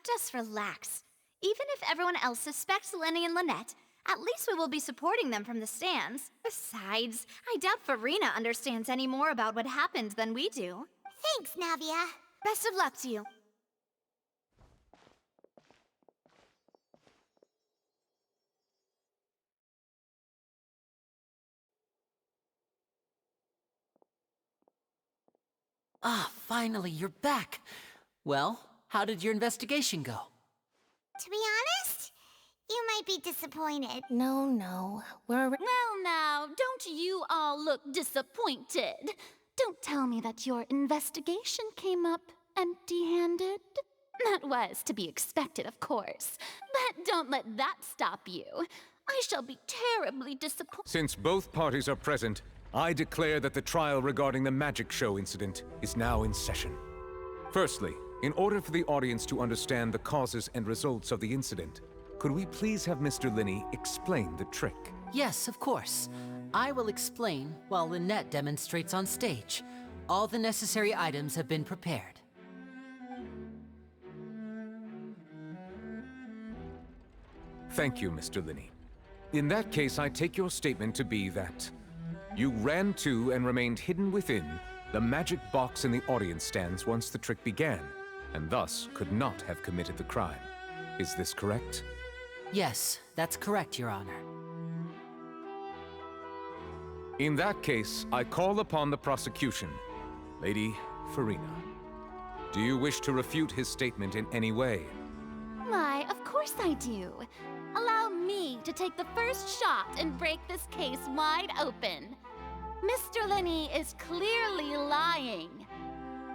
Just relax. Even if everyone else suspects Lenny and Lynette, at least we will be supporting them from the stands. Besides, I doubt Farina understands any more about what happened than we do. Thanks, Navia. Best of luck to you. Ah, finally, you're back. Well, how did your investigation go? To be honest, you might be disappointed. No, we're... Well now, don't you all look disappointed. Don't tell me that your investigation came up empty-handed. That was to be expected, of course. But don't let that stop you. I shall be terribly disappointed. Since both parties are present, I declare that the trial regarding the magic show incident is now in session. Firstly, in order for the audience to understand the causes and results of the incident, could we please have Mr. Linney explain the trick? Yes, of course. I will explain while Lynette demonstrates on stage. All the necessary items have been prepared. Thank you, Mr. Linney. In that case, I take your statement to be that you ran to and remained hidden within the magic box in the audience stands once the trick began, and thus could not have committed the crime. Is this correct? Yes, that's correct, Your Honor. In that case, I call upon the prosecution. Lady Farina, do you wish to refute his statement in any way? Why, of course I do. Allow me to take the first shot and break this case wide open. Mr. Linney is clearly lying.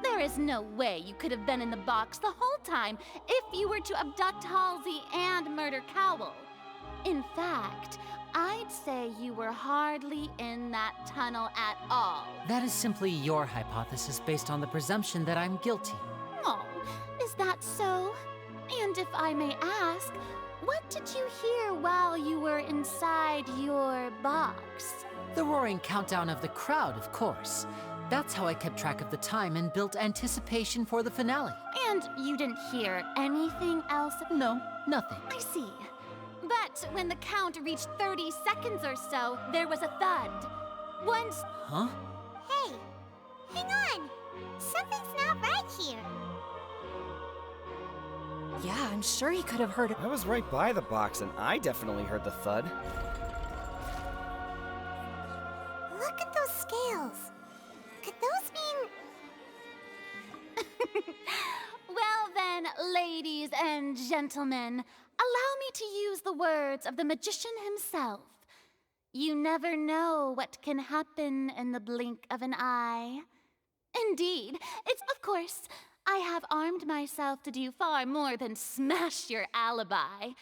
There is no way you could have been in the box the whole time if you were to abduct Halsey and murder Cowell. In fact, I'd say you were hardly in that tunnel at all. That is simply your hypothesis based on the presumption that I'm guilty. Oh, is that so? And if I may ask, what did you hear while you were inside your box? The roaring countdown of the crowd, of course. That's how I kept track of the time and built anticipation for the finale. And you didn't hear anything else? No, nothing. I see. But when the count reached 30 seconds or so, there was a thud. Once... Huh? Hey, hang on. Something's not right here. Yeah, I'm sure he could have heard it. I was right by the box and I definitely heard the thud. Look at those scales. Could those mean... Well then, ladies and gentlemen, allow me to use the words of the magician himself. You never know what can happen in the blink of an eye. Indeed, it's of course, I have armed myself to do far more than smash your alibi.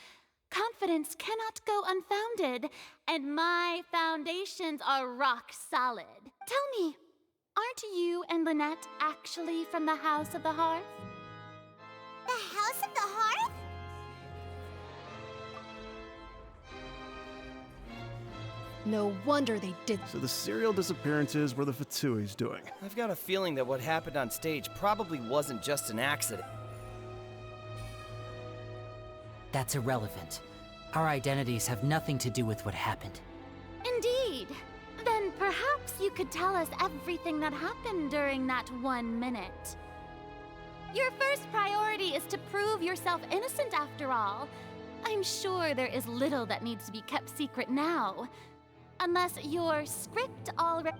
Confidence cannot go unfounded, and my foundations are rock solid. Tell me, aren't you and Lynette actually from the House of the Hearth? The House of the Hearth? No wonder they did. So the serial disappearances were the Fatui's doing. I've got a feeling that what happened on stage probably wasn't just an accident. That's irrelevant. Our identities have nothing to do with what happened. Indeed. Then perhaps you could tell us everything that happened during that 1 minute. Your first priority is to prove yourself innocent after all. I'm sure there is little that needs to be kept secret now. Unless your script already...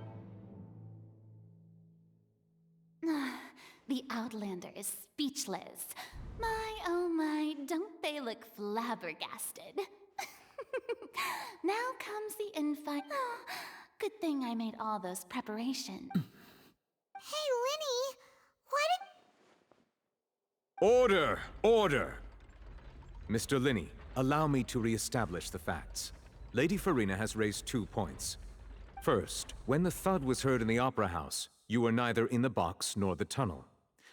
The Outlander is speechless. My, oh my, don't they look flabbergasted? Now comes the infight. Oh, good thing I made all those preparations. Hey, Linny, what Order! Order! Mr. Linney, allow me to re-establish the facts. Lady Farina has raised 2 points. First, when the thud was heard in the Opera House, you were neither in the box nor the tunnel.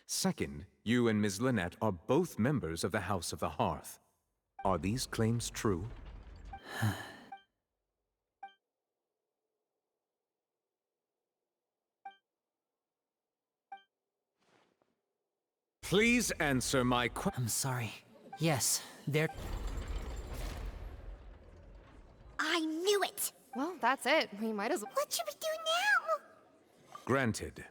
Second, you and Ms. Lynette are both members of the House of the Hearth. Are these claims true? Please answer my question. I'm sorry. Yes, they're... I knew it! Well, that's it. We might as well. What should we do now? Granted.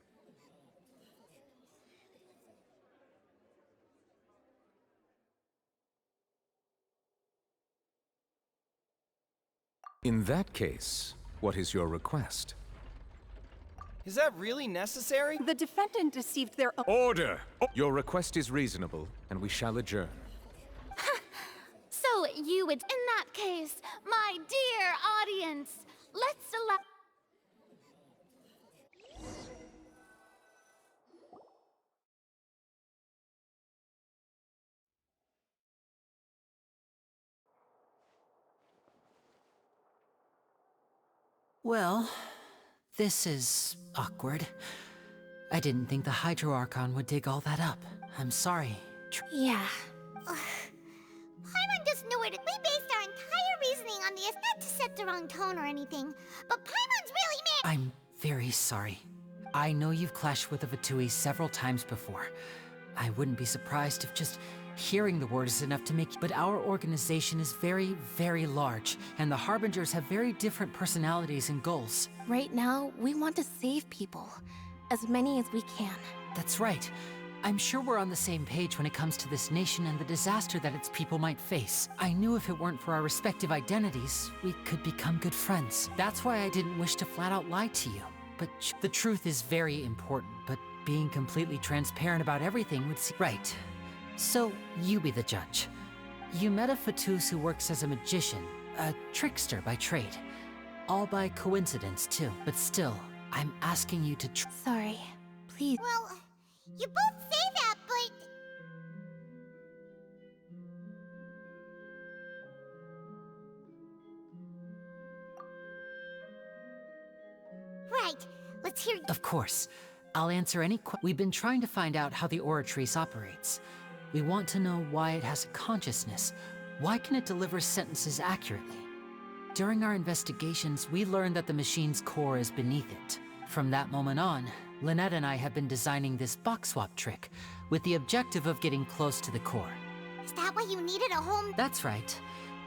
In that case, what is your request? Is that really necessary? The defendant deceived their own... Order! Your request is reasonable, and we shall adjourn. So you would, in that case, my dear audience, let's allow... Well, this is awkward. I didn't think the Hydro Archon would dig all that up. I'm sorry. Yeah. Paimon just knew it. We based our entire reasoning on this, not to set the wrong tone or anything. But Paimon's really mad. I'm very sorry. I know you've clashed with the Fatui several times before. I wouldn't be surprised if just hearing the word is enough to make... But our organization is very, very large, and the Harbingers have very different personalities and goals. Right now, we want to save people. As many as we can. That's right. I'm sure we're on the same page when it comes to this nation and the disaster that its people might face. I knew if it weren't for our respective identities, we could become good friends. That's why I didn't wish to flat out lie to you. But the truth is very important, but being completely transparent about everything would seem... Right. So, you be the judge. You met a Fatus who works as a magician, a trickster by trade. All by coincidence, too. But still, I'm asking you to Sorry. Please. Well, you both say that, but... let's hear... Of course. I'll answer any We've been trying to find out how the Oratrice operates. We want to know why it has a consciousness. Why can it deliver sentences accurately? During our investigations, we learned that the machine's core is beneath it. From that moment on, Lynette and I have been designing this box swap trick, with the objective of getting close to the core. Is that why you needed a whole... That's right.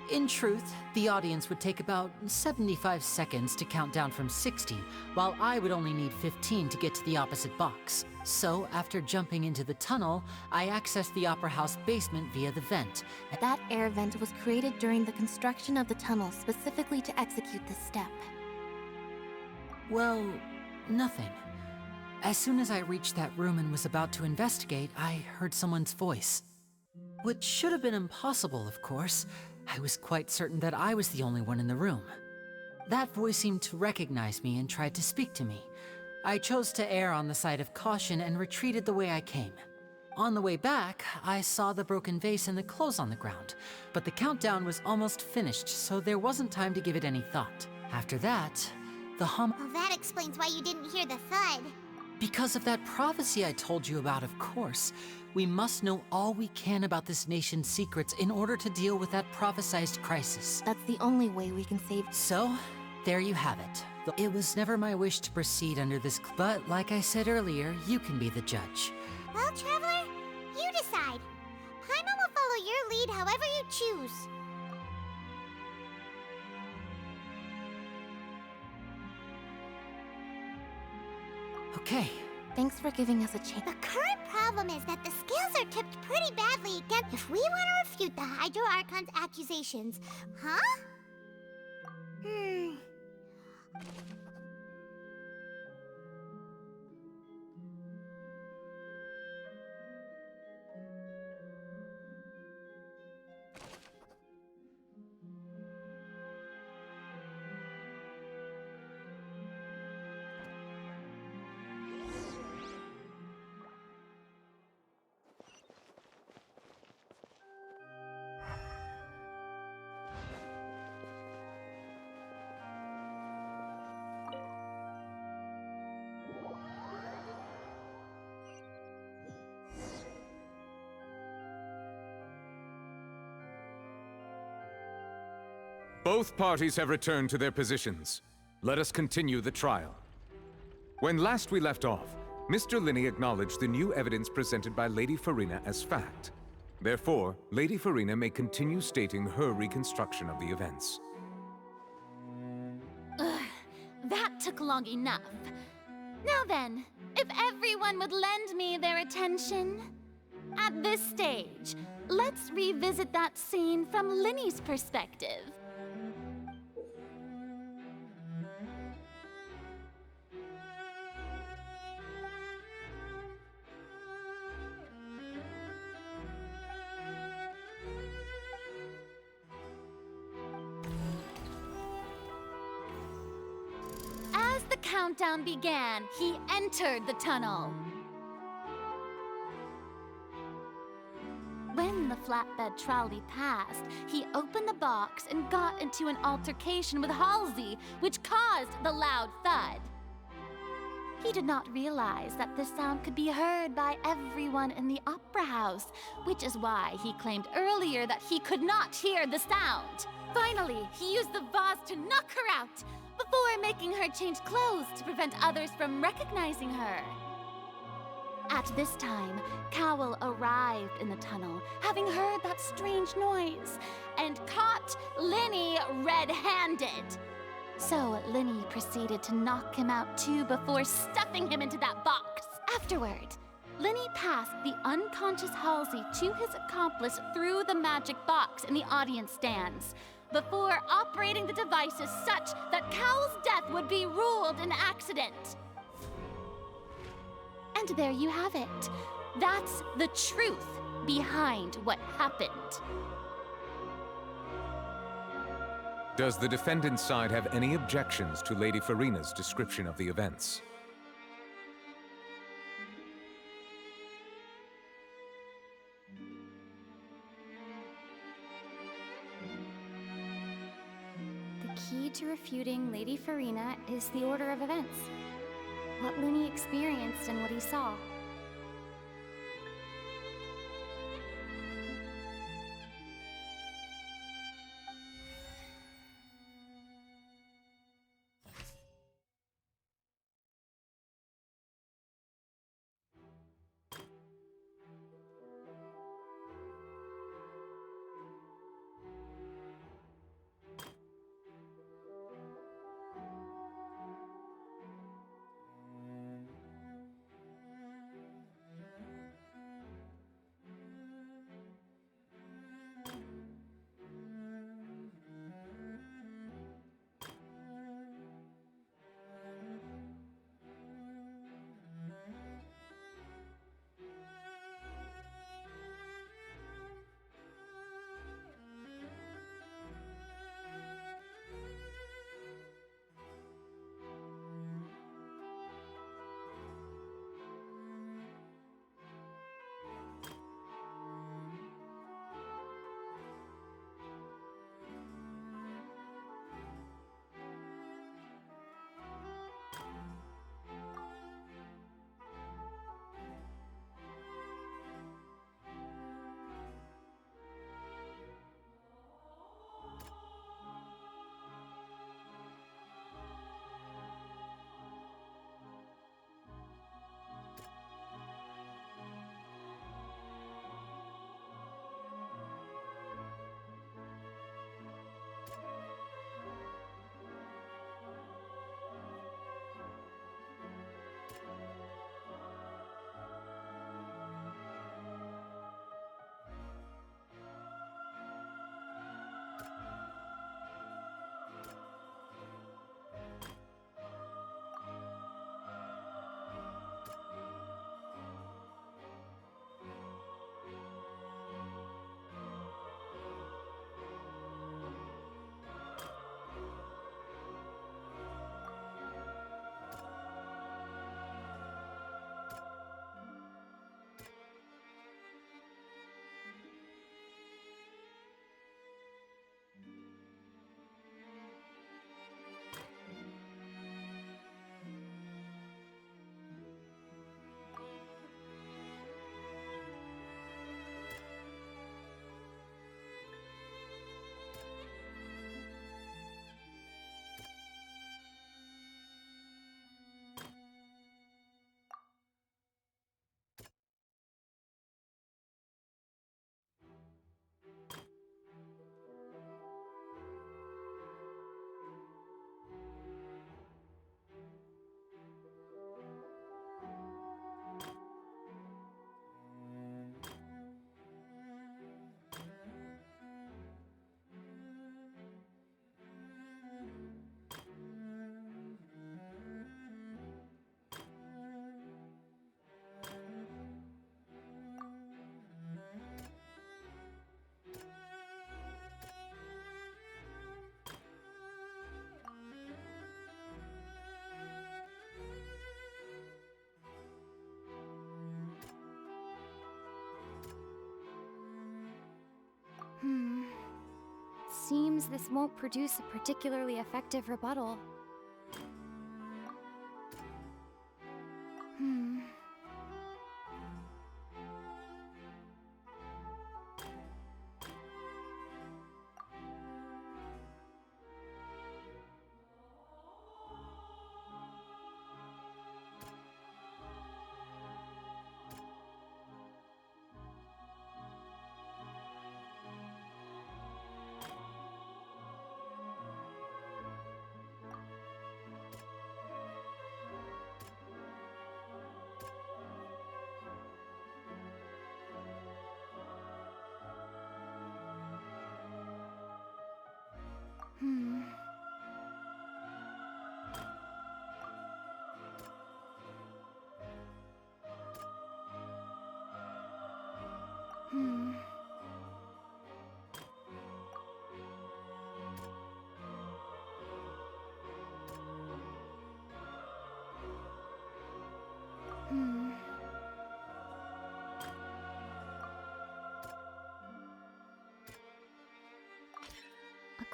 In truth, the audience would take about 75 seconds to count down from 60, while I would only need 15 to get to the opposite box. So, after jumping into the tunnel, I accessed the Opera House basement via the vent. That air vent was created during the construction of the tunnel specifically to execute this step. Well, nothing. As soon as I reached that room and was about to investigate, I heard someone's voice. Which should have been impossible, of course. I was quite certain that I was the only one in the room. That voice seemed to recognize me and tried to speak to me. I chose to err on the side of caution and retreated the way I came. On the way back, I saw the broken vase and the clothes on the ground, but the countdown was almost finished, so there wasn't time to give it any thought. After that, the hum... Well, that explains why you didn't hear the thud. Because of that prophecy I told you about, of course. We must know all we can about this nation's secrets in order to deal with that prophesized crisis. That's the only way we can save... So, there you have it. It was never my wish to proceed under this, but like I said earlier, you can be the judge. Well, Traveler, you decide. Paimon will follow your lead however you choose. Okay. Thanks for giving us a chance. The current problem is that the scales are tipped pretty badly against... If we want to refute the Hydro Archon's accusations, huh? Both parties have returned to their positions. Let us continue the trial. When last we left off, Mr. Linney acknowledged the new evidence presented by Lady Farina as fact. Therefore, Lady Farina may continue stating her reconstruction of the events. That took long enough. Now then, if everyone would lend me their attention. At this stage, let's revisit that scene from Linney's perspective. As the countdown began, he entered the tunnel. When the flatbed trolley passed, he opened the box and got into an altercation with Halsey, which caused the loud thud. He did not realize that this sound could be heard by everyone in the opera house, which is why he claimed earlier that he could not hear the sound. Finally, he used the vase to knock her out, before making her change clothes to prevent others from recognizing her. At this time, Cowell arrived in the tunnel, having heard that strange noise, and caught Linney red-handed. So Linney proceeded to knock him out too before stuffing him into that box. Afterward, Linney passed the unconscious Halsey to his accomplice through the magic box in the audience stands, before operating the devices such that Cowell's death would be ruled an accident. And there you have it. That's the truth behind what happened. Does the defendant's side have any objections to Lady Farina's description of the events? The key to refuting Lady Farina is the order of events. what Looney experienced and what he saw. Seems this won't produce a particularly effective rebuttal.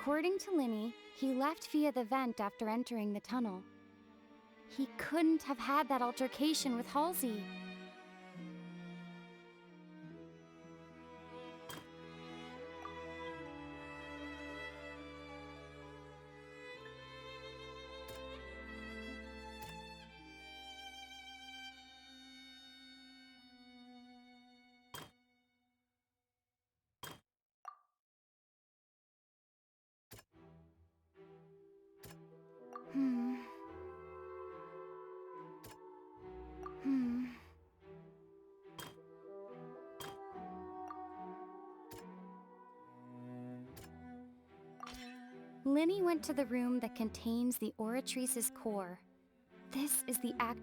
According to Linny, he left via the vent after entering the tunnel. He couldn't have had that altercation with Halsey. Lenny went to the room that contains the Oratrice's core. This is the act.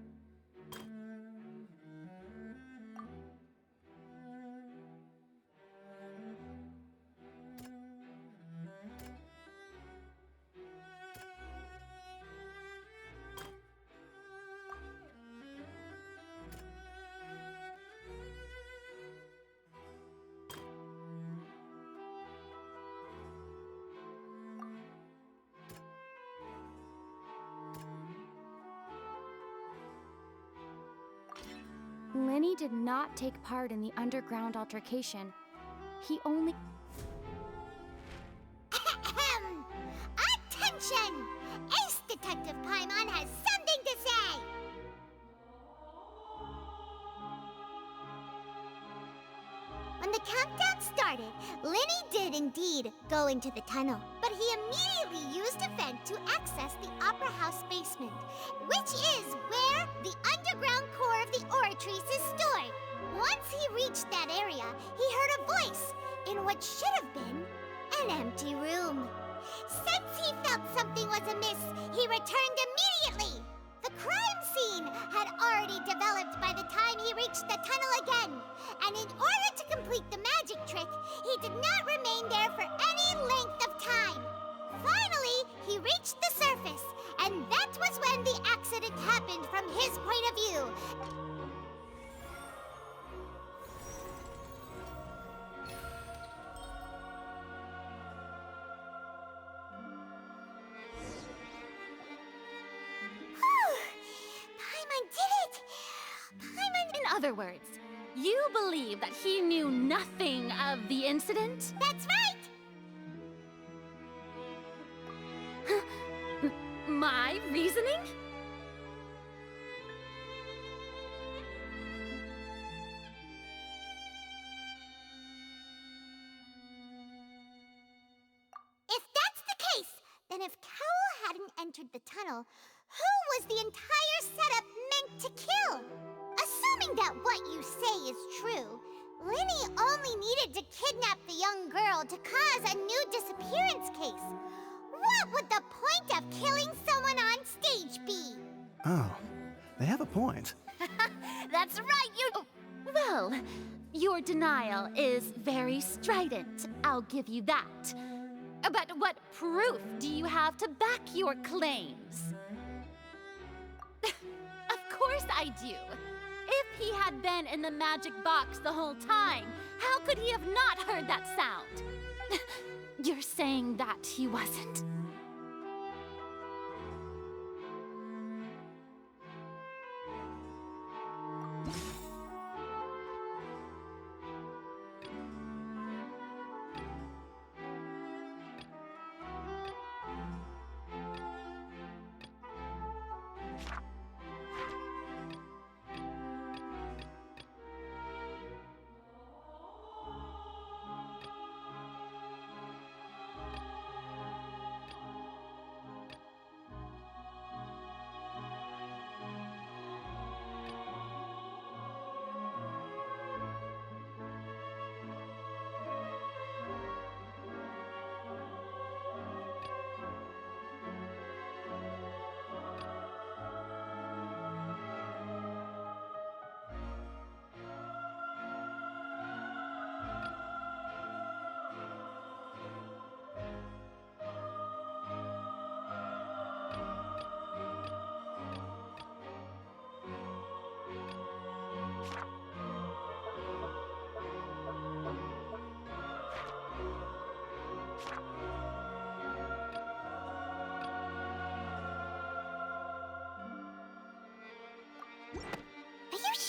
Lenny did not take part in the underground altercation. He only... Attention! Ace Detective Paimon has something to say! When the countdown started, Lenny did indeed go into the tunnel, but he immediately used a vent to access the Opera House basement, which is where the underground core of the Oratrice is stored. Once he reached that area, he heard a voice in what should have been an empty room. Since he felt something was amiss, he returned immediately. The crime scene had already developed by the time he reached the tunnel again, and in order to complete the magic trick, he did not remain there for any length of time. Finally, he reached the surface, and that was when the accident happened from his point of view. Paimon did it! Paimon... In other words, you believe that he knew nothing of the incident? That's right! My reasoning? If that's the case, then if Cowell hadn't entered the tunnel, who was the entire setup meant to kill? Assuming that what you say is true, Lenny only needed to kidnap the young girl to cause a new disappearance case. What would the point of killing someone on stage be? Oh, they have a point. That's right, you... Well, your denial is very strident, I'll give you that. But what proof do you have to back your claims? Of course I do. If he had been in the magic box the whole time, how could he have not heard that sound? You're saying that he wasn't.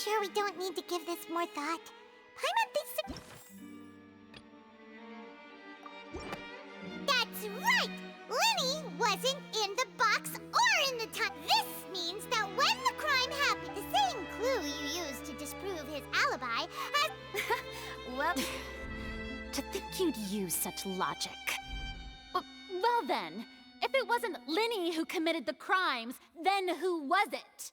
sure we don't need to give this more thought. Paimon thinks That's right! Lenny wasn't in the box or in the time. This means that when the crime happened, the same clue you used to disprove his alibi has... Well, to think you'd use such logic. Well then, if it wasn't Lenny who committed the crimes, then who was it?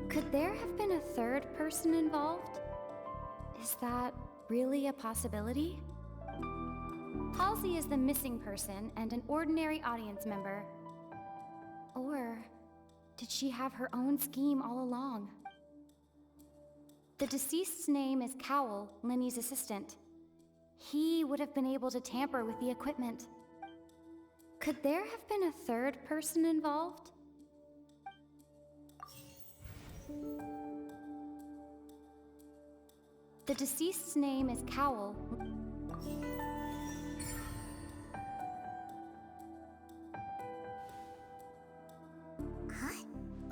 Could there have been a third person involved? Is that really a possibility? Halsey is the missing person and an ordinary audience member. Or did she have her own scheme all along? The deceased's name is Cowell, Lenny's assistant. He would have been able to tamper with the equipment. Could there have been a third person involved? The deceased's name is Cowell.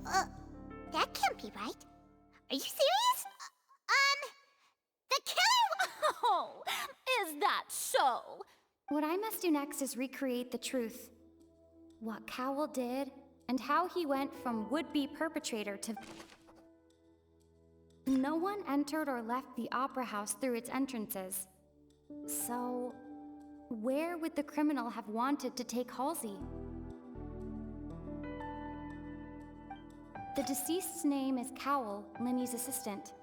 Huh? That can't be right. Are you serious? The killer... Oh, is that so? What I must do next is recreate the truth. What Cowell did, and how he went from would-be perpetrator to... No one entered or left the opera house through its entrances. So, where would the criminal have wanted to take Halsey? The deceased's name is Cowell, Lenny's assistant.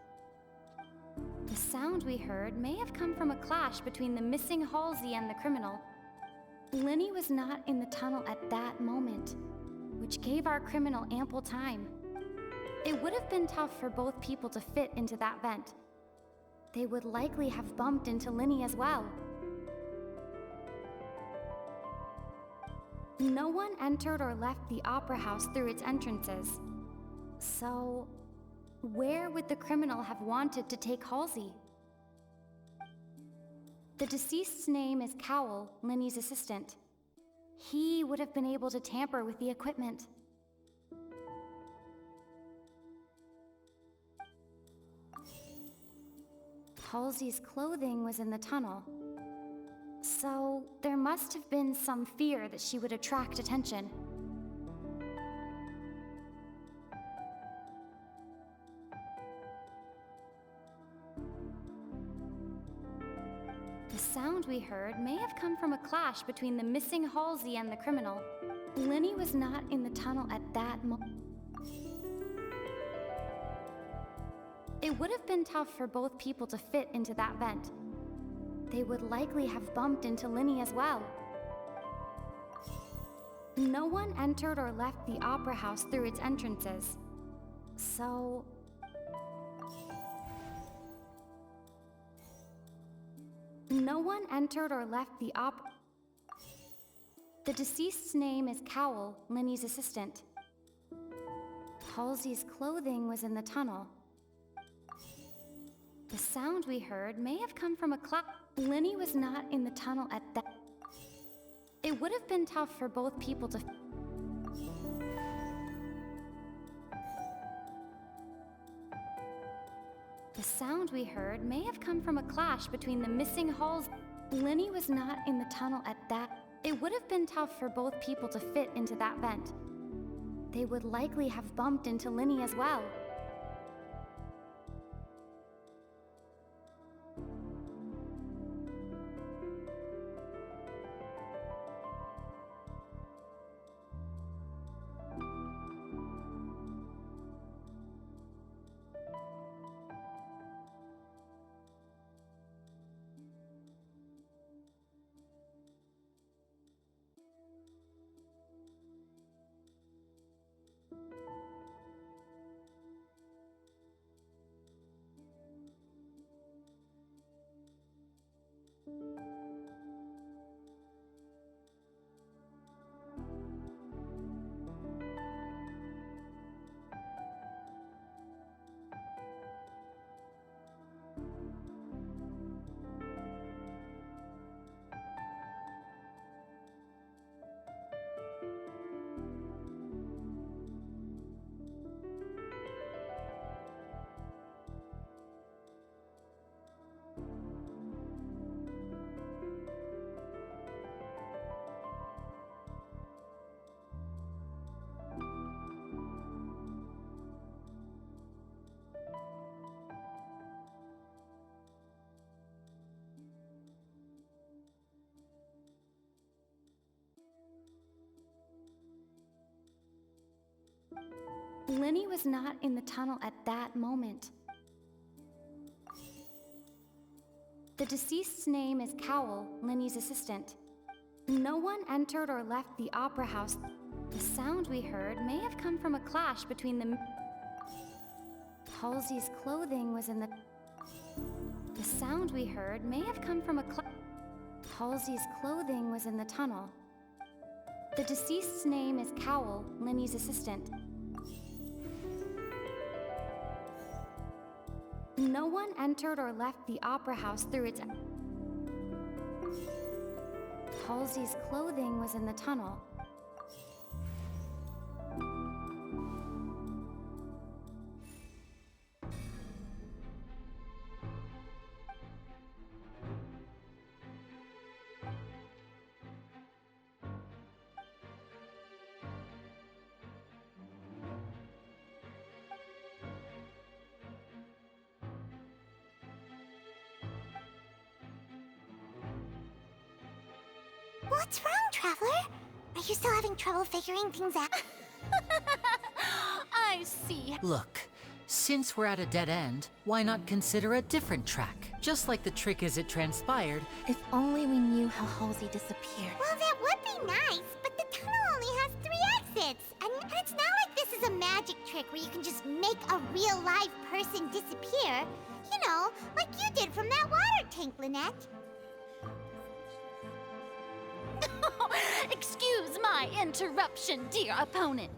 The sound we heard may have come from a clash between the missing Halsey and the criminal. Lenny was not in the tunnel at that moment, which gave our criminal ample time. It would have been tough for both people to fit into that vent. They would likely have bumped into Lenny as well. No one entered or left the opera house through its entrances. So, where would the criminal have wanted to take Halsey? The deceased's name is Cowell, Lenny's assistant. He would have been able to tamper with the equipment. Halsey's clothing was in the tunnel. So, there must have been some fear that she would attract attention. The sound we heard may have come from a clash between the missing Halsey and the criminal. Lenny was not in the tunnel at that moment. It would have been tough for both people to fit into that vent. They would likely have bumped into Lenny as well. No one entered or left the opera house through its entrances. So... No one entered or left the opera... The deceased's name is Cowell, Lenny's assistant. Halsey's clothing was in the tunnel. The sound we heard may have come from a Lenny was not in the tunnel at that... It would have been tough for both people to... The sound we heard may have come from a clash between the missing Halsey... Lenny was not in the tunnel at that... It would have been tough for both people to fit into that vent. They would likely have bumped into Lenny as well. Lenny was not in the tunnel at that moment. The deceased's name is Cowell, Lenny's assistant. No one entered or left the opera house. The sound we heard may have come from a clash between the... Halsey's clothing was in the... The sound we heard may have come from a Halsey's clothing was in the tunnel. The deceased's name is Cowell, Lenny's assistant. No one entered or left the opera house through its... Halsey's clothing was in the tunnel. What's wrong, Traveler? Are you still having trouble figuring things out? I see. Look, since we're at a dead end, why not consider a different track? Just like the trick as it transpired. If only we knew how Halsey disappeared. Well, that would be nice, but the tunnel only has 3 exits. And it's not like this is a magic trick where you can just make a real live person disappear. You know, like you did from that water tank, Lynette. Excuse my interruption, dear opponent.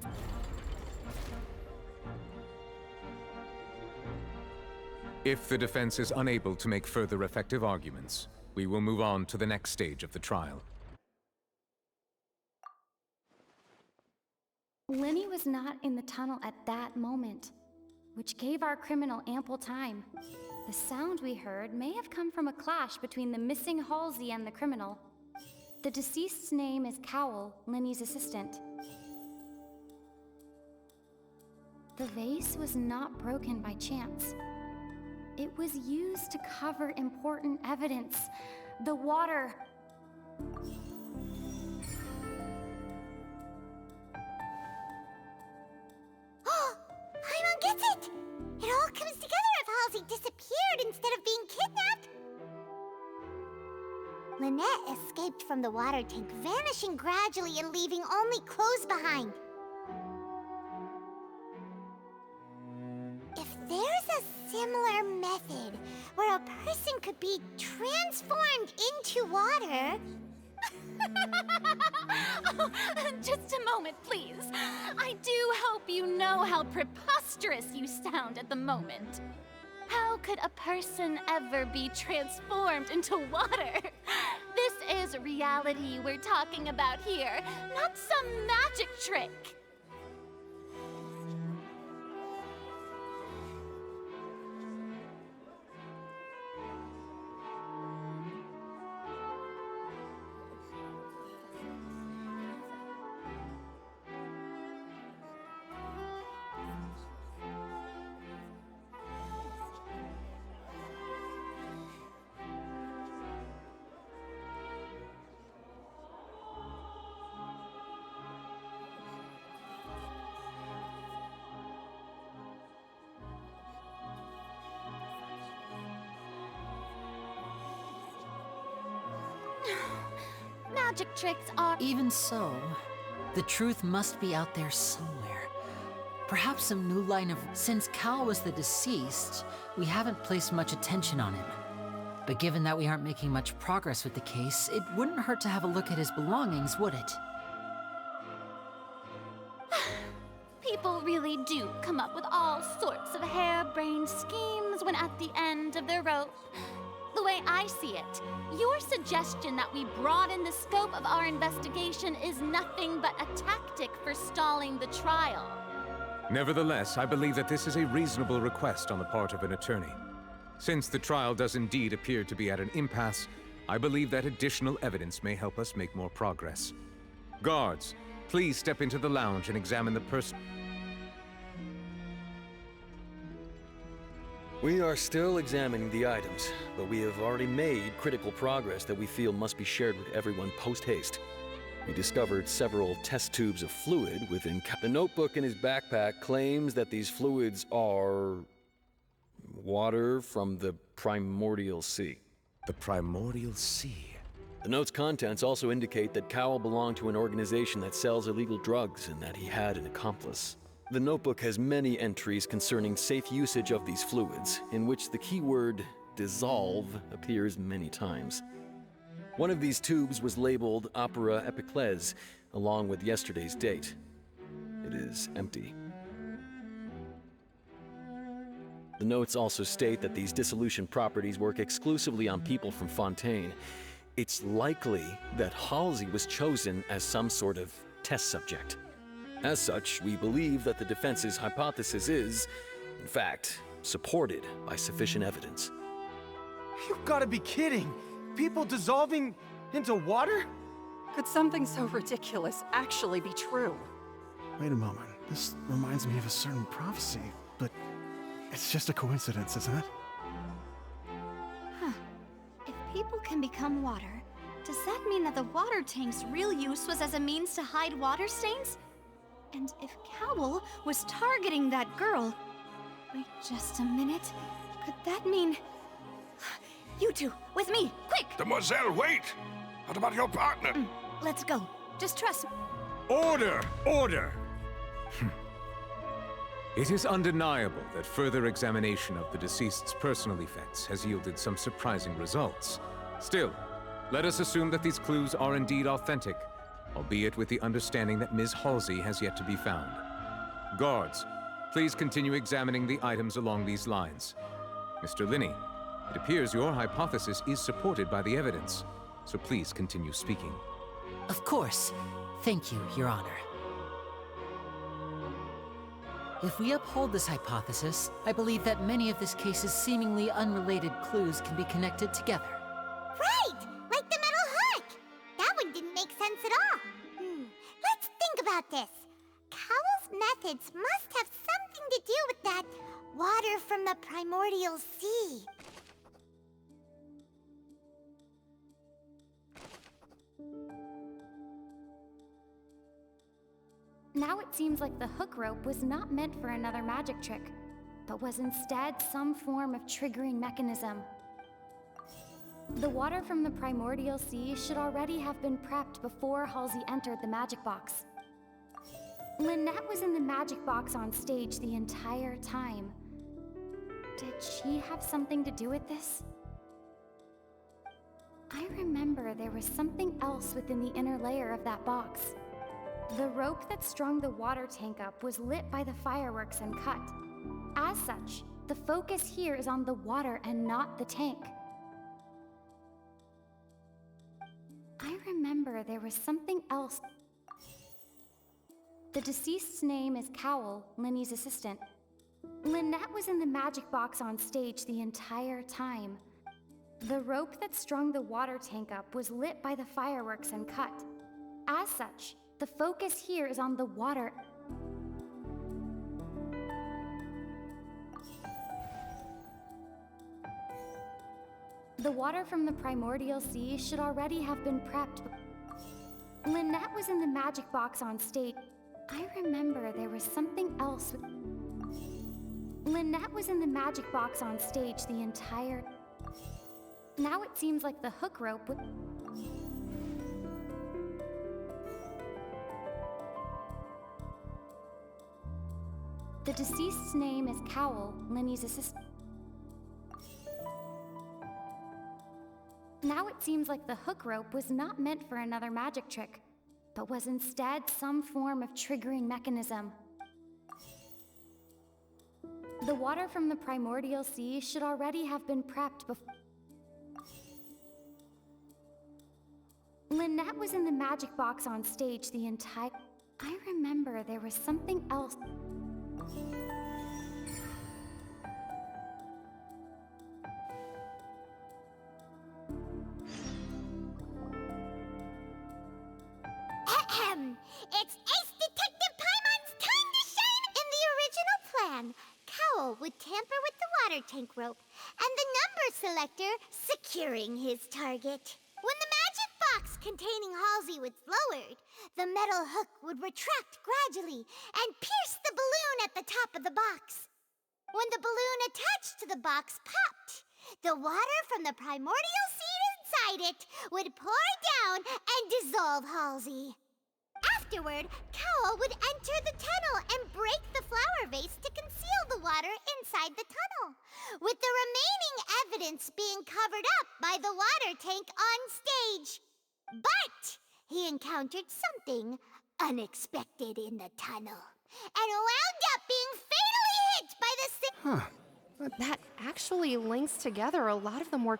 If the defense is unable to make further effective arguments, we will move on to the next stage of the trial. Lenny was not in the tunnel at that moment, which gave our criminal ample time. The sound we heard may have come from a clash between the missing Halsey and the criminal. The deceased's name is Cowell, Lenny's assistant. The vase was not broken by chance. It was used to cover important evidence. The water. Oh, Paimon gets it! It all comes together if Halsey disappeared instead of being kidnapped. Lynette escaped from the water tank, vanishing gradually and leaving only clothes behind. If there's a similar method where a person could be transformed into water... Oh, just a moment, please. I do hope you know how preposterous you sound at the moment. How could a person ever be transformed into water? This is reality we're talking about here, not some magic trick. Magic tricks are... Even so, the truth must be out there somewhere. Perhaps some new line of... Since Cal was the deceased, we haven't placed much attention on him. But given that we aren't making much progress with the case, it wouldn't hurt to have a look at his belongings, would it? People really do come up with all sorts of harebrained schemes when at the end of their rope. The way I see it, your suggestion that we broaden the scope of our investigation is nothing but a tactic for stalling the trial. Nevertheless, I believe that this is a reasonable request on the part of an attorney. Since the trial does indeed appear to be at an impasse, I believe that additional evidence may help us make more progress. Guards, please step into the lounge and examine the person. We are still examining the items, but we have already made critical progress that we feel must be shared with everyone post-haste. He discovered several test tubes of fluid within. The notebook in his backpack claims that these fluids are water from the primordial sea. The primordial sea? The note's contents also indicate that Cowell belonged to an organization that sells illegal drugs and that he had an accomplice. The notebook has many entries concerning safe usage of these fluids, in which the keyword dissolve appears many times. One of these tubes was labeled Opera Epiclese, along with yesterday's date. It is empty. The notes also state that these dissolution properties work exclusively on people from Fontaine. It's likely that Halsey was chosen as some sort of test subject. As such, we believe that the defense's hypothesis is, in fact, supported by sufficient evidence. You've got to be kidding! People dissolving into water? Could something so ridiculous actually be true? Wait a moment. This reminds me of a certain prophecy, but it's just a coincidence, isn't it? Huh. If people can become water, does that mean that the water tank's real use was as a means to hide water stains? And if Cowell was targeting that girl... Wait just a minute. Could that mean... You two, with me, quick! Demoiselle, wait! What about your partner? Let's go. Just trust me. Order! Order! It is undeniable that further examination of the deceased's personal effects has yielded some surprising results. Still, let us assume that these clues are indeed authentic, albeit with the understanding that Ms. Halsey has yet to be found. Guards, please continue examining the items along these lines. Mr. Linney, it appears your hypothesis is supported by the evidence, so please continue speaking. Of course. Thank you, Your Honor. If we uphold this hypothesis, I believe that many of this case's seemingly unrelated clues can be connected together. Right! Like the metal hook! That one didn't make sense at all. Let's think about this. Cowell's methods must have something to do with that water from the primordial sea. Now it seems like the hook rope was not meant for another magic trick, but was instead some form of triggering mechanism. The water from the primordial sea should already have been prepped before Halsey entered the magic box. Lynette was in the magic box on stage the entire time. Did she have something to do with this? I remember there was something else within the inner layer of that box. The rope that strung the water tank up was lit by the fireworks and cut. As such, the focus here is on the water and not the tank. I remember there was something else. The deceased's name is Cowell, Linny's assistant. Lynette was in the magic box on stage the entire time. The rope that strung the water tank up was lit by the fireworks and cut. As such, the focus here is on the water. The water from the primordial sea should already have been prepped. Lynette was in the magic box on stage. I remember there was something else. Lynette was in the magic box on stage the entire... Now it seems like the hook rope would... The deceased's name is Cowell, Linny's assistant. Now it seems like the hook rope was not meant for another magic trick, but was instead some form of triggering mechanism. The water from the primordial sea should already have been prepped before... Lynette was in the magic box on stage the entire... I remember there was something else... It's Ace Detective Paimon's time to shine! In the original plan, Cowell would tamper with the water tank rope and the number selector securing his target. When the magic box containing Halsey was lowered, the metal hook would retract gradually and pierce the balloon at the top of the box. When the balloon attached to the box popped, the water from the primordial seed inside it would pour down and dissolve Halsey. Afterward, Cowl would enter the tunnel and break the flower vase to conceal the water inside the tunnel, with the remaining evidence being covered up by the water tank on stage. But he encountered something unexpected in the tunnel and wound up being fatally hit by the That actually links together a lot of the more...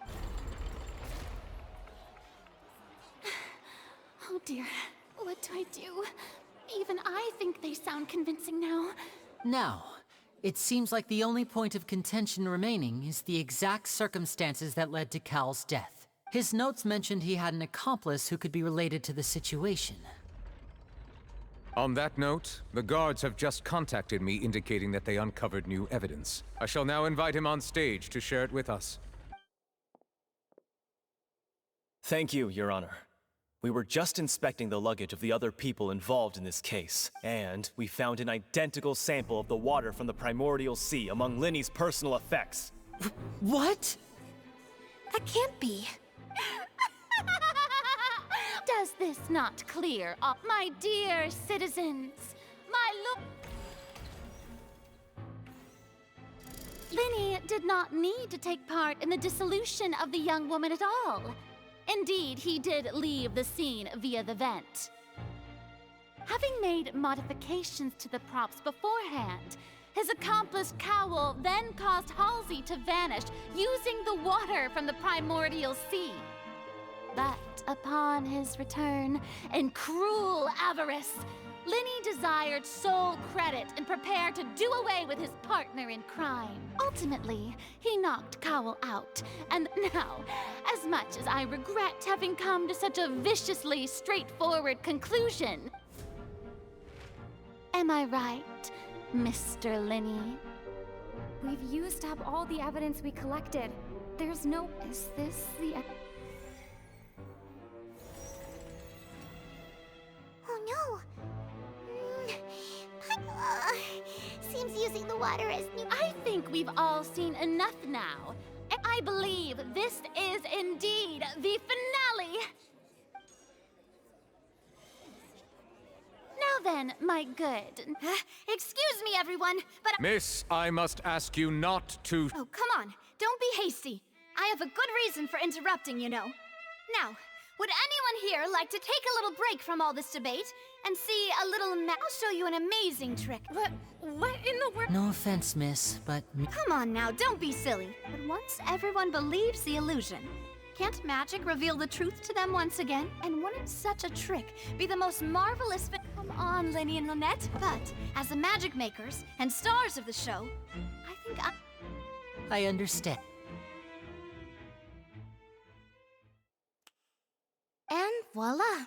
Oh dear, what do I do? Even I think they sound convincing now. Now, it seems like the only point of contention remaining is the exact circumstances that led to Cal's death. His notes mentioned he had an accomplice who could be related to the situation. On that note, the guards have just contacted me indicating that they uncovered new evidence. I shall now invite him on stage to share it with us. Thank you, Your Honor. We were just inspecting the luggage of the other people involved in this case, and we found an identical sample of the water from the primordial sea among Linny's personal effects. What? That can't be. Does this not clear up, my dear citizens? Linny did not need to take part in the dissolution of the young woman at all. Indeed, he did leave the scene via the vent. Having made modifications to the props beforehand, his accomplice Cowl then caused Halsey to vanish using the water from the primordial sea. But upon his return, in cruel avarice, Linny desired sole credit and prepared to do away with his partner in crime. Ultimately, he knocked Cowl out, and now, as much as I regret having come to such a viciously straightforward conclusion... Am I right, Mr. Linny? We've used up all the evidence we collected. There's no... Is this the... Oh no! Seems using the water as new... I think we've all seen enough now. I believe this is indeed the finale. Now then, my good... Excuse me, everyone, but... Miss, I must ask you not to... Oh, come on. Don't be hasty. I have a good reason for interrupting, you know. Now, would anyone here like to take a little break from all this debate and see a little I'll show you an amazing trick. What in the world? No offense, miss, but... Come on now, don't be silly. But once everyone believes the illusion, can't magic reveal the truth to them once again? And wouldn't such a trick be the most marvelous... Come on, Linny and Lynette. But as the magic makers and stars of the show, I think I understand. And voila!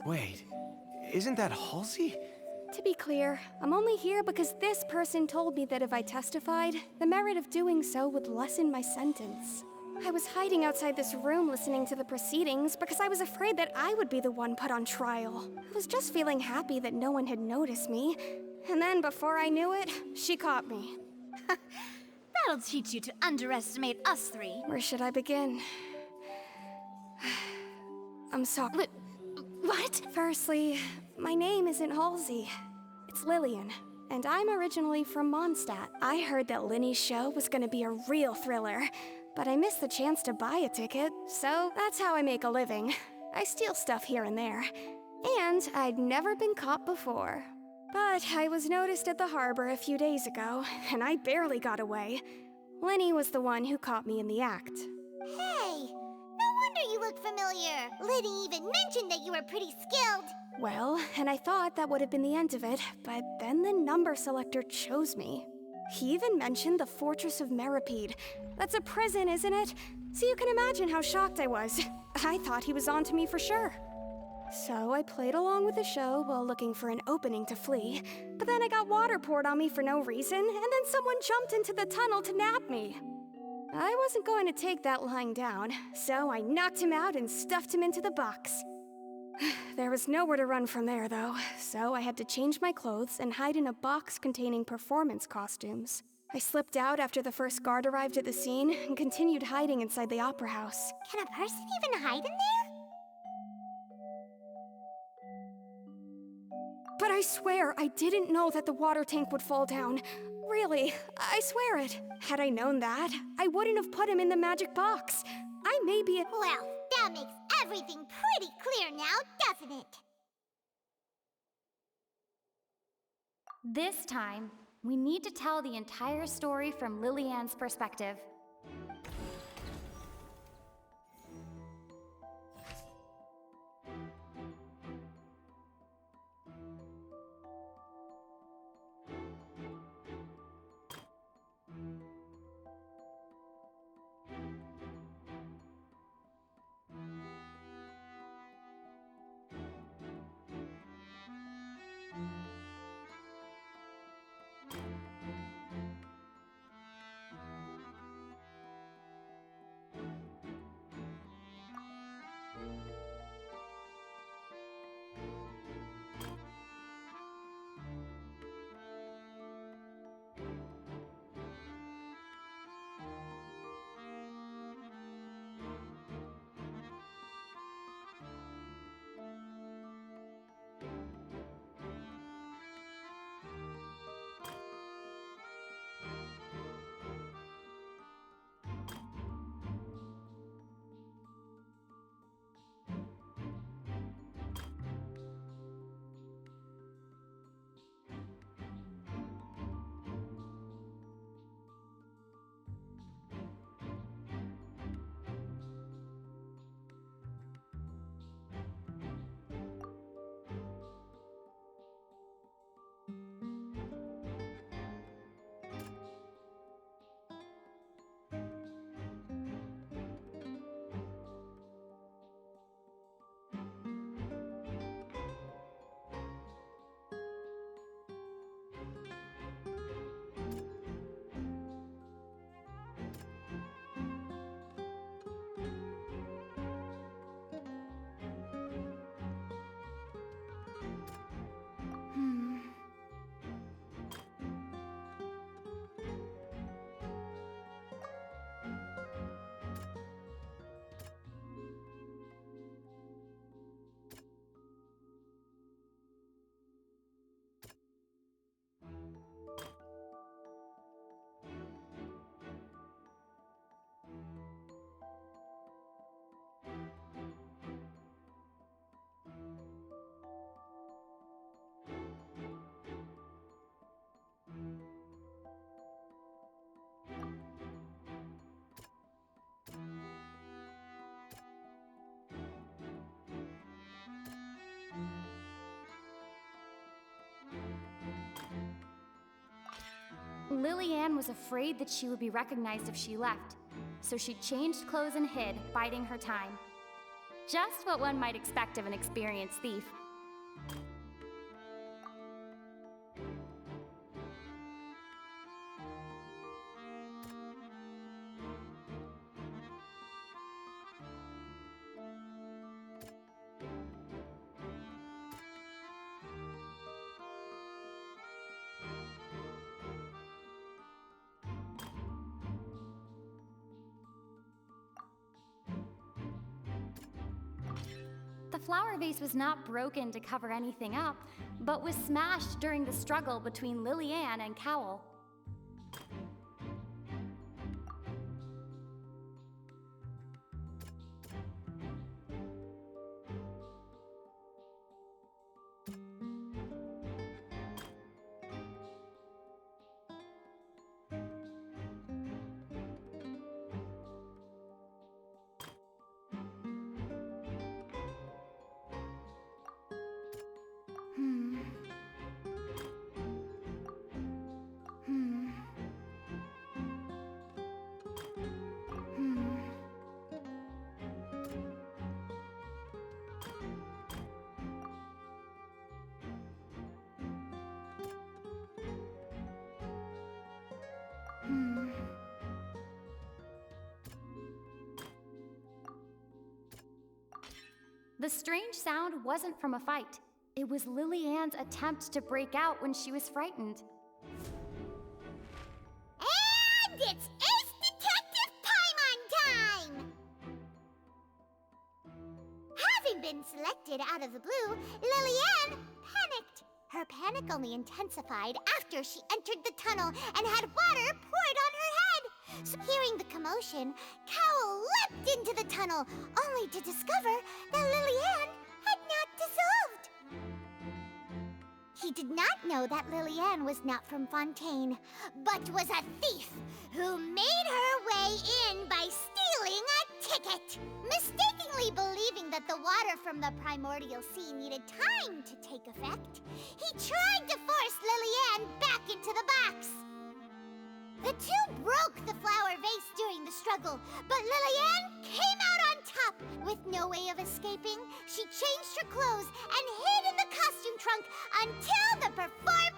Wait, isn't that Halsey? To be clear, I'm only here because this person told me that if I testified, the merit of doing so would lessen my sentence. I was hiding outside this room listening to the proceedings because I was afraid that I would be the one put on trial. I was just feeling happy that no one had noticed me. And then before I knew it, she caught me. that'll teach you to underestimate us three. Where should I begin? I'm sorry. What? Firstly, my name isn't Halsey. It's Lillian, and I'm originally from Mondstadt. I heard that Linny's show was gonna be a real thriller, but I missed the chance to buy a ticket, so that's how I make a living. I steal stuff here and there. And I'd never been caught before. But I was noticed at the harbor a few days ago, and I barely got away. Linny was the one who caught me in the act. Hey! No wonder you look familiar. Liddy even mentioned that you were pretty skilled. Well, and I thought that would have been the end of it, but then the number selector chose me. He even mentioned the Fortress of Meripede. That's a prison, isn't it? So you can imagine how shocked I was. I thought he was onto me for sure. So I played along with the show while looking for an opening to flee, but then I got water poured on me for no reason, and then someone jumped into the tunnel to nab me. I wasn't going to take that lying down, so I knocked him out and stuffed him into the box. There was nowhere to run from there, though, so I had to change my clothes and hide in a box containing performance costumes. I slipped out after the first guard arrived at the scene and continued hiding inside the opera house. Can a person even hide in there? But I swear I didn't know that the water tank would fall down. Really, I swear it. Had I known that, I wouldn't have put him in the magic box. I may be a— Well, that makes everything pretty clear now, doesn't it? This time, we need to tell the entire story from Lillian's perspective. Lillian was afraid that she would be recognized if she left, so she changed clothes and hid, biding her time. Just what one might expect of an experienced thief. The flower vase was not broken to cover anything up, but was smashed during the struggle between Lillian and Cowell. The strange sound wasn't from a fight. It was Lily-Ann's attempt to break out when she was frightened. And it's Ace Detective Paimon time! Having been selected out of the blue, Lily-Ann panicked. Her panic only intensified after she entered the tunnel and had water poured on her head. So hearing the commotion, Cowl leapt into the tunnel, only to discover that Lily-Ann had not dissolved. He did not know that Lily-Ann was not from Fontaine, but was a thief who made her way in by stealing a ticket. Mistakenly believing that the water from the primordial sea needed time to take effect, he tried to force Lily-Ann back into the box. The two broke the flower vase during the struggle, but Lily-Ann came out on top. With no way of escaping, she changed her clothes and hid in the costume trunk until the perform...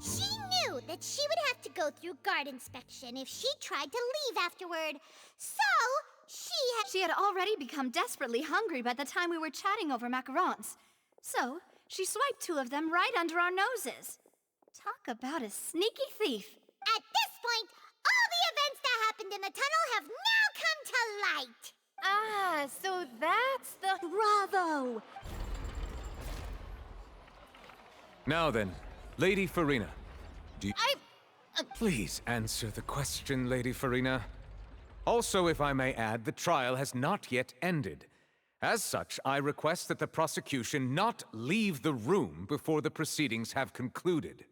She knew that she would have to go through guard inspection if she tried to leave afterward. So, She had already become desperately hungry by the time we were chatting over macarons. So, she swiped 2 of them right under our noses. Talk about a sneaky thief. At this point, all the events that happened in the tunnel have now come to light. Ah, so that's the... Bravo! Now then, Lady Farina, do you... Please answer the question, Lady Farina. Also, if I may add, the trial has not yet ended. As such, I request that the prosecution not leave the room before the proceedings have concluded.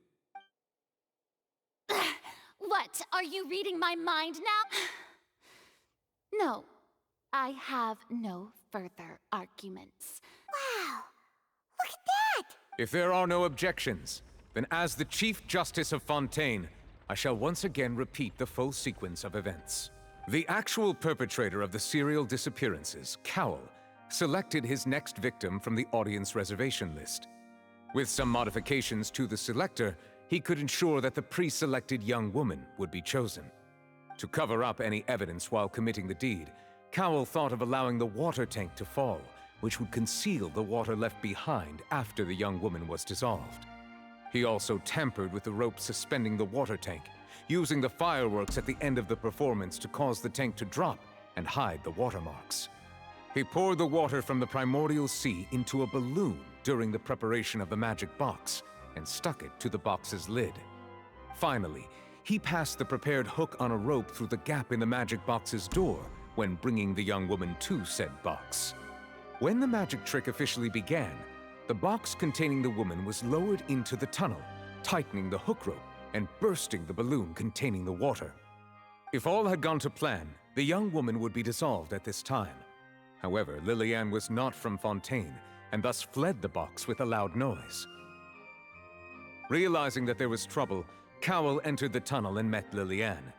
What? Are you reading my mind now? No, I have no further arguments. Wow, look at that! If there are no objections, then as the Chief Justice of Fontaine, I shall once again repeat the full sequence of events. The actual perpetrator of the serial disappearances, Cowl, selected his next victim from the audience reservation list. With some modifications to the selector, he could ensure that the pre-selected young woman would be chosen. To cover up any evidence while committing the deed, Cowl thought of allowing the water tank to fall, which would conceal the water left behind after the young woman was dissolved. He also tampered with the rope suspending the water tank, using the fireworks at the end of the performance to cause the tank to drop and hide the watermarks. He poured the water from the primordial sea into a balloon during the preparation of the magic box and stuck it to the box's lid. Finally, he passed the prepared hook on a rope through the gap in the magic box's door when bringing the young woman to said box. When the magic trick officially began, the box containing the woman was lowered into the tunnel, tightening the hook rope and bursting the balloon containing the water. If all had gone to plan, the young woman would be dissolved at this time. However, Lily-Ann was not from Fontaine, and thus fled the box with a loud noise. Realizing that there was trouble, Cowl entered the tunnel and met Lily-Ann.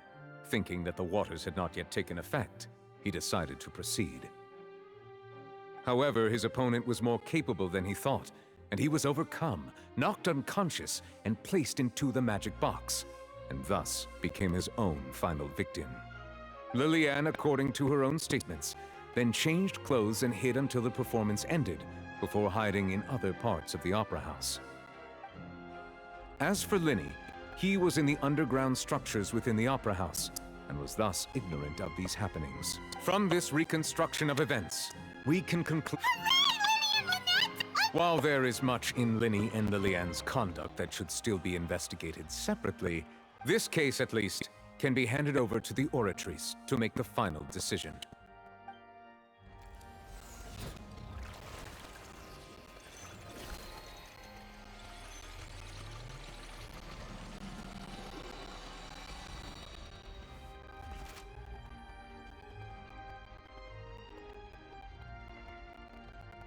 Thinking that the waters had not yet taken effect, he decided to proceed. However, his opponent was more capable than he thought, and he was overcome, knocked unconscious, and placed into the magic box, and thus became his own final victim. Lily-Ann, according to her own statements, then changed clothes and hid until the performance ended, before hiding in other parts of the opera house. As for Linny, he was in the underground structures within the opera house, and was thus ignorant of these happenings. From this reconstruction of events, we can conclude... While there is much in Linny and Lily-Ann's conduct that should still be investigated separately, this case, at least, can be handed over to the oratories to make the final decision.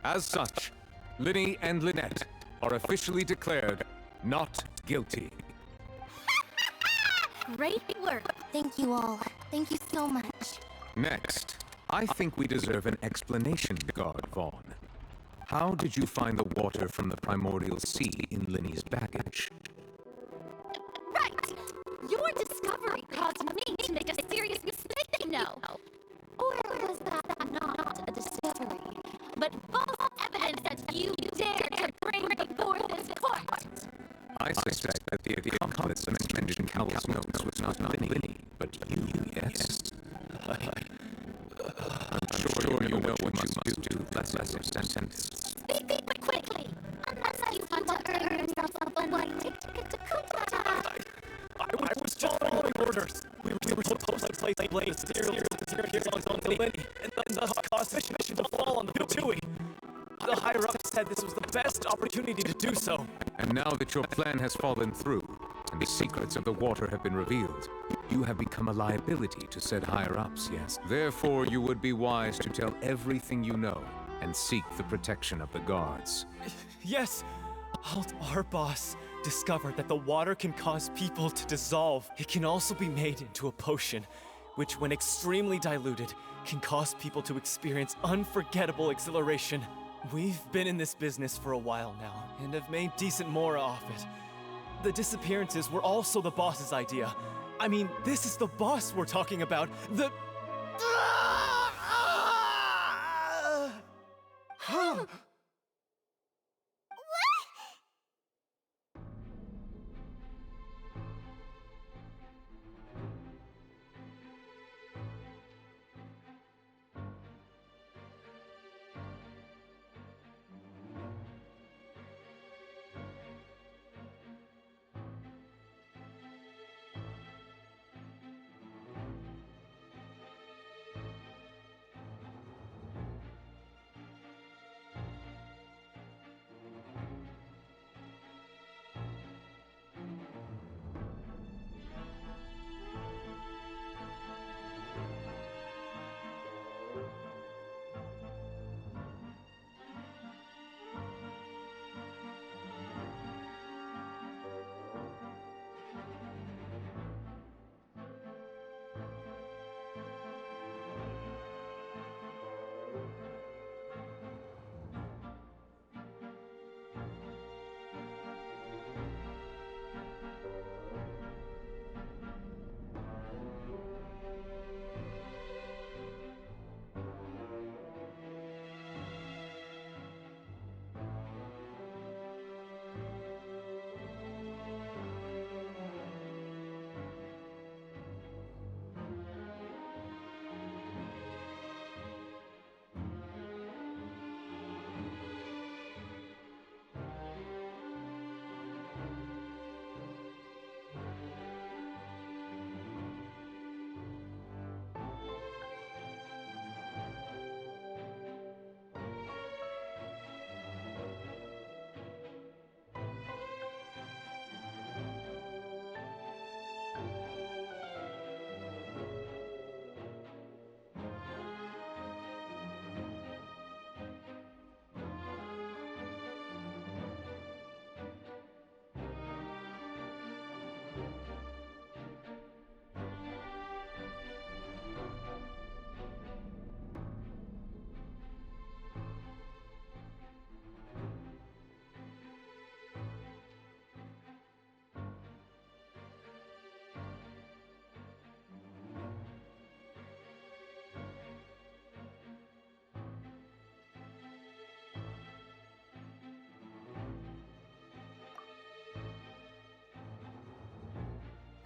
As such, Linny and Lynette are officially declared not guilty. Great work. Thank you all. Thank you so much. Next, I think we deserve an explanation, Guard Vaughn. How did you find the water from the primordial sea in Linny's baggage? Right! Your discovery caused me to make a serious mistake, you know. Or was that not a discovery, but false evidence that you dared to bring before this court? I suspect that the accomplice mentioned in Cowell's notes was not Linny, but you, yes? I'm sure you know what you must do to lessen your sentence. Speak quickly, unless you want to earn yourself a white ticket to Kuta. I was just following orders. We were supposed to place blame materials on Linny, and thus cause the mission to fall on the Fatui. The higher-ups said this was the best opportunity to do so. And now that your plan has fallen through, and the secrets of the water have been revealed, you have become a liability to said higher-ups, yes? Therefore, you would be wise to tell everything you know, and seek the protection of the guards. Yes, our boss discovered that the water can cause people to dissolve. It can also be made into a potion, which when extremely diluted, can cause people to experience unforgettable exhilaration. We've been in this business for a while now, and have made decent more off it. The disappearances were also the boss's idea. I mean, this is the boss we're talking about. The...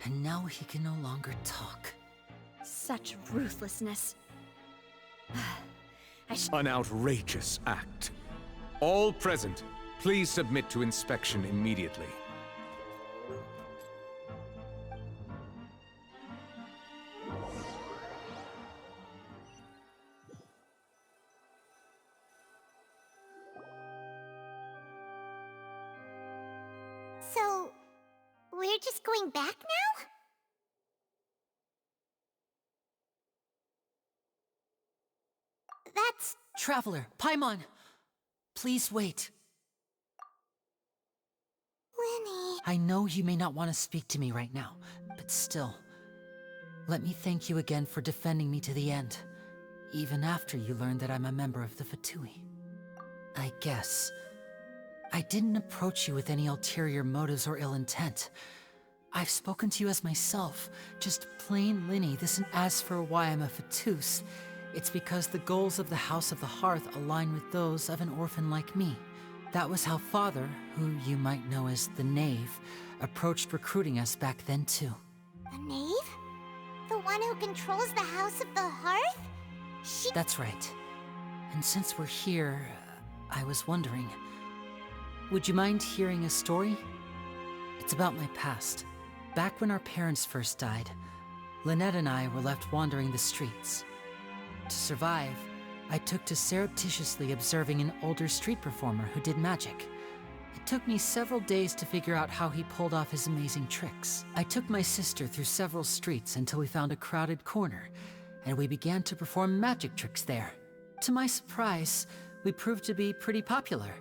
And now he can no longer talk. Such ruthlessness. An outrageous act. All present, please submit to inspection immediately. So, we're just going back now? That's... Traveler, Paimon! Please wait. Lenny... I know you may not want to speak to me right now, but still. Let me thank you again for defending me to the end, even after you learned that I'm a member of the Fatui. I guess. I didn't approach you with any ulterior motives or ill intent. I've spoken to you as myself, just plain Linny. As for why I'm a Fatus, it's because the goals of the House of the Hearth align with those of an orphan like me. That was how Father, who you might know as the Knave, approached recruiting us back then too. The Knave? The one who controls the House of the Hearth? That's right. And since we're here, I was wondering, would you mind hearing a story? It's about my past. Back when our parents first died, Lynette and I were left wandering the streets. To survive, I took to surreptitiously observing an older street performer who did magic. It took me several days to figure out how he pulled off his amazing tricks. I took my sister through several streets until we found a crowded corner, and we began to perform magic tricks there. To my surprise, we proved to be pretty popular,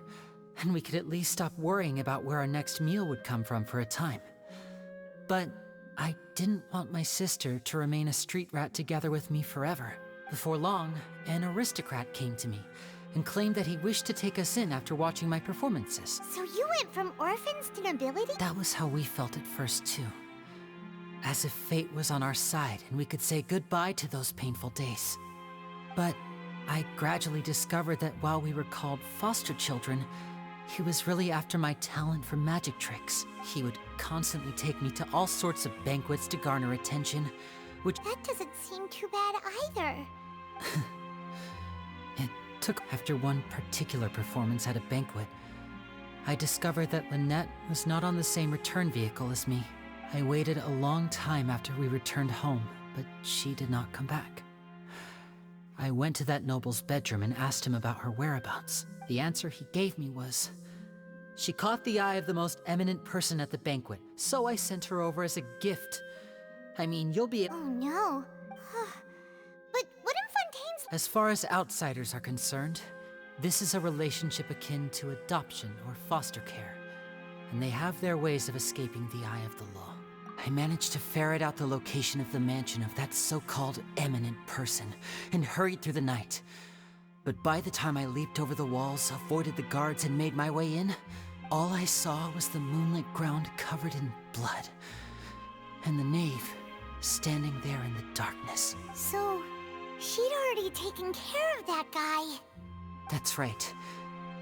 and we could at least stop worrying about where our next meal would come from for a time. But I didn't want my sister to remain a street rat together with me forever. Before long, an aristocrat came to me and claimed that he wished to take us in after watching my performances. So you went from orphans to nobility? That was how we felt at first too. As if fate was on our side and we could say goodbye to those painful days. But I gradually discovered that while we were called foster children, he was really after my talent for magic tricks. He would constantly take me to all sorts of banquets to garner attention, which— That doesn't seem too bad either. It took— After one particular performance at a banquet, I discovered that Lynette was not on the same return vehicle as me. I waited a long time after we returned home, but she did not come back. I went to that noble's bedroom and asked him about her whereabouts. The answer he gave me was, she caught the eye of the most eminent person at the banquet, so I sent her over as a gift. I mean, you'll be— Oh no. But what in Fontaine's— As far as outsiders are concerned, this is a relationship akin to adoption or foster care, and they have their ways of escaping the eye of the law. I managed to ferret out the location of the mansion of that so-called eminent person and hurried through the night. But by the time I leaped over the walls, avoided the guards, and made my way in, all I saw was the moonlit ground covered in blood, and the Knave standing there in the darkness. So, she'd already taken care of that guy. That's right.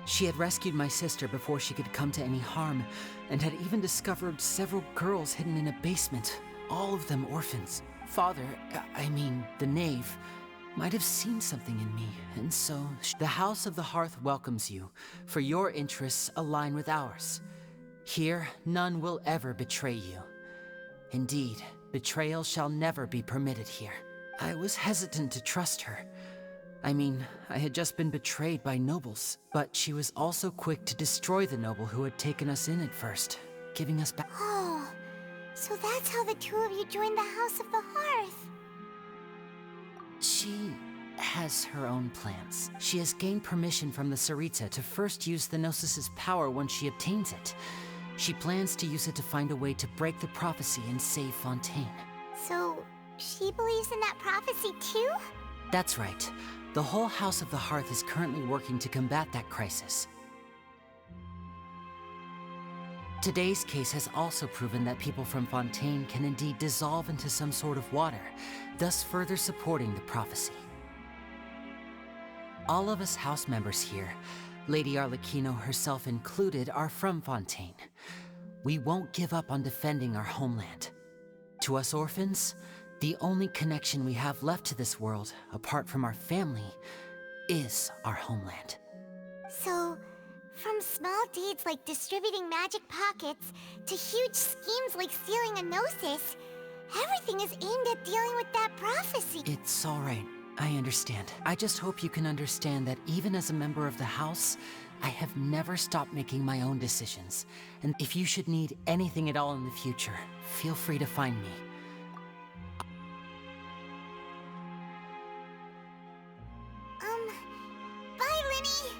She had rescued my sister before she could come to any harm, and had even discovered several girls hidden in a basement, all of them orphans. Father, the Knave, might have seen something in me, and so the House of the Hearth welcomes you, for your interests align with ours. Here, none will ever betray you. Indeed, betrayal shall never be permitted here. I was hesitant to trust her. I had just been betrayed by nobles, but she was also quick to destroy the noble who had taken us in at first, giving us back— Oh, so that's how the two of you joined the House of the Hearth. She has her own plans. She has gained permission from the Sarita to first use the Gnosis' power once she obtains it. She plans to use it to find a way to break the prophecy and save Fontaine. So, she believes in that prophecy too? That's right. The whole House of the Hearth is currently working to combat that crisis. Today's case has also proven that people from Fontaine can indeed dissolve into some sort of water, thus further supporting the prophecy. All of us house members here, Lady Arlecchino herself included, are from Fontaine. We won't give up on defending our homeland. To us orphans, the only connection we have left to this world, apart from our family, is our homeland. So, from small deeds like distributing magic pockets to huge schemes like stealing a Gnosis, everything is aimed at dealing with that prophecy. It's all right. I understand. I just hope you can understand that even as a member of the House, I have never stopped making my own decisions. And if you should need anything at all in the future, feel free to find me. Bye, Linny!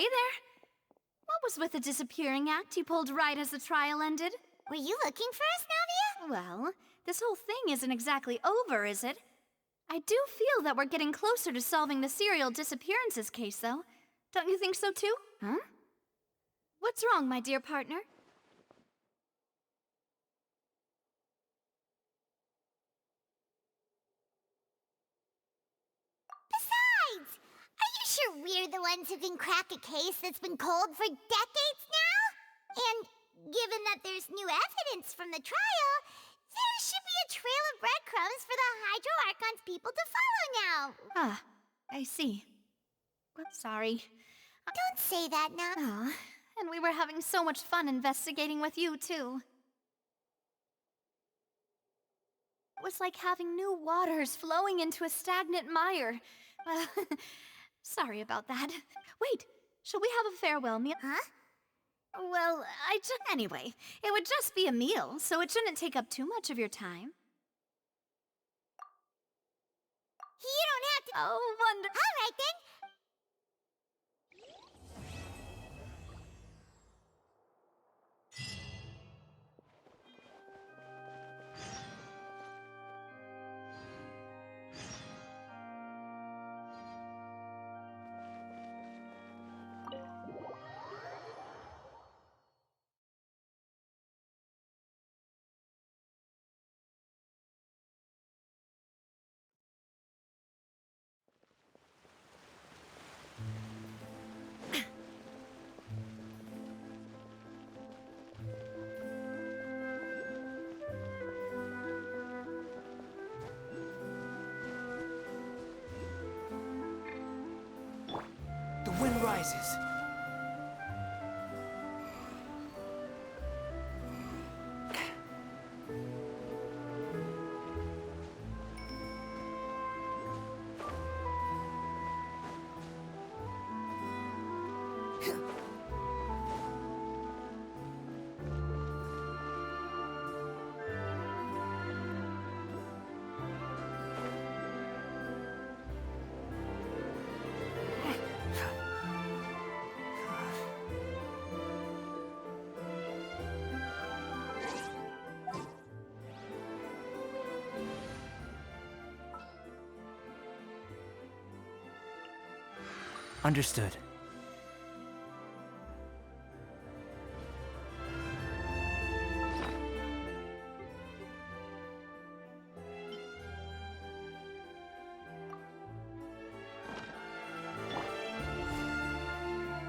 there. What was with the disappearing act you pulled right as the trial ended? Were you looking for us, Navia? Well, this whole thing isn't exactly over, is it? I do feel that we're getting closer to solving the serial disappearances case, though. Don't you think so, too? Huh? What's wrong, my dear partner? Besides, are you sure we're the ones who can crack a case that's been cold for decades now? And given that there's new evidence from the trial, there should be a trail of breadcrumbs for the Hydro Archon's people to follow now. Ah, I see. I'm sorry. Don't say that now. Aw, and we were having so much fun investigating with you, too. It was like having new waters flowing into a stagnant mire. Sorry about that. Wait, shall we have a farewell meal? Huh? Well, anyway, it would just be a meal, so it shouldn't take up too much of your time. You don't have to... Oh, wonderful. All right, then. The wind rises. Understood.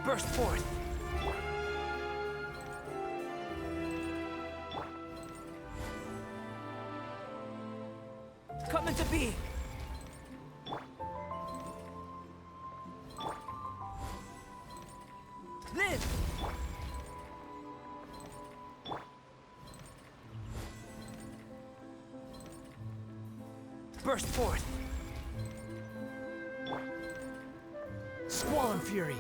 Burst forth. Come into being. Live! Burst forth! Squall and fury!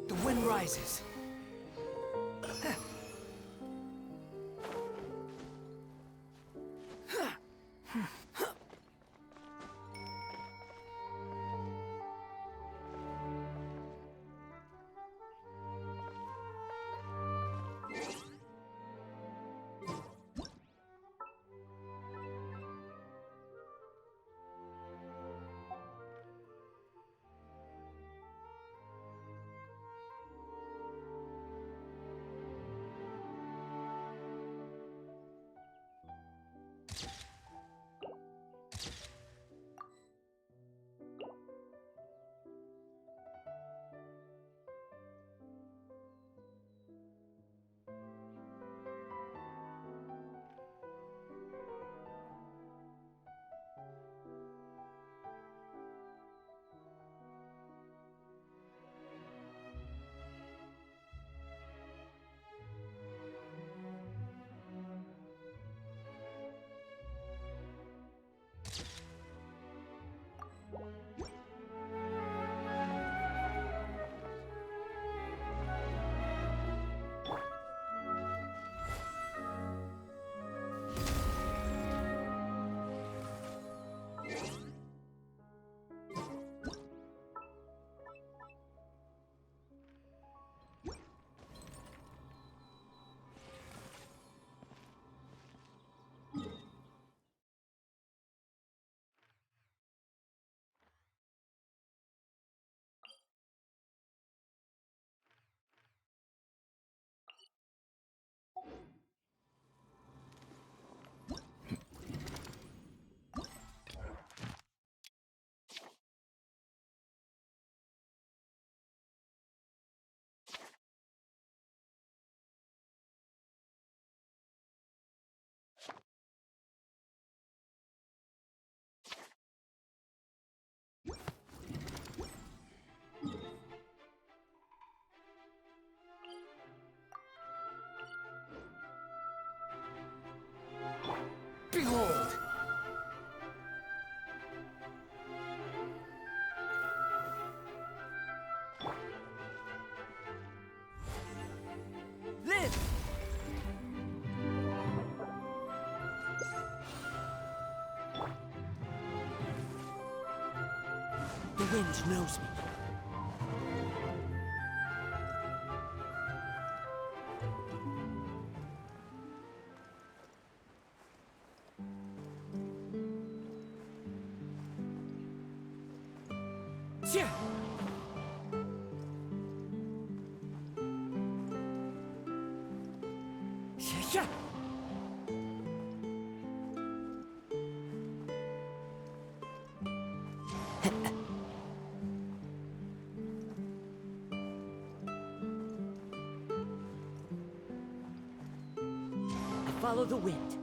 The wind rises. Behold! Live! The wind knows me. Yeah. Yeah. I follow the wind.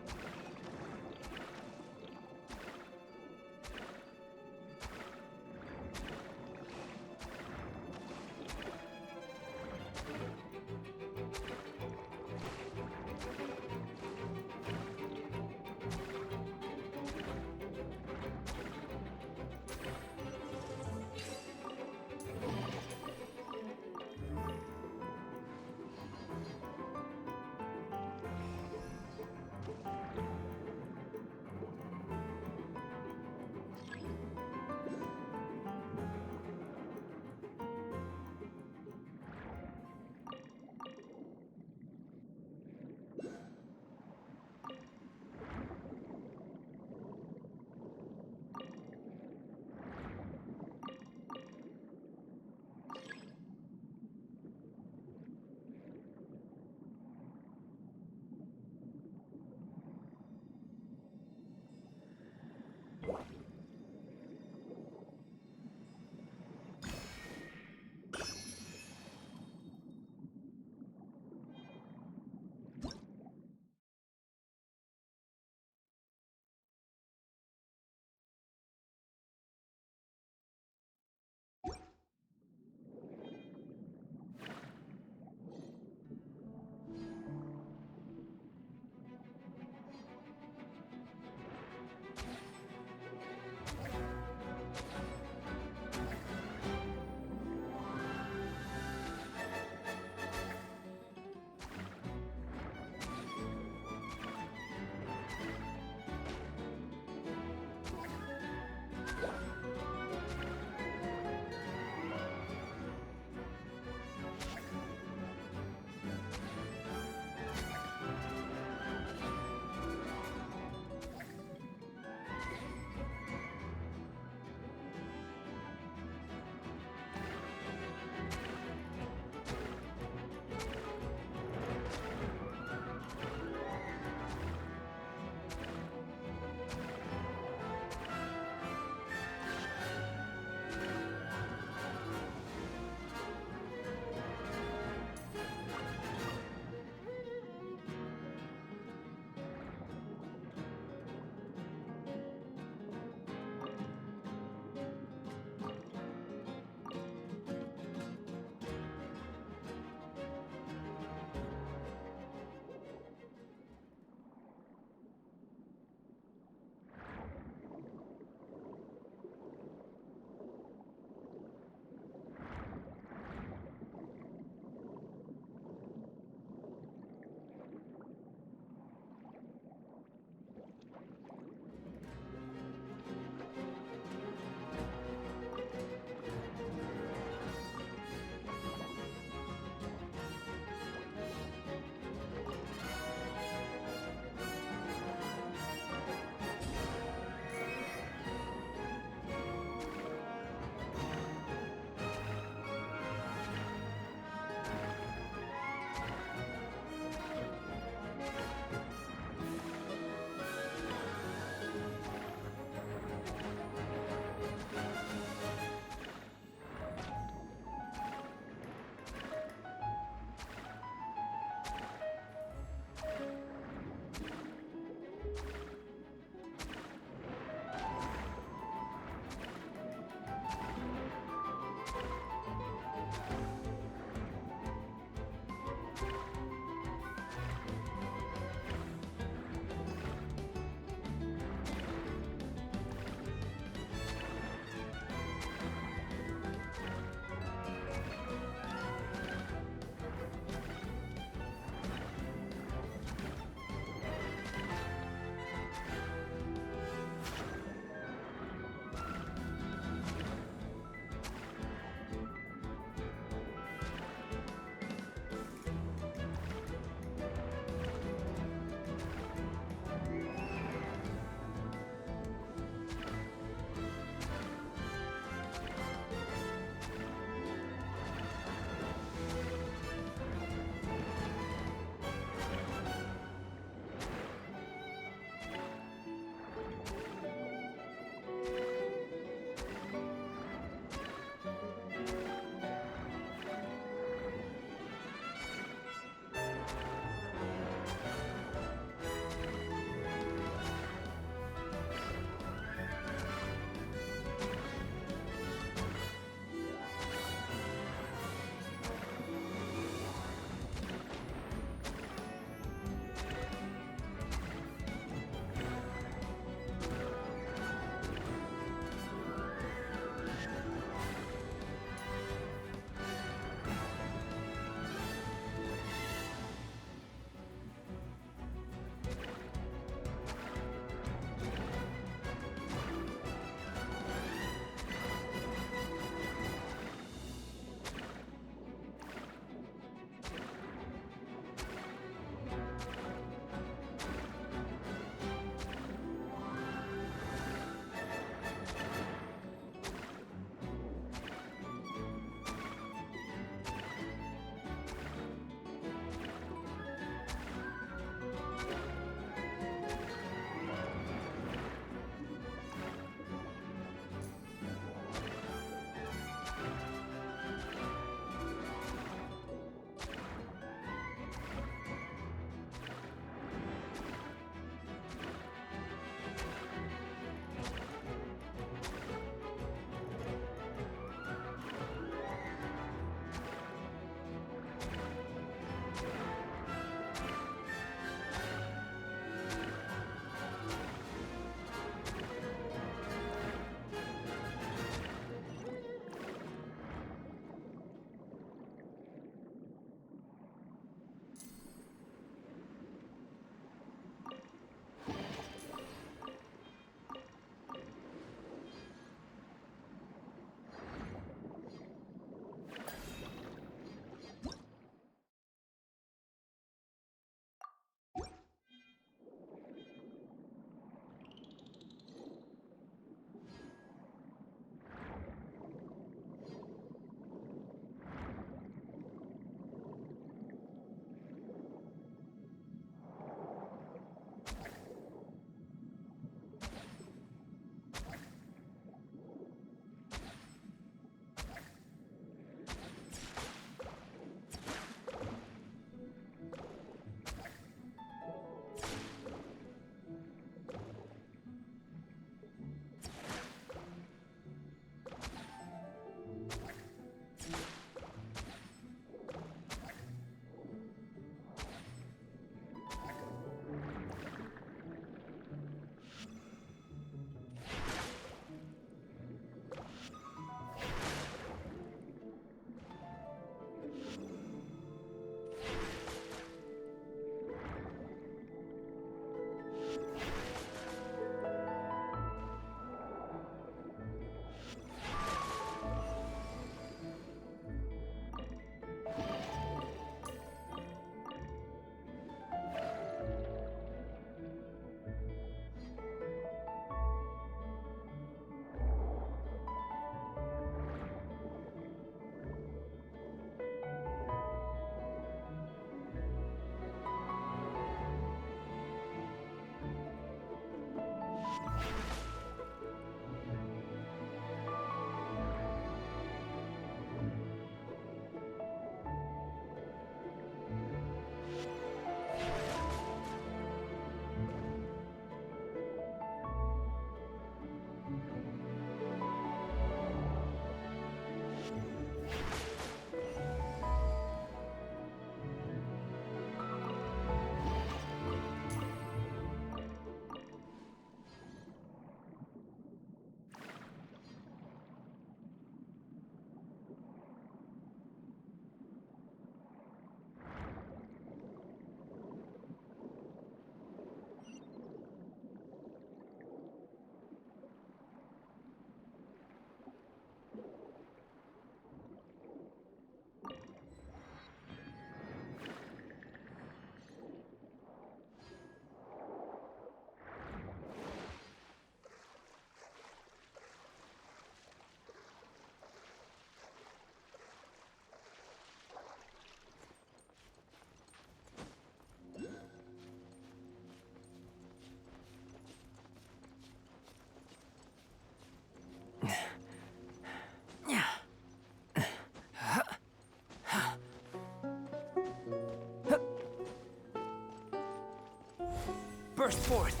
burst forth.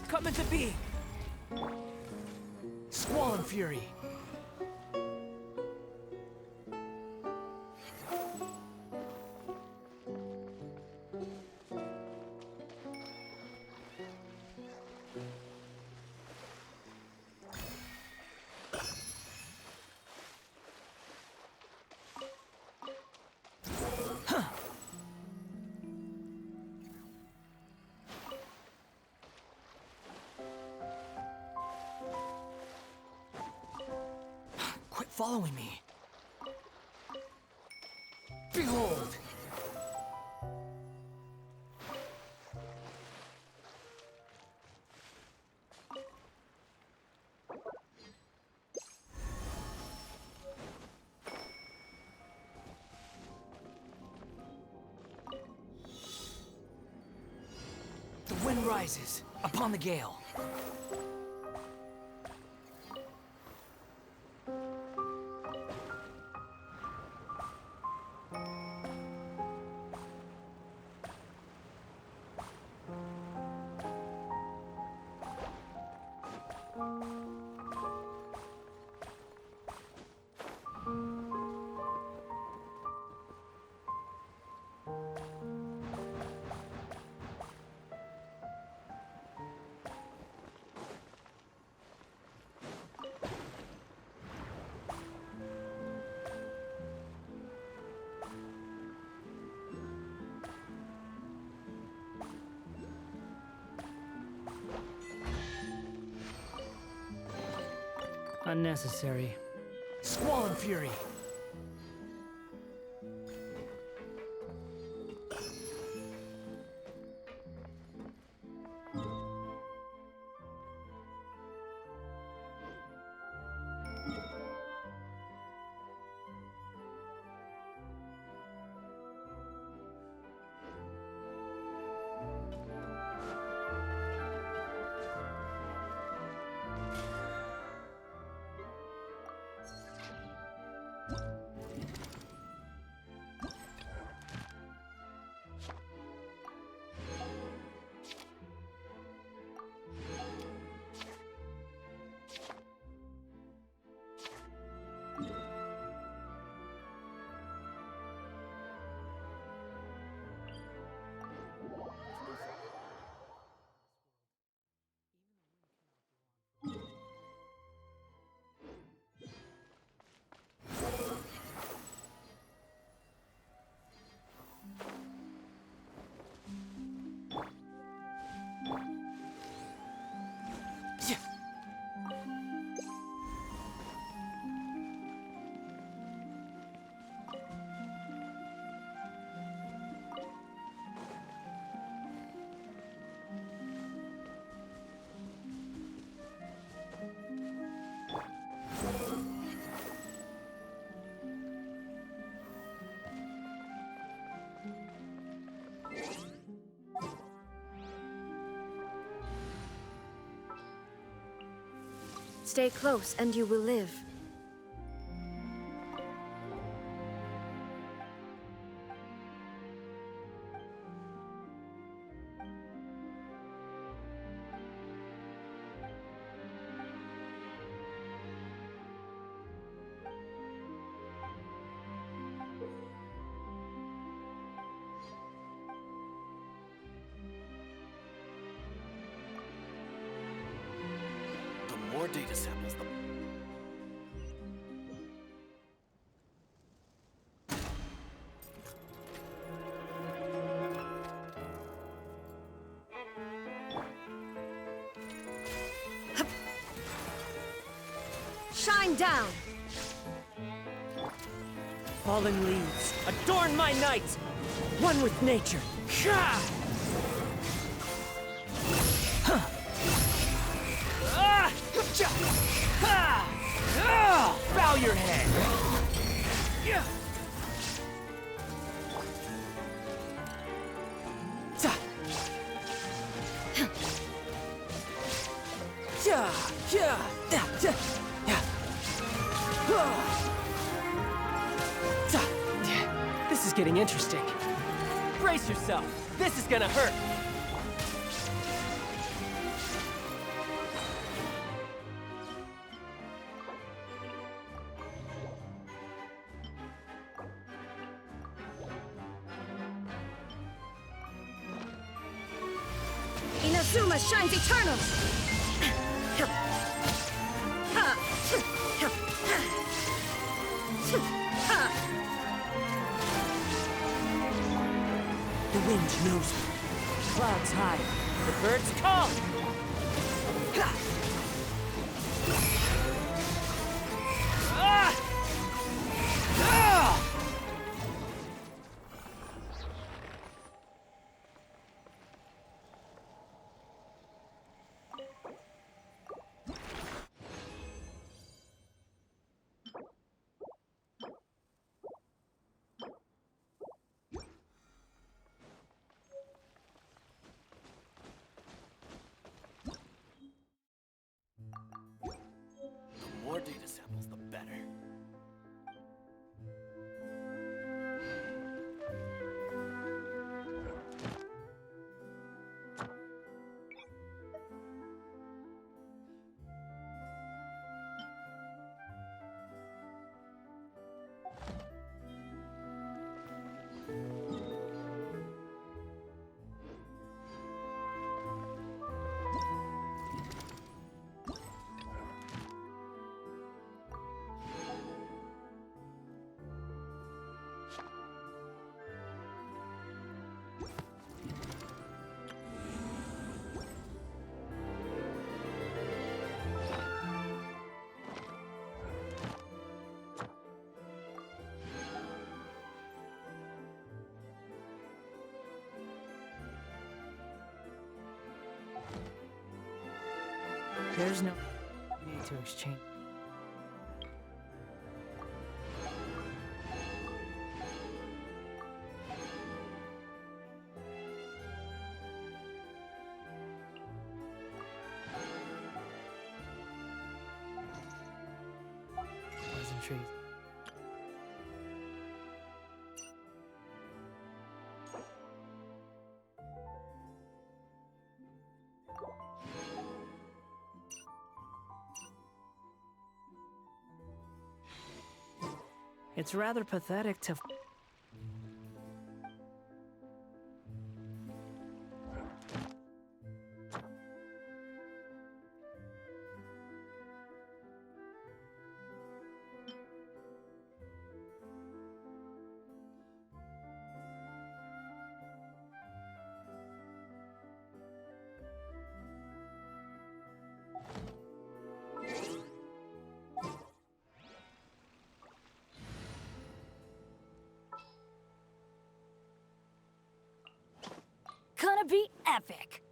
Come into being. Squall and fury. Quit following me. Behold! The wind rises upon the gale. Unnecessary. Squall and fury. Stay close and you will live. More data samples. Shine down! Falling leaves, adorn my night! One with nature. Ha! Bow your head! Yeah. This is getting interesting. Brace yourself. This is gonna hurt. Inazuma shines eternal! The wind knows me. Clouds high. The birds call! Ah! Ah! The more data samples, the better. There's no need to exchange. Pleasantries. It's rather pathetic to... Gonna be epic!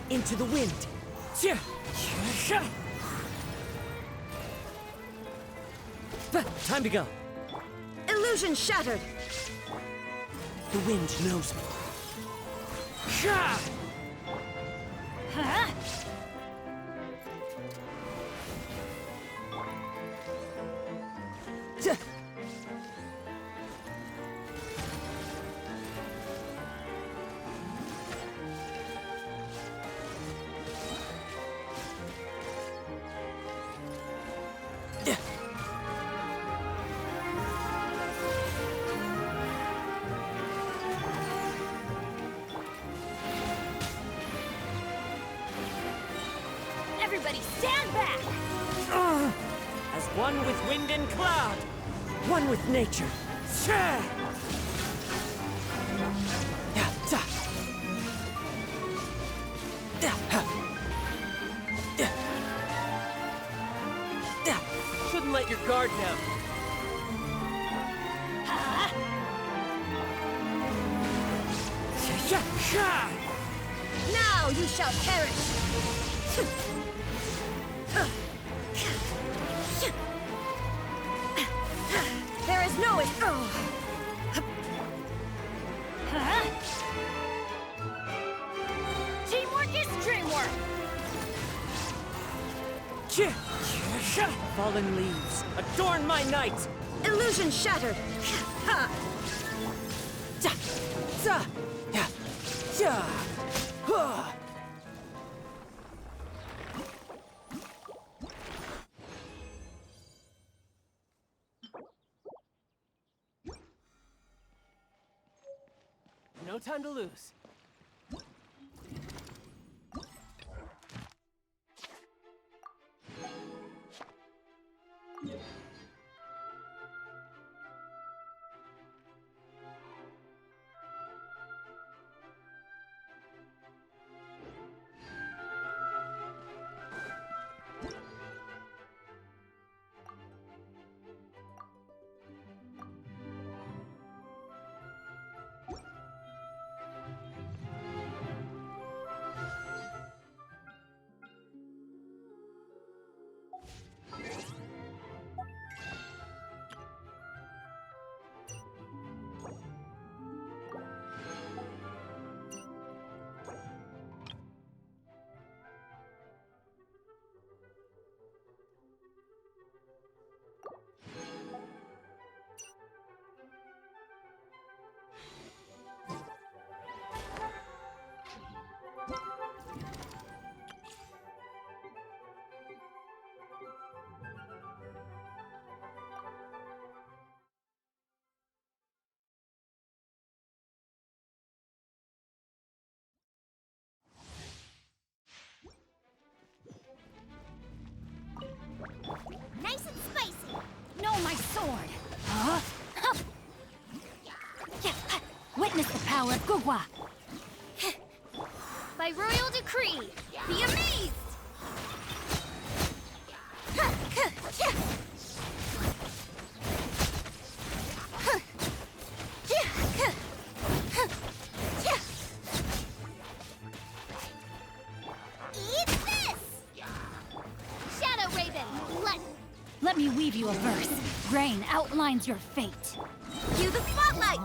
Into the wind! Time to go! Illusion shattered! The wind knows me. Everybody stand back! As one with wind and cloud, one with nature. Shouldn't let your guard down. Now you shall perish! There is no Teamwork is dreamwork! Fallen leaves, adorn my night! Illusion shattered! No time to lose. Nice and spicy! No, my sword! Huh? Witness the power of Gugwa! By royal decree, be amazed! Eat this! Shadow Raven, let me weave you a verse. Rain outlines your fate. Cue the spotlight!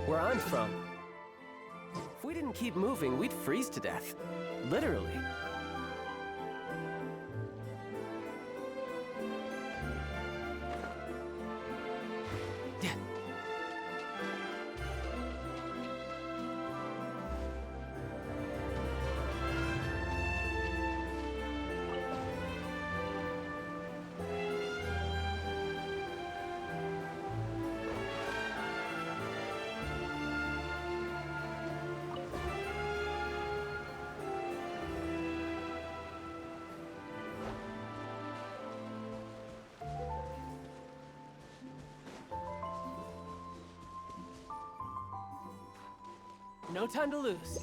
Where I'm from, if we didn't keep moving, we'd freeze to death. Literally. No time to lose.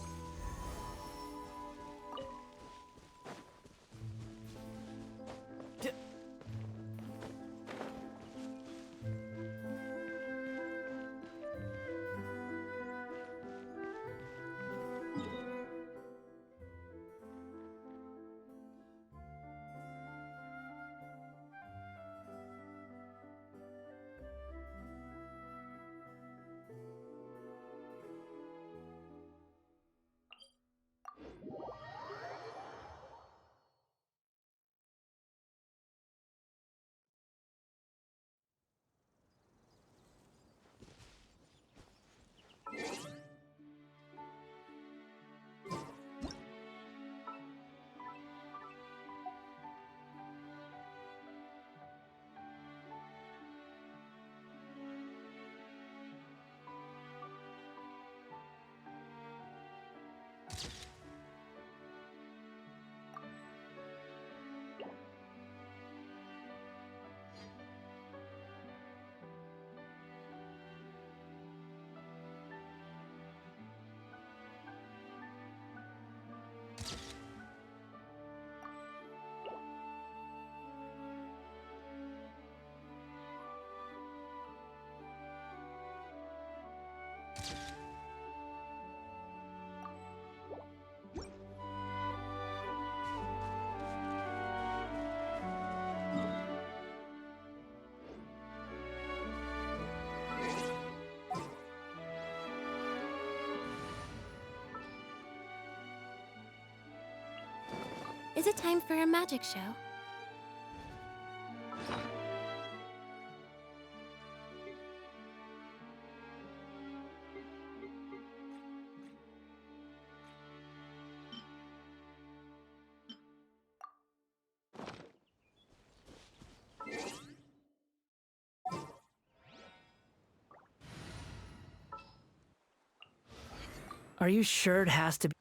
Is it time for a magic show? Are you sure it has to be?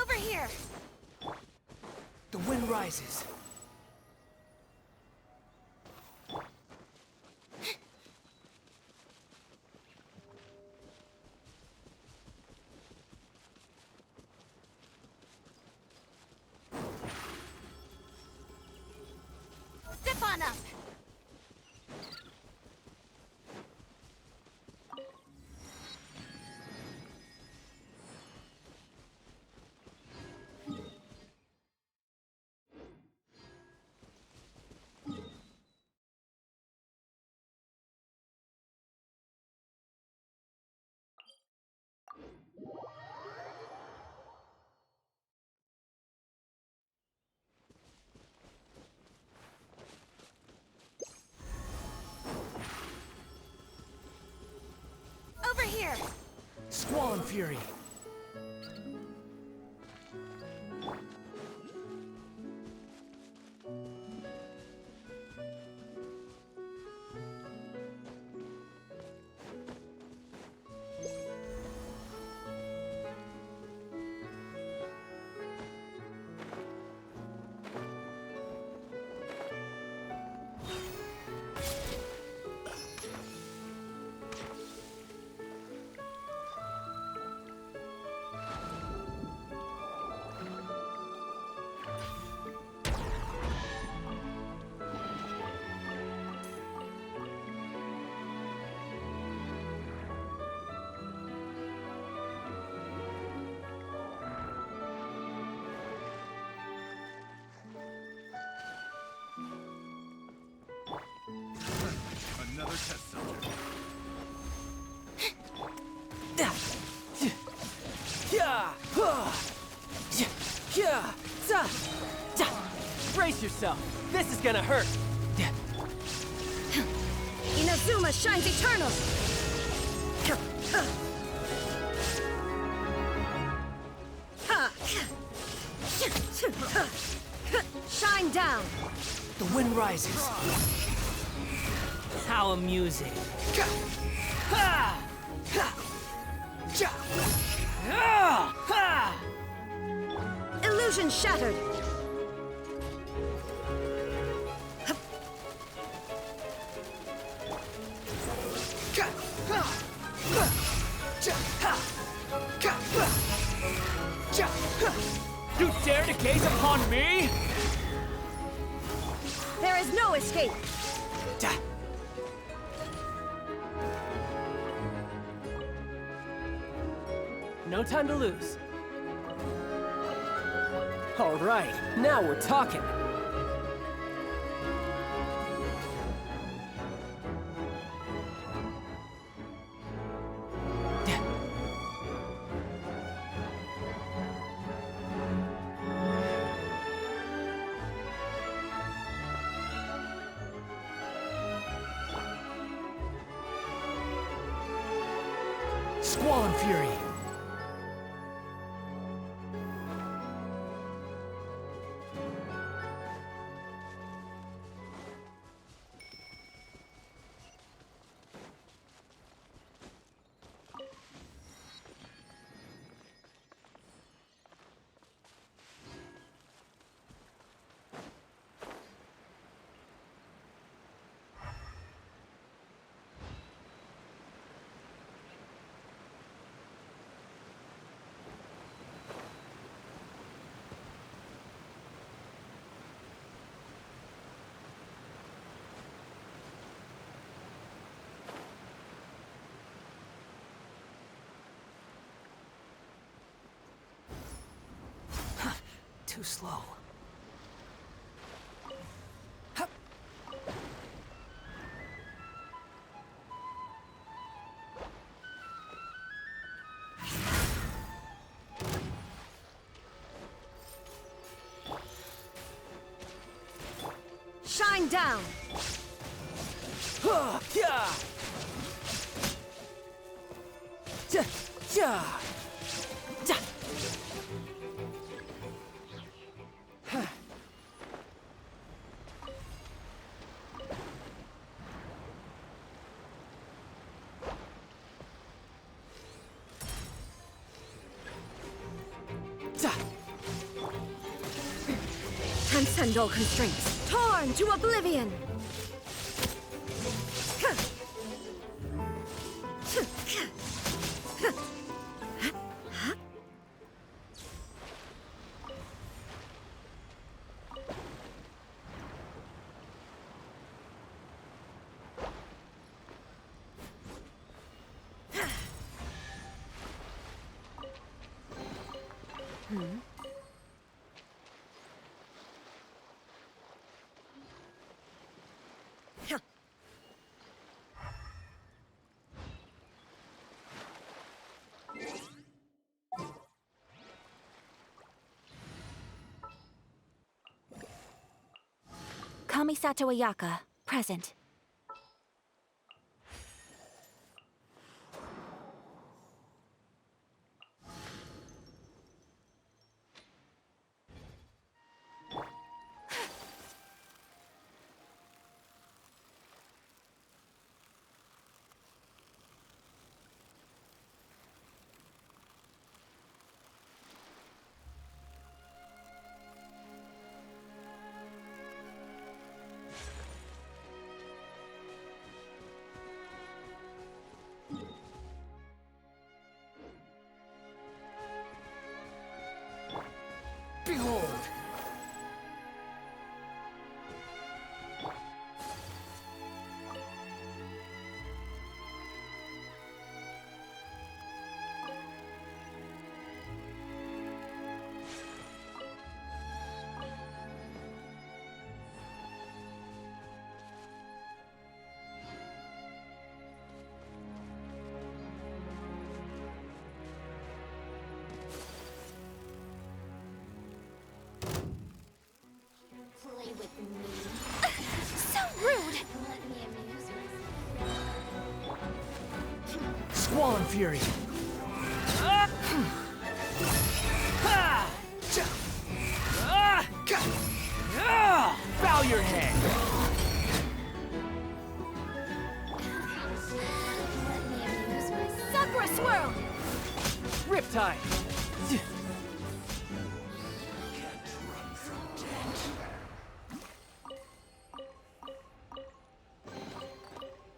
Over here! The wind rises. Step on up! Over here! Squall Fury. Another test subject. Brace yourself. This is gonna hurt. Inazuma shines eternal! Shine down! The wind rises. How amusing. Illusion shattered! You dare to gaze upon me? There is no escape! No time to lose. All right, now we're talking. Squall Fury. Too slow. Shine down! Transcendental constraints, torn to oblivion! Kamisato Ayaka, present. Behold! So rude! Squall Fury! Bow your head! Sakura Swirl! Riptide!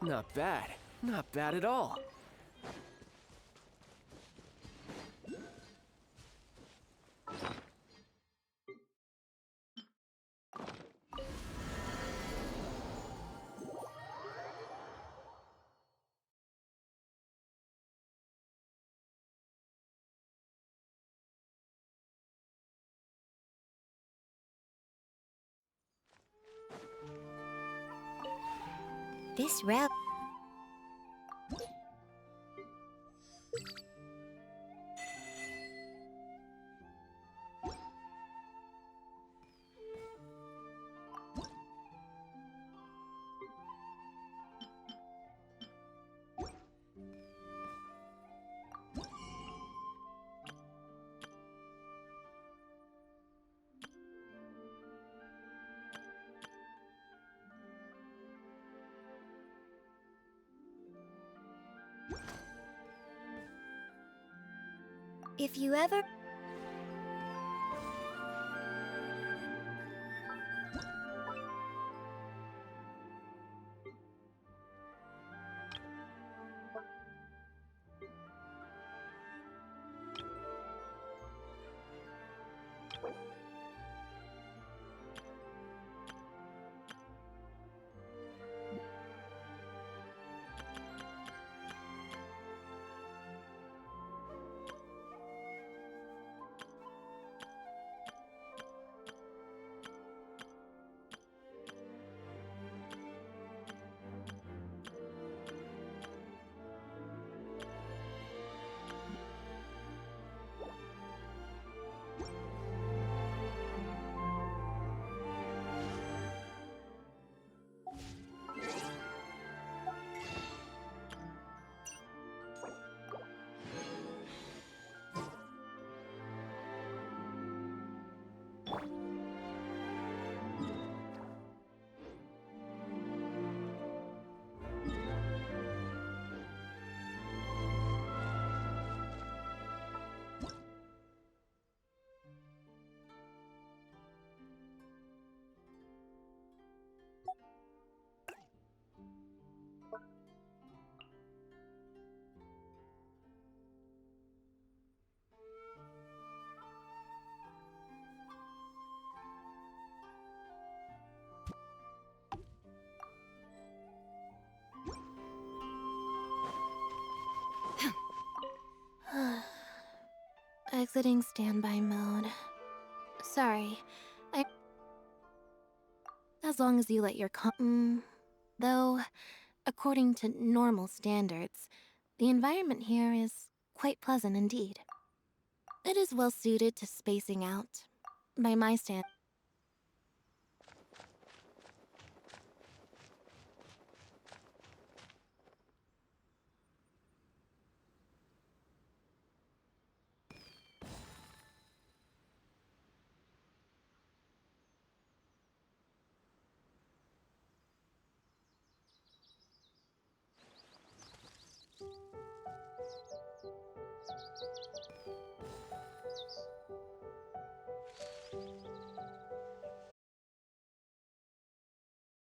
Not bad. Not bad at all. This route. If you ever... Exiting standby mode. Sorry, as long as you let your though, according to normal standards, the environment here is quite pleasant indeed. It is well suited to spacing out. By my standards.